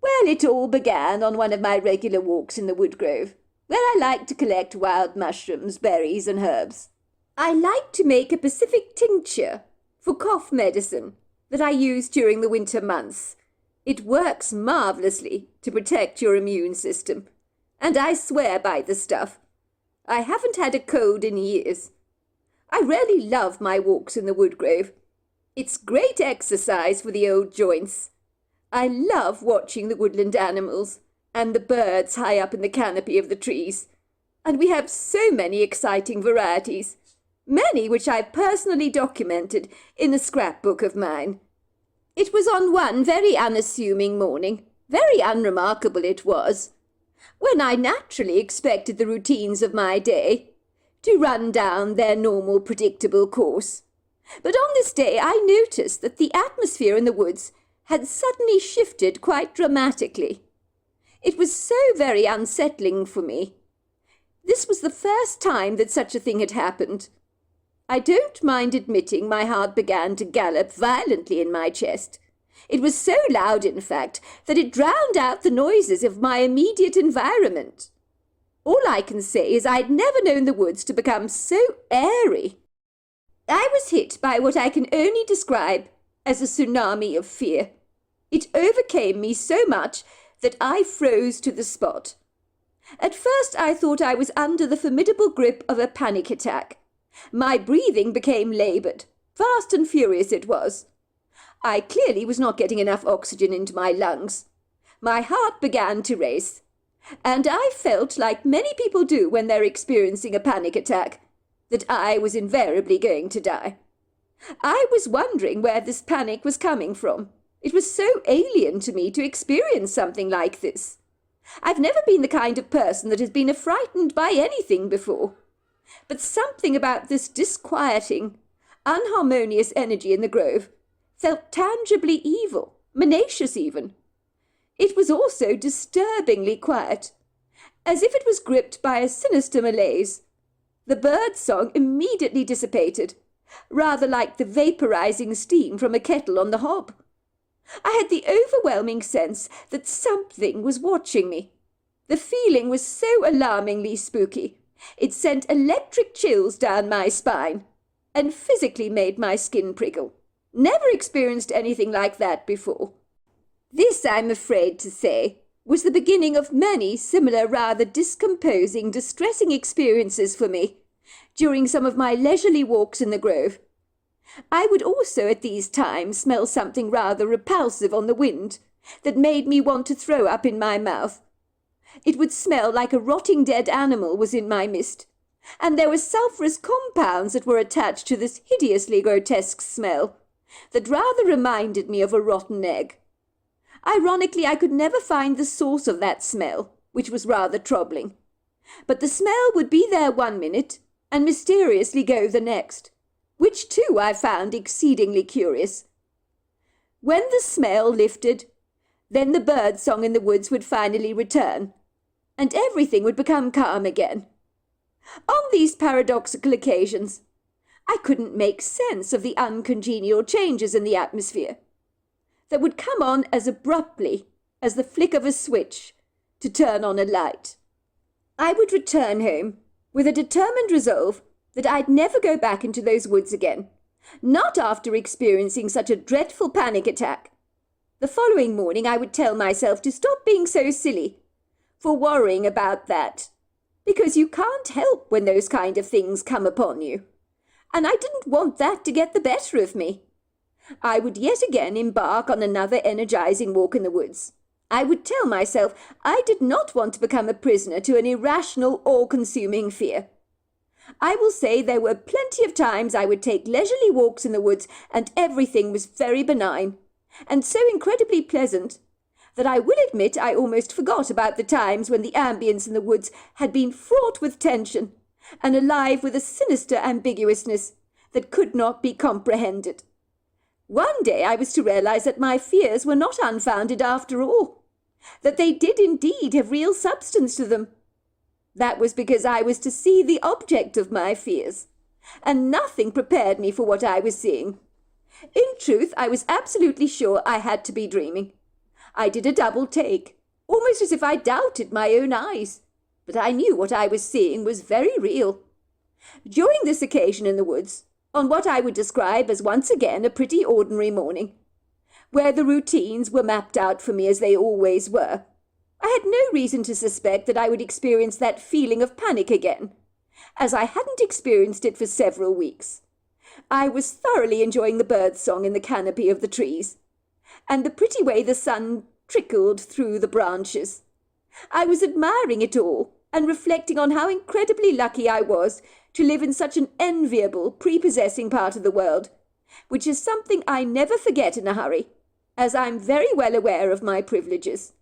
Well, it all began on one of my regular walks in the woodgrove, where I like to collect wild mushrooms, berries, and herbs. I like to make a Pacific tincture for cough medicine that I use during the winter months. It works marvellously to protect your immune system, and I swear by the stuff. I haven't had a cold in years. I really love my walks in the woodgrove. It's great exercise for the old joints. I love watching the woodland animals and the birds high up in the canopy of the trees. And we have so many exciting varieties, many which I've personally documented in a scrapbook of mine. It was on one very unassuming morning, very unremarkable it was, when I naturally expected the routines of my day to run down their normal predictable course. But on this day I noticed that the atmosphere in the woods had suddenly shifted quite dramatically. It was so very unsettling for me. This was the first time that such a thing had happened. I don't mind admitting my heart began to gallop violently in my chest. It was so loud, in fact, that it drowned out the noises of my immediate environment. All I can say is I'd never known the woods to become so airy. I was hit by what I can only describe as a tsunami of fear. It overcame me so much that I froze to the spot. At first I thought I was under the formidable grip of a panic attack. My breathing became laboured. Fast and furious it was. I clearly was not getting enough oxygen into my lungs. My heart began to race, and I felt, like many people do when they're experiencing a panic attack, that I was invariably going to die. I was wondering where this panic was coming from. It was so alien to me to experience something like this. I've never been the kind of person that has been frightened by anything before. But something about this disquieting, unharmonious energy in the grove felt tangibly evil, menacious even. It was also disturbingly quiet, as if it was gripped by a sinister malaise. The bird song immediately dissipated, rather like the vaporizing steam from a kettle on the hob. I had the overwhelming sense that something was watching me. The feeling was so alarmingly spooky, it sent electric chills down my spine and physically made my skin prickle. Never experienced anything like that before. This, I'm afraid to say, was the beginning of many similar rather discomposing, distressing experiences for me during some of my leisurely walks in the grove. I would also at these times smell something rather repulsive on the wind that made me want to throw up in my mouth. It would smell like a rotting dead animal was in my midst, and there were sulphurous compounds that were attached to this hideously grotesque smell that rather reminded me of a rotten egg. Ironically, I could never find the source of that smell, which was rather troubling. But the smell would be there one minute and mysteriously go the next, which too I found exceedingly curious. When the smell lifted, then the bird song in the woods would finally return, and everything would become calm again. On these paradoxical occasions, I couldn't make sense of the uncongenial changes in the atmosphere that would come on as abruptly as the flick of a switch to turn on a light. I would return home with a determined resolve that I'd never go back into those woods again, not after experiencing such a dreadful panic attack. The following morning I would tell myself to stop being so silly for worrying about that, because you can't help when those kind of things come upon you, and I didn't want that to get the better of me. I would yet again embark on another energizing walk in the woods. I would tell myself I did not want to become a prisoner to an irrational, all-consuming fear. I will say there were plenty of times I would take leisurely walks in the woods and everything was very benign, and so incredibly pleasant, that I will admit I almost forgot about the times when the ambience in the woods had been fraught with tension and alive with a sinister ambiguousness that could not be comprehended. One day I was to realize that my fears were not unfounded after all, that they did indeed have real substance to them. That was because I was to see the object of my fears, and nothing prepared me for what I was seeing. In truth, I was absolutely sure I had to be dreaming. I did a double take, almost as if I doubted my own eyes, but I knew what I was seeing was very real. During this occasion in the woods, on what I would describe as once again a pretty ordinary morning, where the routines were mapped out for me as they always were, I had no reason to suspect that I would experience that feeling of panic again, as I hadn't experienced it for several weeks. I was thoroughly enjoying the bird song in the canopy of the trees, and the pretty way the sun trickled through the branches. I was admiring it all, and reflecting on how incredibly lucky I was to live in such an enviable, prepossessing part of the world, which is something I never forget in a hurry, as I'm very well aware of my privileges.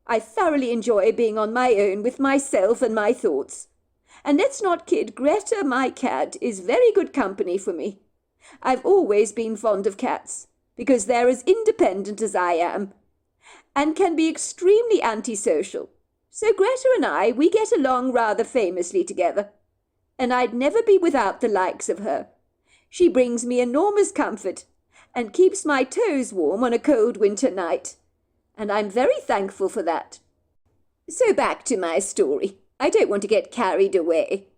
I thoroughly enjoy being on my own with myself and my thoughts. And let's not kid, Greta, my cat, is very good company for me. I've always been fond of cats, because they're as independent as I am, and can be extremely antisocial. So Greta and I, we get along rather famously together, and I'd never be without the likes of her. She brings me enormous comfort, and keeps my toes warm on a cold winter night, and I'm very thankful for that. So back to my story. I don't want to get carried away.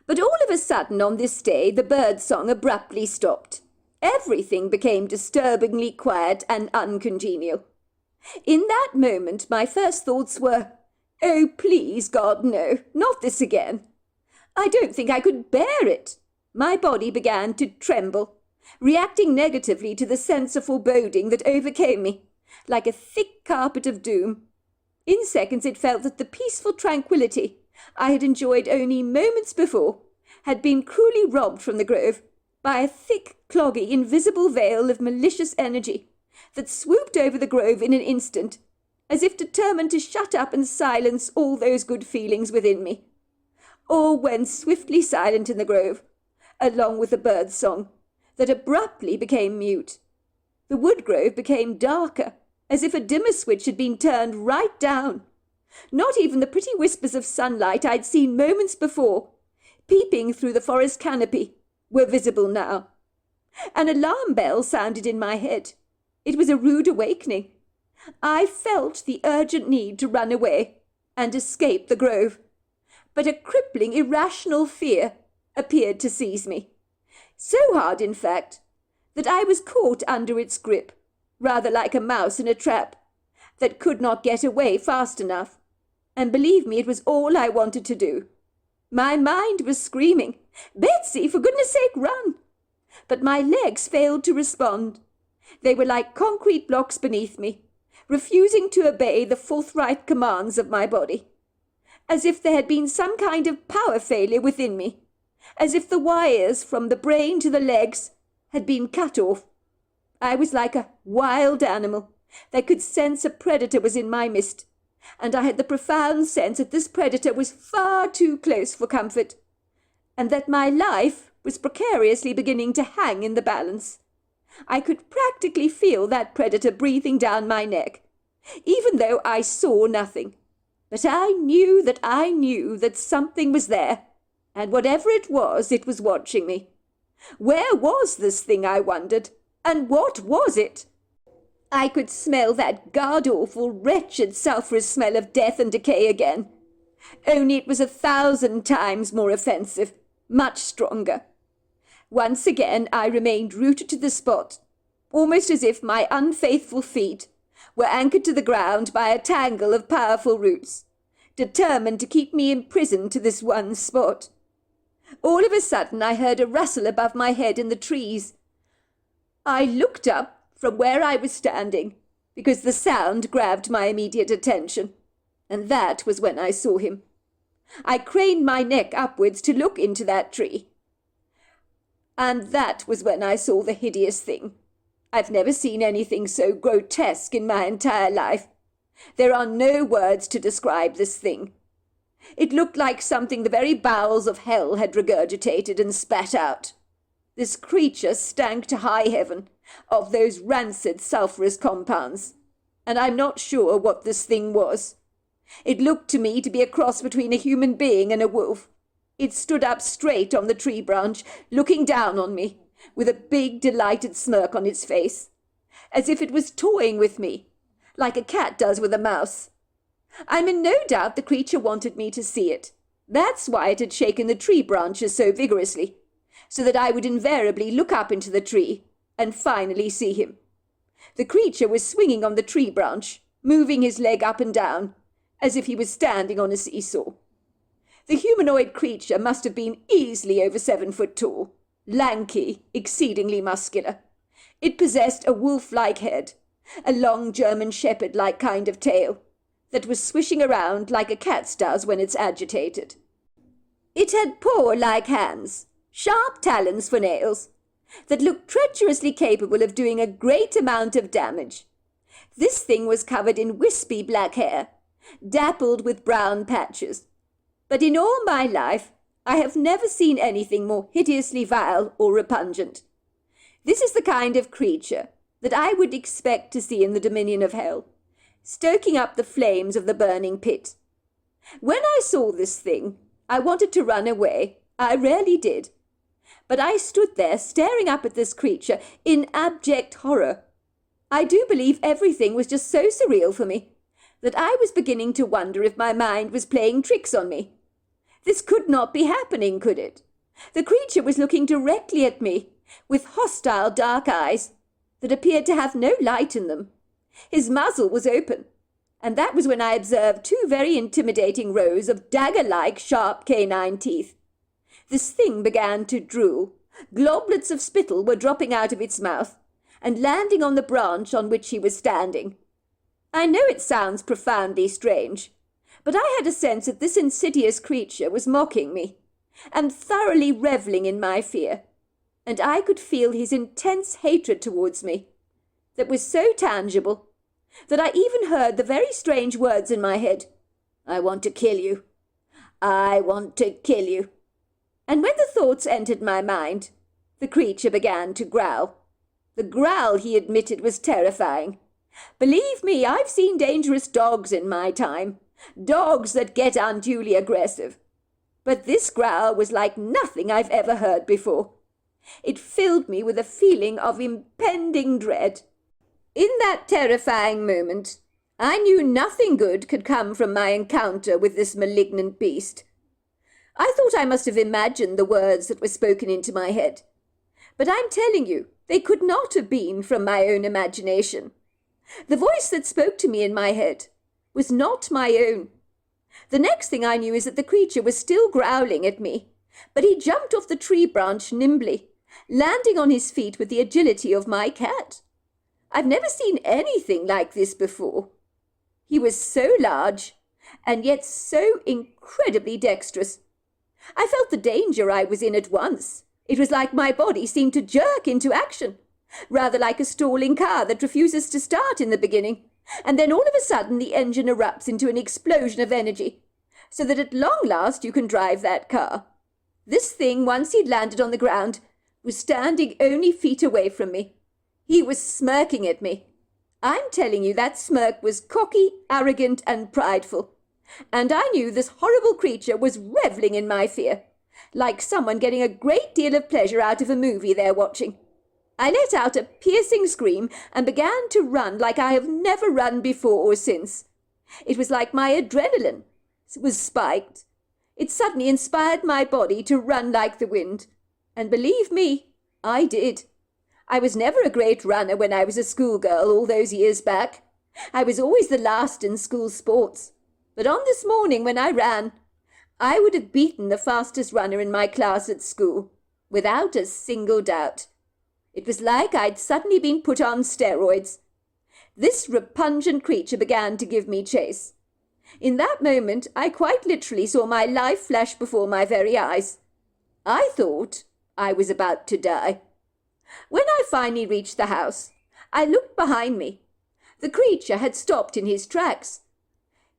But all of a sudden on this day the bird song abruptly stopped. Everything became disturbingly quiet and uncongenial. In that moment my first thoughts were, "Oh, please, God, no, not this again." I don't think I could bear it. My body began to tremble, reacting negatively to the sense of foreboding that overcame me, like a thick carpet of doom. In seconds it felt that the peaceful tranquillity I had enjoyed only moments before had been cruelly robbed from the grove by a thick, cloggy, invisible veil of malicious energy that swooped over the grove in an instant, as if determined to shut up and silence all those good feelings within me. All went swiftly silent in the grove, along with the bird song, that abruptly became mute. The wood grove became darker, as if a dimmer switch had been turned right down. Not even the pretty whispers of sunlight I'd seen moments before, peeping through the forest canopy, were visible now. An alarm bell sounded in my head. It was a rude awakening. I felt the urgent need to run away and escape the grove, but a crippling, irrational fear appeared to seize me. So hard, in fact, that I was caught under its grip, rather like a mouse in a trap, that could not get away fast enough. And believe me, it was all I wanted to do. My mind was screaming, "Betsy, for goodness sake, run!" But my legs failed to respond. They were like concrete blocks beneath me, refusing to obey the forthright commands of my body. As if there had been some kind of power failure within me. As if the wires from the brain to the legs had been cut off. I was like a wild animal that could sense a predator was in my midst, and I had the profound sense that this predator was far too close for comfort, and that my life was precariously beginning to hang in the balance. I could practically feel that predator breathing down my neck, even though I saw nothing. But I knew that something was there, and whatever it was watching me. Where was this thing, I wondered, and what was it? I could smell that god-awful, wretched, sulphurous smell of death and decay again. Only it was 1,000 times more offensive, much stronger. Once again I remained rooted to the spot, almost as if my unfaithful feet were anchored to the ground by a tangle of powerful roots, determined to keep me imprisoned to this one spot. All of a sudden I heard a rustle above my head in the trees. I looked up from where I was standing, because the sound grabbed my immediate attention, and that was when I saw him. I craned my neck upwards to look into that tree, and that was when I saw the hideous thing. I've never seen anything so grotesque in my entire life. There are no words to describe this thing. It looked like something the very bowels of hell had regurgitated and spat out. This creature stank to high heaven of those rancid sulphurous compounds, and I'm not sure what this thing was. It looked to me to be a cross between a human being and a wolf. It stood up straight on the tree branch, looking down on me, with a big, delighted smirk on its face, as if it was toying with me, like a cat does with a mouse. I'm in no doubt the creature wanted me to see it. That's why it had shaken the tree branches so vigorously, so that I would invariably look up into the tree and finally see him. The creature was swinging on the tree branch, moving his leg up and down, as if he was standing on a seesaw. The humanoid creature must have been easily over 7 foot tall, lanky, exceedingly muscular. It possessed a wolf-like head, a long German shepherd-like kind of tail, that was swishing around like a cat's does when it's agitated. It had paw-like hands, sharp talons for nails, that looked treacherously capable of doing a great amount of damage. This thing was covered in wispy black hair, dappled with brown patches. But in all my life, I have never seen anything more hideously vile or repugnant. This is the kind of creature that I would expect to see in the dominion of hell, stoking up the flames of the burning pit. When I saw this thing, I wanted to run away. I rarely did. But I stood there staring up at this creature in abject horror. I do believe everything was just so surreal for me that I was beginning to wonder if my mind was playing tricks on me. This could not be happening, could it? The creature was looking directly at me, with hostile dark eyes that appeared to have no light in them. His muzzle was open, and that was when I observed 2 very intimidating rows of dagger-like sharp canine teeth. This thing began to drool. Globlets of spittle were dropping out of its mouth and landing on the branch on which he was standing. I know it sounds profoundly strange, but I had a sense that this insidious creature was mocking me and thoroughly revelling in my fear, and I could feel his intense hatred towards me that was so tangible that I even heard the very strange words in my head, "I want to kill you. I want to kill you." And when the thoughts entered my mind, the creature began to growl. The growl, he admitted, was terrifying. Believe me, I've seen dangerous dogs in my time, dogs that get unduly aggressive. But this growl was like nothing I've ever heard before. It filled me with a feeling of impending dread. In that terrifying moment, I knew nothing good could come from my encounter with this malignant beast. I thought I must have imagined the words that were spoken into my head. But I'm telling you, they could not have been from my own imagination. The voice that spoke to me in my head was not my own. The next thing I knew is that the creature was still growling at me, but he jumped off the tree branch nimbly, landing on his feet with the agility of my cat. I've never seen anything like this before. He was so large, and yet so incredibly dexterous. I felt the danger I was in at once. It was like my body seemed to jerk into action, rather like a stalling car that refuses to start in the beginning, and then all of a sudden the engine erupts into an explosion of energy, so that at long last you can drive that car. This thing, once he'd landed on the ground, was standing only feet away from me. He was smirking at me. I'm telling you, that smirk was cocky, arrogant, and prideful. And I knew this horrible creature was revelling in my fear, like someone getting a great deal of pleasure out of a movie they're watching. I let out a piercing scream and began to run like I have never run before or since. It was like my adrenaline was spiked. It suddenly inspired my body to run like the wind. And believe me, I did. I was never a great runner when I was a schoolgirl all those years back. I was always the last in school sports. But on this morning when I ran, I would have beaten the fastest runner in my class at school, without a single doubt. It was like I'd suddenly been put on steroids. This repugnant creature began to give me chase. In that moment, I quite literally saw my life flash before my very eyes. I thought I was about to die. When I finally reached the house, I looked behind me. The creature had stopped in his tracks.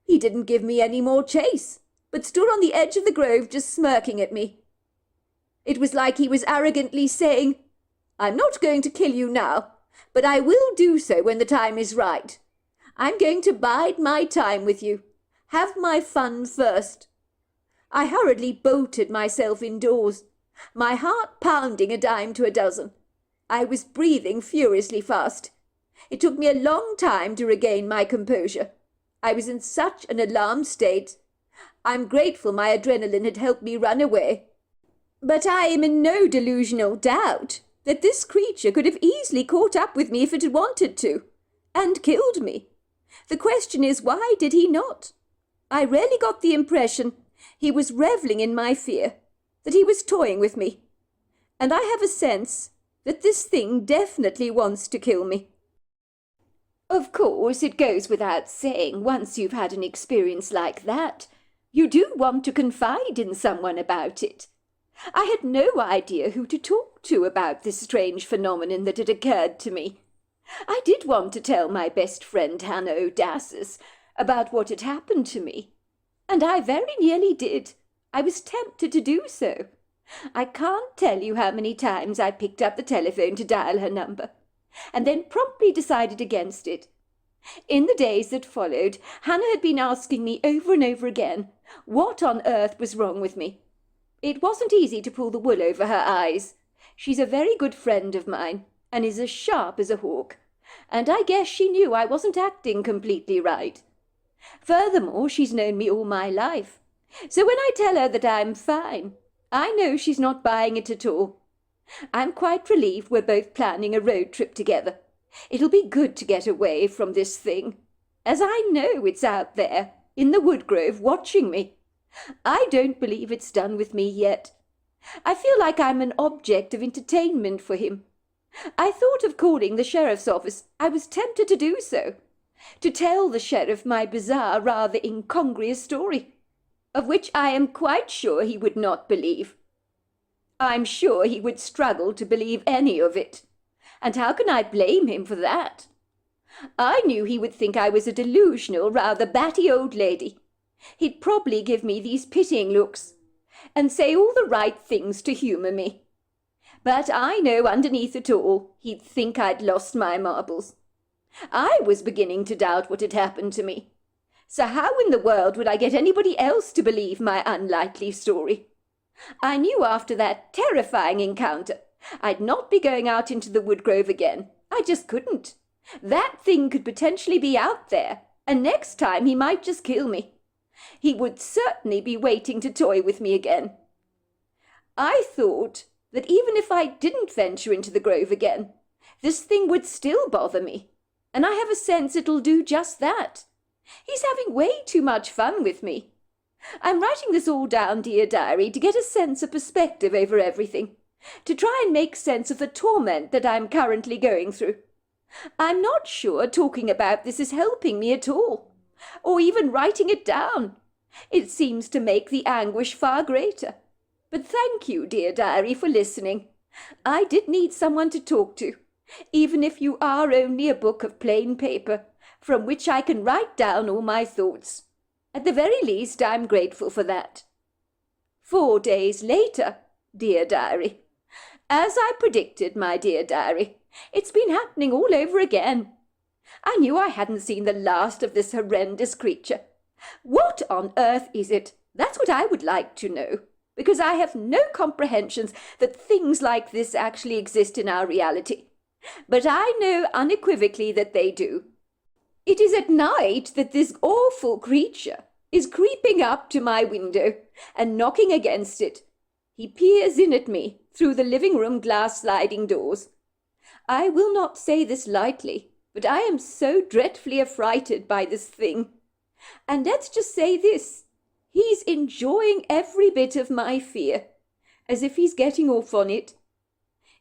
He didn't give me any more chase, but stood on the edge of the grove just smirking at me. It was like he was arrogantly saying, "I'm not going to kill you now, but I will do so when the time is right. I'm going to bide my time with you. Have my fun first." I hurriedly bolted myself indoors, my heart pounding a dime to a dozen. I was breathing furiously fast. It took me a long time to regain my composure. I was in such an alarmed state. I'm grateful my adrenaline had helped me run away. But I am in no delusional doubt that this creature could have easily caught up with me if it had wanted to, and killed me. The question is, why did he not? I really got the impression he was revelling in my fear, that he was toying with me. And I have a sense that this thing definitely wants to kill me. Of course, it goes without saying, once you've had an experience like that, you do want to confide in someone about it. I had no idea who to talk to about this strange phenomenon that had occurred to me. I did want to tell my best friend Hannah Odassis about what had happened to me, and I very nearly did. I was tempted to do so. I can't tell you how many times I picked up the telephone to dial her number, and then promptly decided against it. In the days that followed, Hannah had been asking me over and over again what on earth was wrong with me. It wasn't easy to pull the wool over her eyes. She's a very good friend of mine, and is as sharp as a hawk, and I guess she knew I wasn't acting completely right. Furthermore, she's known me all my life, so when I tell her that I'm fine, I know she's not buying it at all. I'm quite relieved we're both planning a road trip together. It'll be good to get away from this thing, as I know it's out there, in the woodgrove, watching me. I don't believe it's done with me yet. I feel like I'm an object of entertainment for him. I thought of calling the sheriff's office. I was tempted to do so, to tell the sheriff my bizarre, rather incongruous story, of which I am quite sure he would not believe. I'm sure he would struggle to believe any of it, and how can I blame him for that? I knew he would think I was a delusional, rather batty old lady. He'd probably give me these pitying looks, and say all the right things to humour me. But I know underneath it all, he'd think I'd lost my marbles. I was beginning to doubt what had happened to me. So how in the world would I get anybody else to believe my unlikely story? I knew after that terrifying encounter I'd not be going out into the woodgrove again. I just couldn't. That thing could potentially be out there, and next time he might just kill me. He would certainly be waiting to toy with me again. I thought that even if I didn't venture into the grove again, this thing would still bother me. and I have a sense it'll do just that. He's having way too much fun with me. I'm writing this all down, dear diary, to get a sense of perspective over everything, to try and make sense of the torment that I'm currently going through. I'm not sure talking about this is helping me at all, or even writing it down. It seems to make the anguish far greater. But thank you, dear diary, for listening. I did need someone to talk to, even if you are only a book of plain paper from which I can write down all my thoughts. At the very least, I'm grateful for that. 4 days later, dear diary. As I predicted, my dear diary, it's been happening all over again. I knew I hadn't seen the last of this horrendous creature. What on earth is it? That's what I would like to know, because I have no comprehensions that things like this actually exist in our reality. But I know unequivocally that they do. It is at night that this awful creature is creeping up to my window and knocking against it. He peers in at me through the living room glass sliding doors. I will not say this lightly, but I am so dreadfully affrighted by this thing. And let's just say this, he's enjoying every bit of my fear, as if he's getting off on it.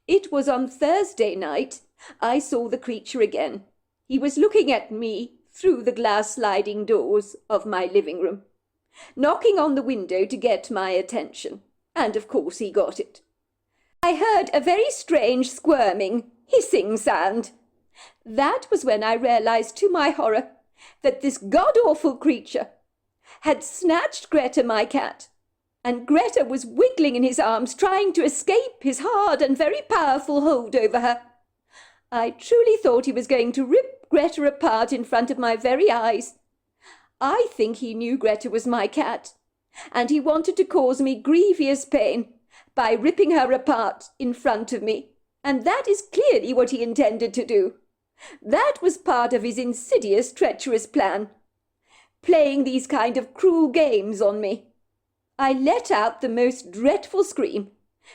It was on Thursday night I saw the creature again. He was looking at me through the glass sliding doors of my living room, knocking on the window to get my attention, and of course he got it. I heard a very strange squirming, hissing sound. That was when I realized to my horror that this god-awful creature had snatched Greta, my cat, and Greta was wiggling in his arms, trying to escape his hard and very powerful hold over her. I truly thought he was going to rip Greta apart in front of my very eyes. I think he knew Greta was my cat, and he wanted to cause me grievous pain by ripping her apart in front of me, and that is clearly what he intended to do. That was part of his insidious, treacherous plan, playing these kind of cruel games on me. I let out the most dreadful scream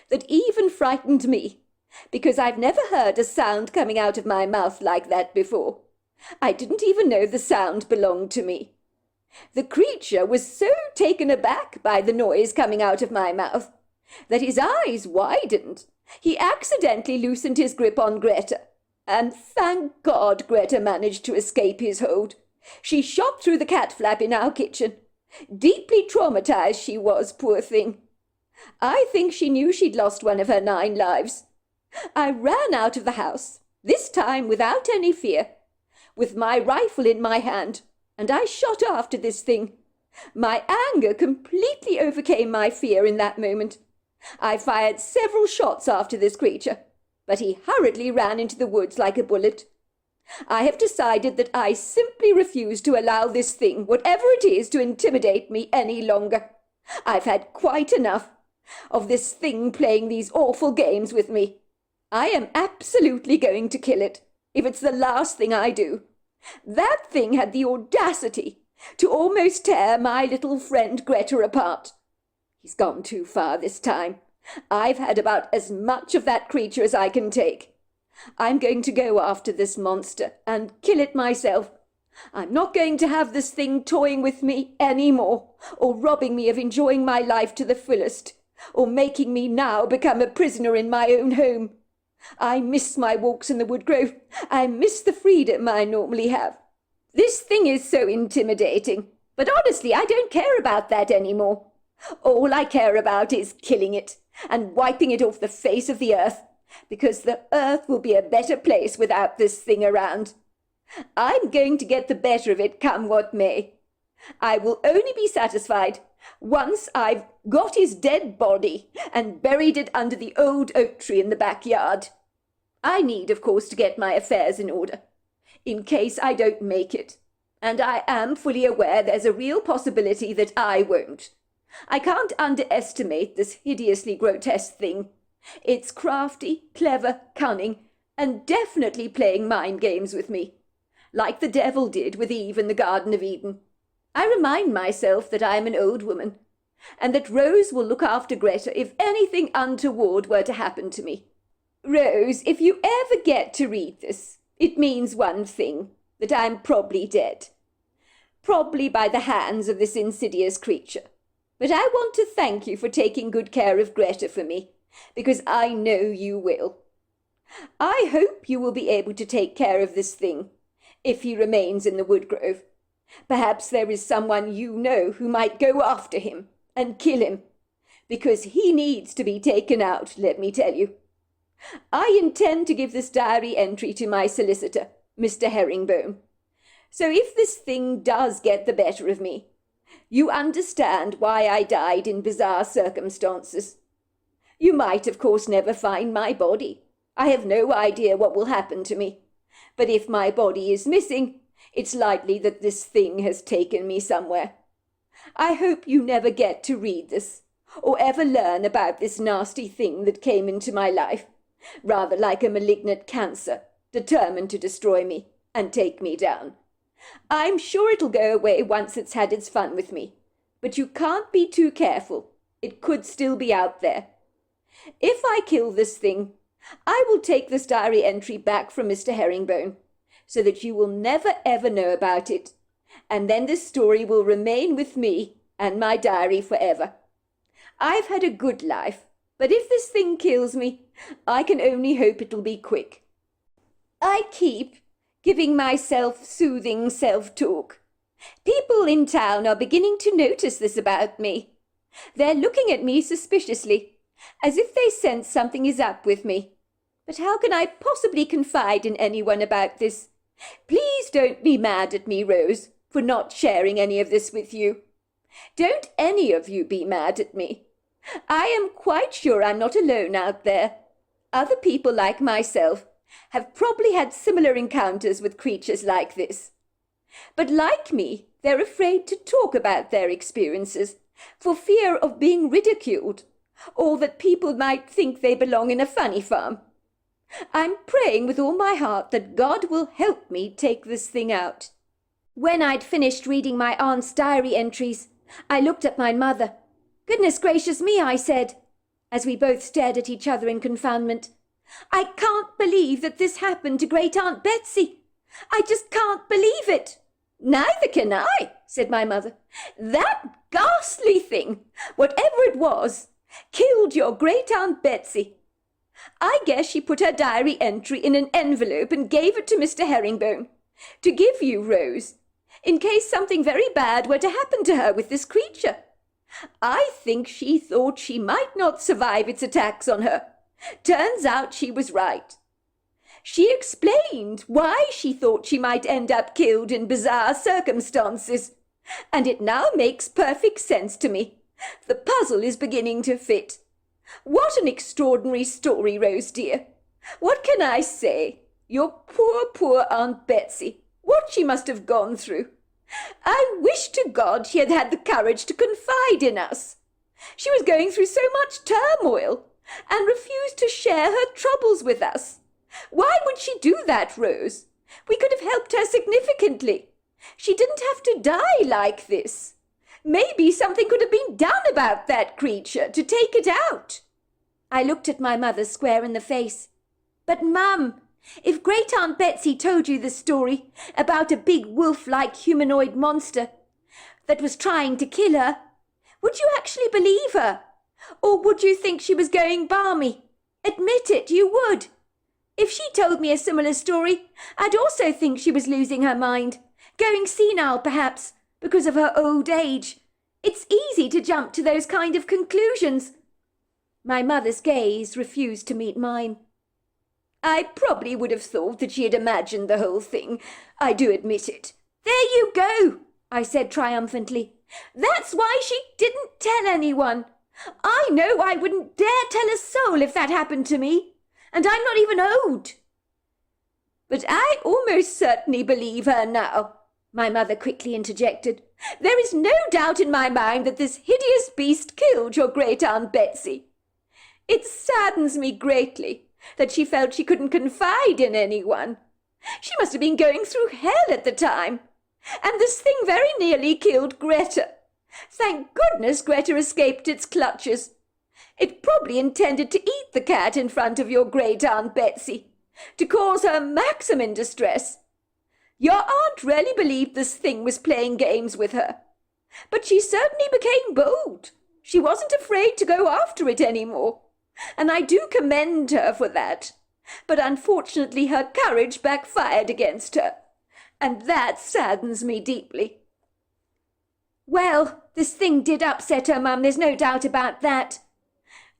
that even frightened me, because I've never heard a sound coming out of my mouth like that before. I didn't even know the sound belonged to me. The creature was so taken aback by the noise coming out of my mouth that his eyes widened. He accidentally loosened his grip on Greta, and thank God Greta managed to escape his hold. She shot through the cat flap in our kitchen. Deeply traumatized she was, poor thing. I think she knew she'd lost one of her 9 lives. I ran out of the house, this time without any fear, with my rifle in my hand, and I shot after this thing. My anger completely overcame my fear in that moment. I fired several shots after this creature, but he hurriedly ran into the woods like a bullet. I have decided that I simply refuse to allow this thing, whatever it is, to intimidate me any longer. I've had quite enough of this thing playing these awful games with me. I am absolutely going to kill it, if it's the last thing I do. That thing had the audacity to almost tear my little friend Greta apart. He's gone too far this time. I've had about as much of that creature as I can take. I'm going to go after this monster and kill it myself. I'm not going to have this thing toying with me any more, or robbing me of enjoying my life to the fullest, or making me now become a prisoner in my own home. I miss my walks in the woodgrove. I miss the freedom I normally have. This thing is so intimidating, but honestly, I don't care about that anymore. All I care about is killing it and wiping it off the face of the earth, because the earth will be a better place without this thing around. I'm going to get the better of it, come what may. I will only be satisfied once I've got his dead body and buried it under the old oak tree in the backyard. I need, of course, to get my affairs in order, in case I don't make it, and I am fully aware there's a real possibility that I won't. I can't underestimate this hideously grotesque thing. It's crafty, clever, cunning, and definitely playing mind games with me, like the devil did with Eve in the Garden of Eden. I remind myself that I am an old woman, and that Rose will look after Greta if anything untoward were to happen to me. Rose, if you ever get to read this, It means one thing, that I'm probably dead. Probably by the hands of this insidious creature. But I want to thank you for taking good care of Greta for me, because I know you will. I hope you will be able to take care of this thing, if he remains in the woodgrove. Perhaps there is someone you know who might go after him and kill him, because he needs to be taken out, let me tell you. I intend to give this diary entry to my solicitor, Mr. Herringbone. So if this thing does get the better of me, you understand why I died in bizarre circumstances. You might, of course, never find my body. I have no idea what will happen to me. But if my body is missing, it's likely that this thing has taken me somewhere. I hope you never get to read this, or ever learn about this nasty thing that came into my life, rather like a malignant cancer, determined to destroy me and take me down. I'm sure it'll go away once it's had its fun with me, but you can't be too careful. It could still be out there. If I kill this thing, I will take this diary entry back from Mr. Herringbone, so that you will never ever know about it, and then this story will remain with me and my diary forever. I've had a good life, but if this thing kills me, I can only hope it'll be quick. I keep giving myself soothing self-talk. People in town are beginning to notice this about me. They're looking at me suspiciously, as if they sense something is up with me. But how can I possibly confide in anyone about this? Please don't be mad at me, Rose, for not sharing any of this with you. Don't any of you be mad at me. I am quite sure I'm not alone out there. Other people like myself have probably had similar encounters with creatures like this. But like me, they're afraid to talk about their experiences for fear of being ridiculed, or that people might think they belong in a funny farm. I'm praying with all my heart that God will help me take this thing out. When I'd finished reading my aunt's diary entries, I looked at my mother. Goodness gracious me, I said, as we both stared at each other in confoundment. I can't believe that this happened to Great Aunt Betsy. I just can't believe it. Neither can I, said my mother. That ghastly thing, whatever it was, killed your Great Aunt Betsy. I guess she put her diary entry in an envelope and gave it to Mr. Herringbone, to give you, Rose, in case something very bad were to happen to her with this creature. I think she thought she might not survive its attacks on her. Turns out she was right. She explained why she thought she might end up killed in bizarre circumstances, and it now makes perfect sense to me. The puzzle is beginning to fit. What an extraordinary story, Rose dear. What can I say? Your poor, poor Aunt Betsy. What she must have gone through. I wish to God she had had the courage to confide in us. She was going through so much turmoil and refused to share her troubles with us. Why would she do that, Rose? We could have helped her significantly. She didn't have to die like this. Maybe something could have been done about that creature to take it out. I looked at my mother square in the face. But, Mum, if Great Aunt Betsy told you the story about a big wolf-like humanoid monster that was trying to kill her, would you actually believe her? Or would you think she was going balmy? Admit it, you would. If she told me a similar story, I'd also think she was losing her mind, going senile perhaps, because of her old age. It's easy to jump to those kind of conclusions. My mother's gaze refused to meet mine. I probably would have thought that she had imagined the whole thing. I do admit it. There you go, I said triumphantly. That's why she didn't tell anyone. I know I wouldn't dare tell a soul if that happened to me. And I'm not even old. But I almost certainly believe her now, my mother quickly interjected. There is no doubt in my mind that this hideous beast killed your Great Aunt Betsy. It saddens me greatly that she felt she couldn't confide in anyone. She must have been going through hell at the time. And this thing very nearly killed Greta. Thank goodness Greta escaped its clutches. It probably intended to eat the cat in front of your Great Aunt Betsy. to cause her maximum distress. Your aunt really believed this thing was playing games with her, but she certainly became bold. She wasn't afraid to go after it any more, and I do commend her for that. But unfortunately her courage backfired against her, and that saddens me deeply." "Well, this thing did upset her, Mum, there's no doubt about that.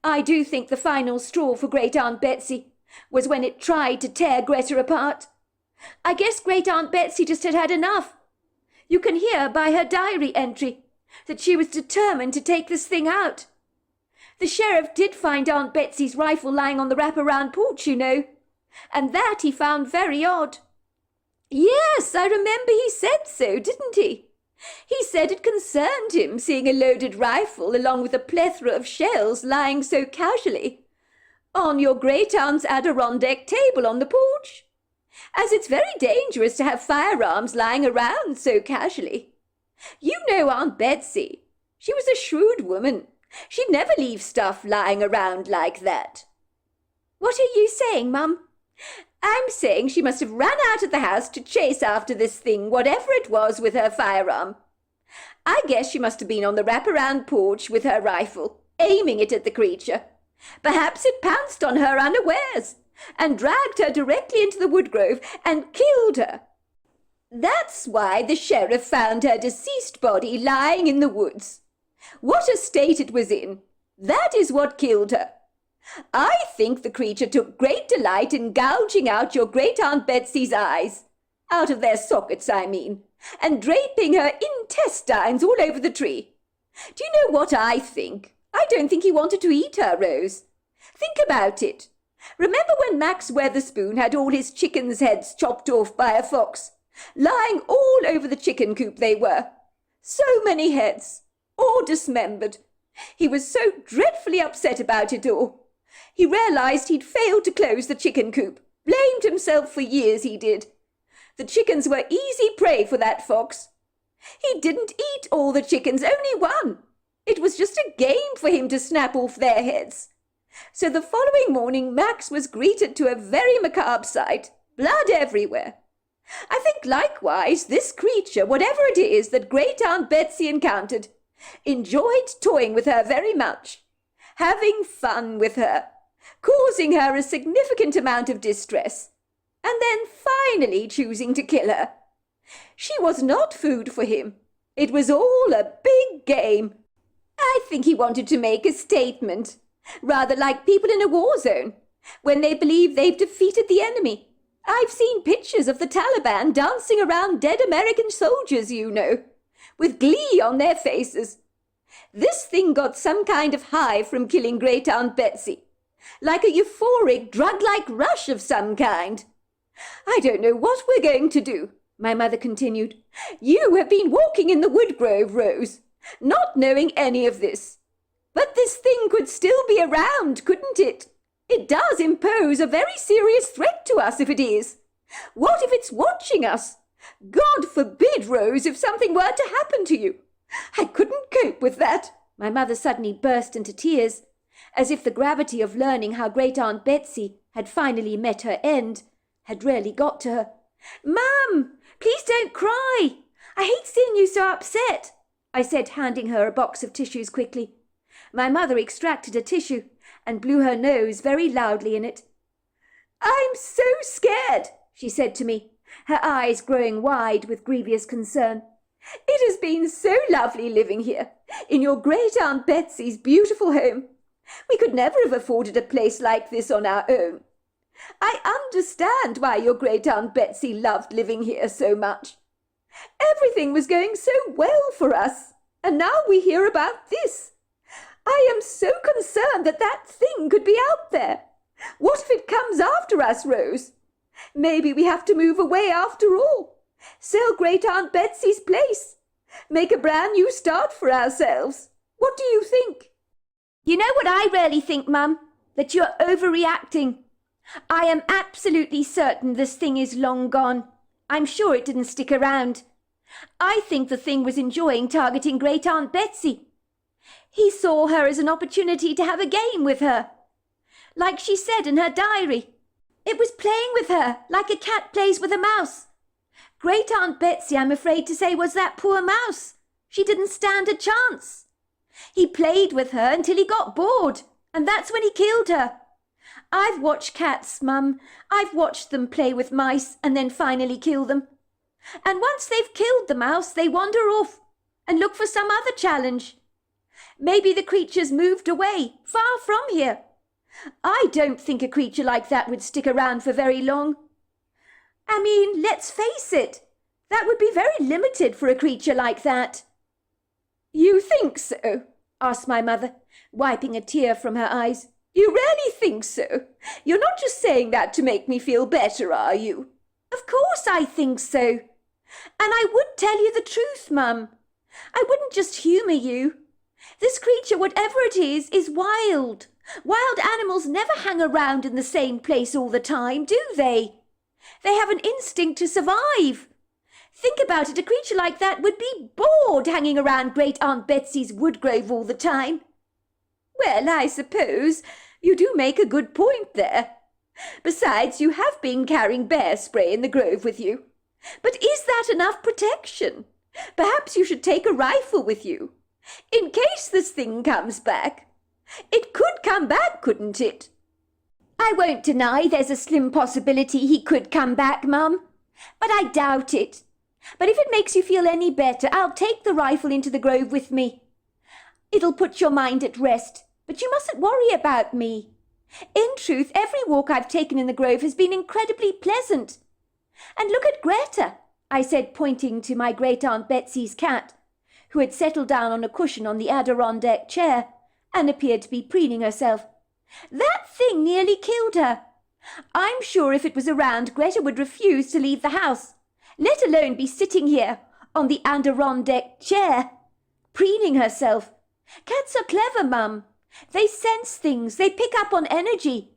I do think the final straw for Great Aunt Betsy was when it tried to tear Greta apart. I guess Great Aunt Betsy just had had enough. You can hear by her diary entry that she was determined to take this thing out. The sheriff did find Aunt Betsy's rifle lying on the wraparound porch, you know, and that he found very odd." "Yes, I remember he said so, didn't he? He said it concerned him seeing a loaded rifle along with a plethora of shells lying so casually on your great-aunt's Adirondack table on the porch, as it's very dangerous to have firearms lying around so casually. You know Aunt Betsy. She was a shrewd woman. She'd never leave stuff lying around like that." "What are you saying, Mum?" "I'm saying she must have run out of the house to chase after this thing, whatever it was, with her firearm. I guess she must have been on the wraparound porch with her rifle, aiming it at the creature. Perhaps it pounced on her unawares and dragged her directly into the woodgrove and killed her. That's why the sheriff found her deceased body lying in the woods. What a state it was in! That is what killed her. I think the creature took great delight in gouging out your great-aunt Betsy's eyes, out of their sockets, I mean, and draping her intestines all over the tree. Do you know what I think? I don't think he wanted to eat her, Rose. Think about it. Remember when Max Weatherspoon had all his chickens' heads chopped off by a fox? Lying all over the chicken coop they were. So many heads, all dismembered. He was so dreadfully upset about it all. He realized he'd failed to close the chicken coop. Blamed himself for years, he did. The chickens were easy prey for that fox. He didn't eat all the chickens, only one. It was just a game for him to snap off their heads. So the following morning Max was greeted to a very macabre sight, blood everywhere. I think likewise this creature, whatever it is that great-aunt Betsy encountered, enjoyed toying with her very much, having fun with her, causing her a significant amount of distress, and then finally choosing to kill her. She was not food for him. It was all a big game. I think he wanted to make a statement, rather like people in a war zone, when they believe they've defeated the enemy. I've seen pictures of the Taliban dancing around dead American soldiers, you know, with glee on their faces. This thing got some kind of high from killing great-aunt Betsy, like a euphoric, drug-like rush of some kind. I don't know what we're going to do, my mother continued. You have been walking in the woodgrove, Rose, not knowing any of this. But this thing could still be around, couldn't it? It does impose a very serious threat to us if it is. What if it's watching us? God forbid, Rose, if something were to happen to you. I couldn't cope with that. My mother suddenly burst into tears, as if the gravity of learning how great-aunt Betsy had finally met her end had really got to her. "Mum, please don't cry. I hate seeing you so upset," I said, handing her a box of tissues quickly. My mother extracted a tissue and blew her nose very loudly in it. "I'm so scared," she said to me, her eyes growing wide with grievous concern. "It has been so lovely living here, in your great-aunt Betsy's beautiful home. We could never have afforded a place like this on our own. I understand why your great-aunt Betsy loved living here so much. Everything was going so well for us, and now we hear about this. I am so concerned that that thing could be out there. What if it comes after us, Rose? Maybe we have to move away after all. Sell great-aunt Betsy's place. Make a brand new start for ourselves. What do you think?" "You know what I really think, Mum? That you're overreacting. I am absolutely certain this thing is long gone. I'm sure it didn't stick around. I think the thing was enjoying targeting great-aunt Betsy. He saw her as an opportunity to have a game with her, like she said in her diary. It was playing with her, like a cat plays with a mouse. Great Aunt Betsy, I'm afraid to say, was that poor mouse. She didn't stand a chance. He played with her until he got bored, and that's when he killed her. I've watched cats, Mum. I've watched them play with mice and then finally kill them. And once they've killed the mouse, they wander off and look for some other challenge. Maybe the creature's moved away, far from here. I don't think a creature like that would stick around for very long. I mean, let's face it, that would be very limited for a creature like that. You think so? Asked my mother, wiping a tear from her eyes. You really think so? You're not just saying that to make me feel better, are you? Of course I think so. And I would tell you the truth, Mum. I wouldn't just humour you. This creature, whatever it is wild. Wild animals never hang around in the same place all the time, do they? They have an instinct to survive. Think about it, a creature like that would be bored hanging around Great Aunt Betsy's woodgrove all the time. Well, I suppose you do make a good point there. Besides, you have been carrying bear spray in the grove with you. But is that enough protection? Perhaps you should take a rifle with you, in case this thing comes back. It could come back, couldn't it? I won't deny there's a slim possibility he could come back, Mum, but I doubt it. But if it makes you feel any better, I'll take the rifle into the grove with me. It'll put your mind at rest, but you mustn't worry about me. In truth, every walk I've taken in the grove has been incredibly pleasant. And look at Greta, I said, pointing to my Great Aunt Betsy's cat, who had settled down on a cushion on the Adirondack chair and appeared to be preening herself. That thing nearly killed her. I'm sure if it was around, Greta would refuse to leave the house, let alone be sitting here on the Adirondack chair, preening herself. Cats are clever, Mum. They sense things. They pick up on energy.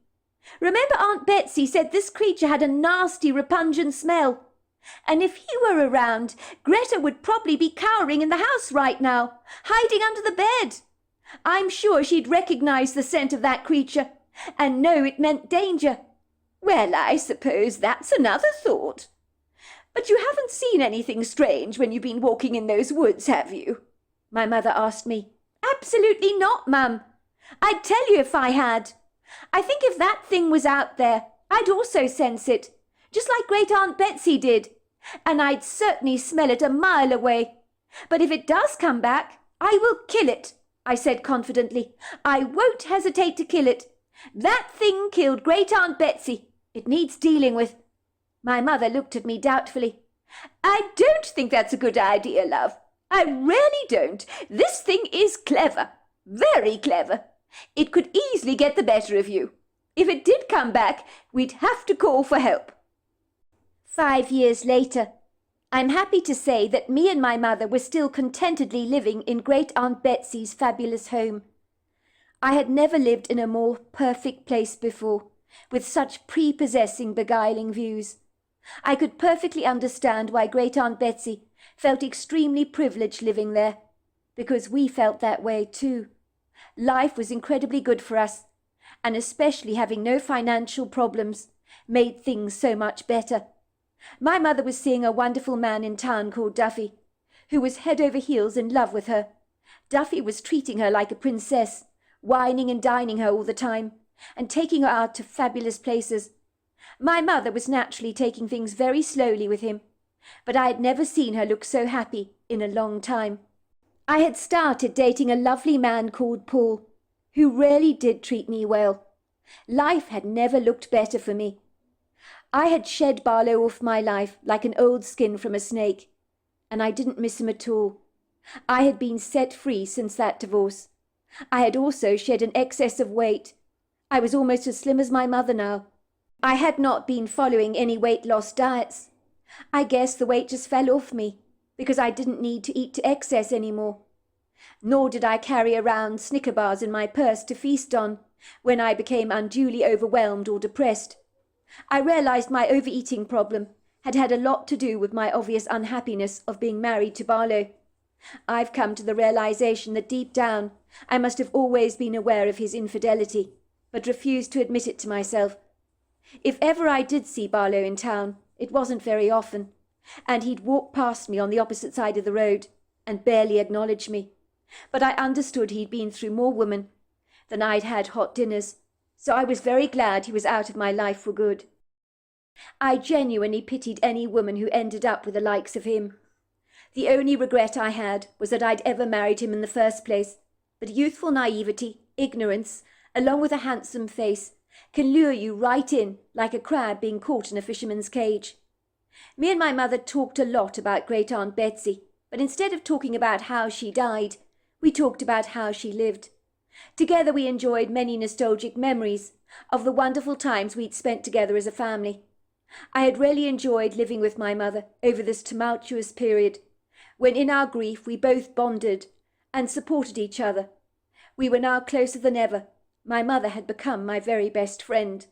Remember Aunt Betsy said this creature had a nasty, repugnant smell. And if he were around, Greta would probably be cowering in the house right now, hiding under the bed. I'm sure she'd recognize the scent of that creature and know it meant danger. Well, I suppose that's another thought. But you haven't seen anything strange when you've been walking in those woods, have you? My mother asked me. Absolutely not, Mum. I'd tell you if I had. I think if that thing was out there, I'd also sense it, just like Great Aunt Betsy did, and I'd certainly smell it a mile away. But if it does come back, I will kill it, I said confidently. I won't hesitate to kill it. That thing killed Great Aunt Betsy. It needs dealing with. My mother looked at me doubtfully. I don't think that's a good idea, love. I really don't. This thing is clever, very clever. It could easily get the better of you. If it did come back, we'd have to call for help. 5 years later, I'm happy to say that me and my mother were still contentedly living in Great Aunt Betsy's fabulous home. I had never lived in a more perfect place before, with such prepossessing, beguiling views. I could perfectly understand why Great Aunt Betsy felt extremely privileged living there, because we felt that way too. Life was incredibly good for us, and especially having no financial problems made things so much better. My mother was seeing a wonderful man in town called Duffy, who was head over heels in love with her. Duffy was treating her like a princess, wining and dining her all the time, and taking her out to fabulous places. My mother was naturally taking things very slowly with him, but I had never seen her look so happy in a long time. I had started dating a lovely man called Paul, who really did treat me well. Life had never looked better for me. I had shed Barlow off my life like an old skin from a snake, and I didn't miss him at all. I had been set free since that divorce. I had also shed an excess of weight. I was almost as slim as my mother now. I had not been following any weight loss diets. I guess the weight just fell off me, because I didn't need to eat to excess anymore. Nor did I carry around Snicker bars in my purse to feast on when I became unduly overwhelmed or depressed. I realized my overeating problem had had a lot to do with my obvious unhappiness of being married to Barlow. I've come to the realization that deep down I must have always been aware of his infidelity, but refused to admit it to myself. If ever I did see Barlow in town, it wasn't very often, and he'd walk past me on the opposite side of the road and barely acknowledge me. But I understood he'd been through more women than I'd had hot dinners, so I was very glad he was out of my life for good. I genuinely pitied any woman who ended up with the likes of him. The only regret I had was that I'd ever married him in the first place, but youthful naivety, ignorance, along with a handsome face, can lure you right in like a crab being caught in a fisherman's cage. Me and my mother talked a lot about Great Aunt Betsy, but instead of talking about how she died, we talked about how she lived. Together we enjoyed many nostalgic memories of the wonderful times we'd spent together as a family. I had really enjoyed living with my mother over this tumultuous period, when in our grief we both bonded and supported each other. We were now closer than ever. My mother had become my very best friend.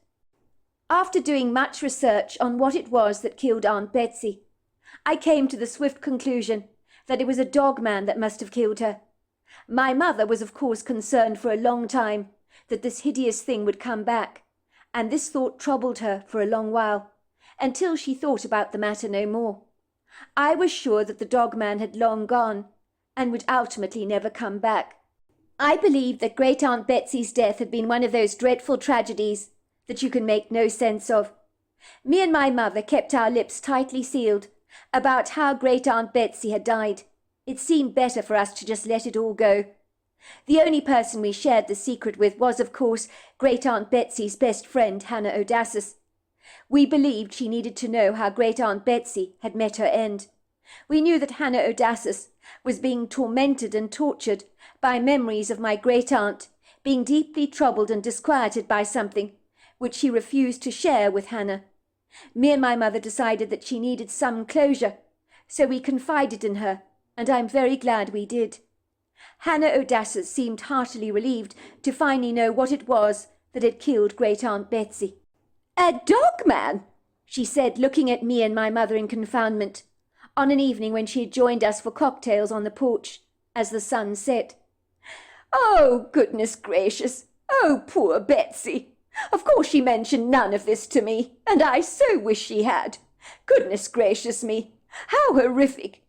After doing much research on what it was that killed Aunt Betsy, I came to the swift conclusion that it was a dog man that must have killed her. My mother was of course concerned for a long time that this hideous thing would come back, and this thought troubled her for a long while, until she thought about the matter no more. I was sure that the dog man had long gone, and would ultimately never come back. I believed that Great Aunt Betsy's death had been one of those dreadful tragedies that you can make no sense of. Me and my mother kept our lips tightly sealed about how Great Aunt Betsy had died. It seemed better for us to just let it all go. The only person we shared the secret with was, of course, Great Aunt Betsy's best friend, Hannah Odassis. We believed she needed to know how Great Aunt Betsy had met her end. We knew that Hannah Odassis was being tormented and tortured by memories of my great-aunt being deeply troubled and disquieted by something which she refused to share with Hannah. Me and my mother decided that she needed some closure, so we confided in her, and I'm very glad we did. Hannah Odassis seemed heartily relieved to finally know what it was that had killed Great Aunt Betsy. "A dog man," she said, looking at me and my mother in confoundment, on an evening when she had joined us for cocktails on the porch as the sun set. "Oh, goodness gracious! Oh, poor Betsy! Of course she mentioned none of this to me, and I so wish she had. Goodness gracious me! How horrific!"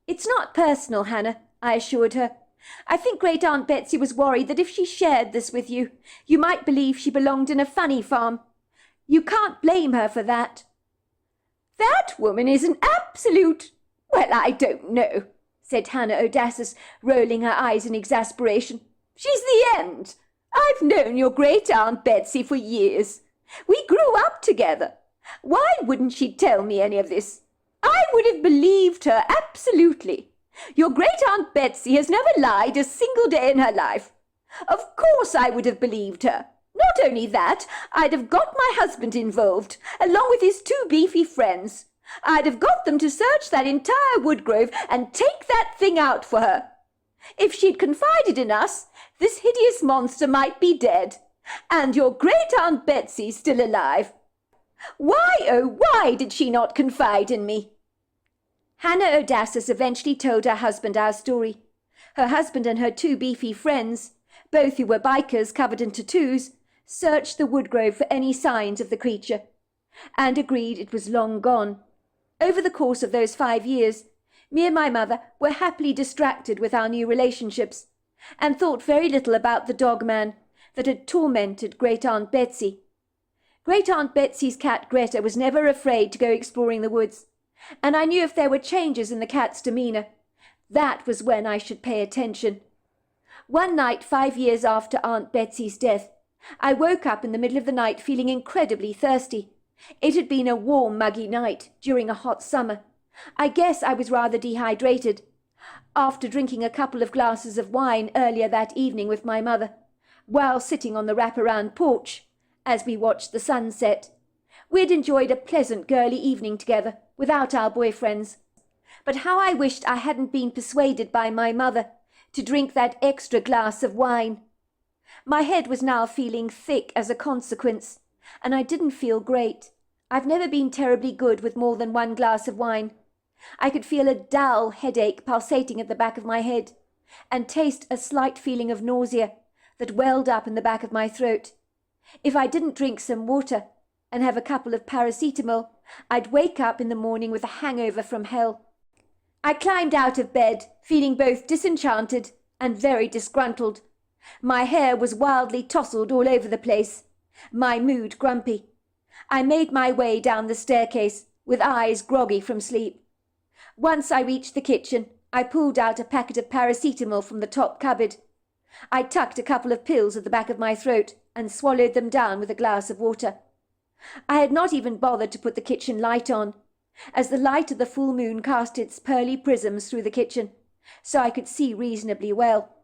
"It's not personal, Hannah," I assured her. "I think Great Aunt Betsy was worried that if she shared this with you, you might believe she belonged in a funny farm. You can't blame her for that." "That woman is an absolute... well, I don't know," said Hannah Odassis, rolling her eyes in exasperation. "She's the end. I've known your Great Aunt Betsy for years. We grew up together. Why wouldn't she tell me any of this? I would have believed her, absolutely. Your Great Aunt Betsy has never lied a single day in her life. Of course I would have believed her. Not only that, I'd have got my husband involved, along with his two beefy friends. I'd have got them to search that entire wood grove and take that thing out for her. If she'd confided in us, this hideous monster might be dead, and your Great Aunt Betsy still alive. Why, oh, why did she not confide in me?" Hannah Odassis eventually told her husband our story. Her husband and her two beefy friends, both who were bikers covered in tattoos, searched the wood grove for any signs of the creature, and agreed it was long gone. Over the course of those 5 years, me and my mother were happily distracted with our new relationships, and thought very little about the dog man that had tormented Great Aunt Betsy. Great Aunt Betsy's cat Greta was never afraid to go exploring the woods, and I knew if there were changes in the cat's demeanour, that was when I should pay attention. One night, 5 years after Aunt Betsy's death, I woke up in the middle of the night feeling incredibly thirsty. It had been a warm, muggy night during a hot summer. I guess I was rather dehydrated. After drinking a couple of glasses of wine earlier that evening with my mother, while sitting on the wraparound porch as we watched the sunset, we'd enjoyed a pleasant girly evening together without our boyfriends. But how I wished I hadn't been persuaded by my mother to drink that extra glass of wine. My head was now feeling thick as a consequence, and I didn't feel great. I've never been terribly good with more than one glass of wine. I could feel a dull headache pulsating at the back of my head, and taste a slight feeling of nausea that welled up in the back of my throat. If I didn't drink some water, and have a couple of paracetamol, I'd wake up in the morning with a hangover from hell. I climbed out of bed, feeling both disenchanted and very disgruntled. My hair was wildly tousled all over the place, my mood grumpy. I made my way down the staircase, with eyes groggy from sleep. Once I reached the kitchen, I pulled out a packet of paracetamol from the top cupboard. I tucked a couple of pills at the back of my throat and swallowed them down with a glass of water. I had not even bothered to put the kitchen light on, as the light of the full moon cast its pearly prisms through the kitchen, so I could see reasonably well.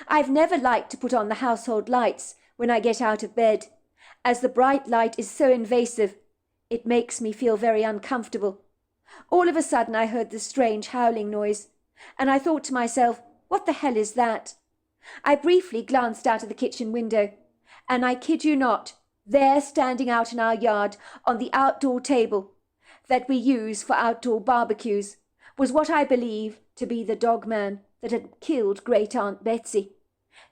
I've never liked to put on the household lights when I get out of bed, as the bright light is so invasive. It makes me feel very uncomfortable. All of a sudden I heard this strange howling noise, and I thought to myself, what the hell is that? I briefly glanced out of the kitchen window, and I kid you not, there standing out in our yard on the outdoor table that we use for outdoor barbecues was what I believe to be the dogman that had killed Great Aunt Betsy.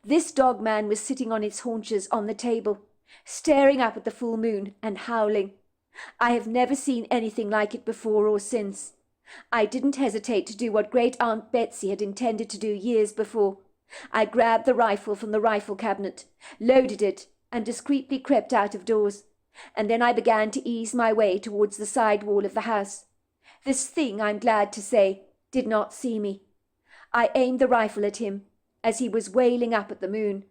This dogman was sitting on its haunches on the table, staring up at the full moon and howling. I have never seen anything like it before or since. I didn't hesitate to do what Great Aunt Betsy had intended to do years before. I grabbed the rifle from the rifle cabinet, loaded it, and discreetly crept out of doors, and then I began to ease my way towards the side wall of the house. This thing, I'm glad to say, did not see me. I aimed the rifle at him as he was wailing up at the moon.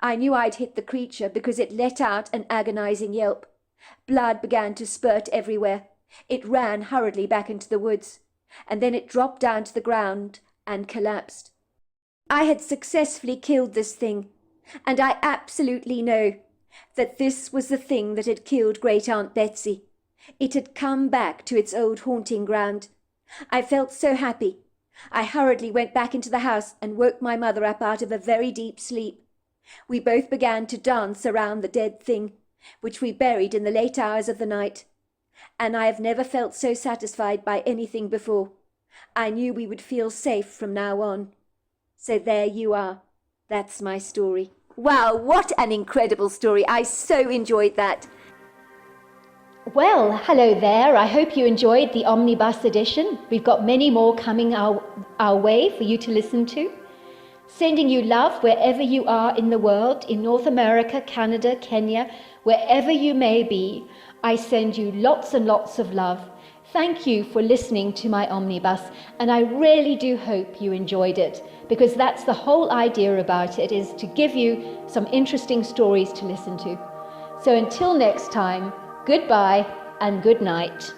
I knew I'd hit the creature because it let out an agonizing yelp. Blood began to spurt everywhere. It ran hurriedly back into the woods, and then it dropped down to the ground and collapsed. I had successfully killed this thing, and I absolutely know that this was the thing that had killed Great Aunt Betsy. It had come back to its old haunting ground. I felt so happy. I hurriedly went back into the house and woke my mother up out of a very deep sleep. We both began to dance around the dead thing, which we buried in the late hours of the night, and I have never felt so satisfied by anything before. I knew we would feel safe from now on. So there you are. That's my story. Wow, what an incredible story. I so enjoyed that. Well, hello there. I hope you enjoyed the Omnibus edition. We've got many more coming our way for you to listen to. Sending you love wherever you are in the world, in North America, Canada, Kenya, wherever you may be. I send you lots and lots of love. Thank you for listening to my Omnibus, and I really do hope you enjoyed it, because that's the whole idea about it, is to give you some interesting stories to listen to. So until next time, goodbye and good night.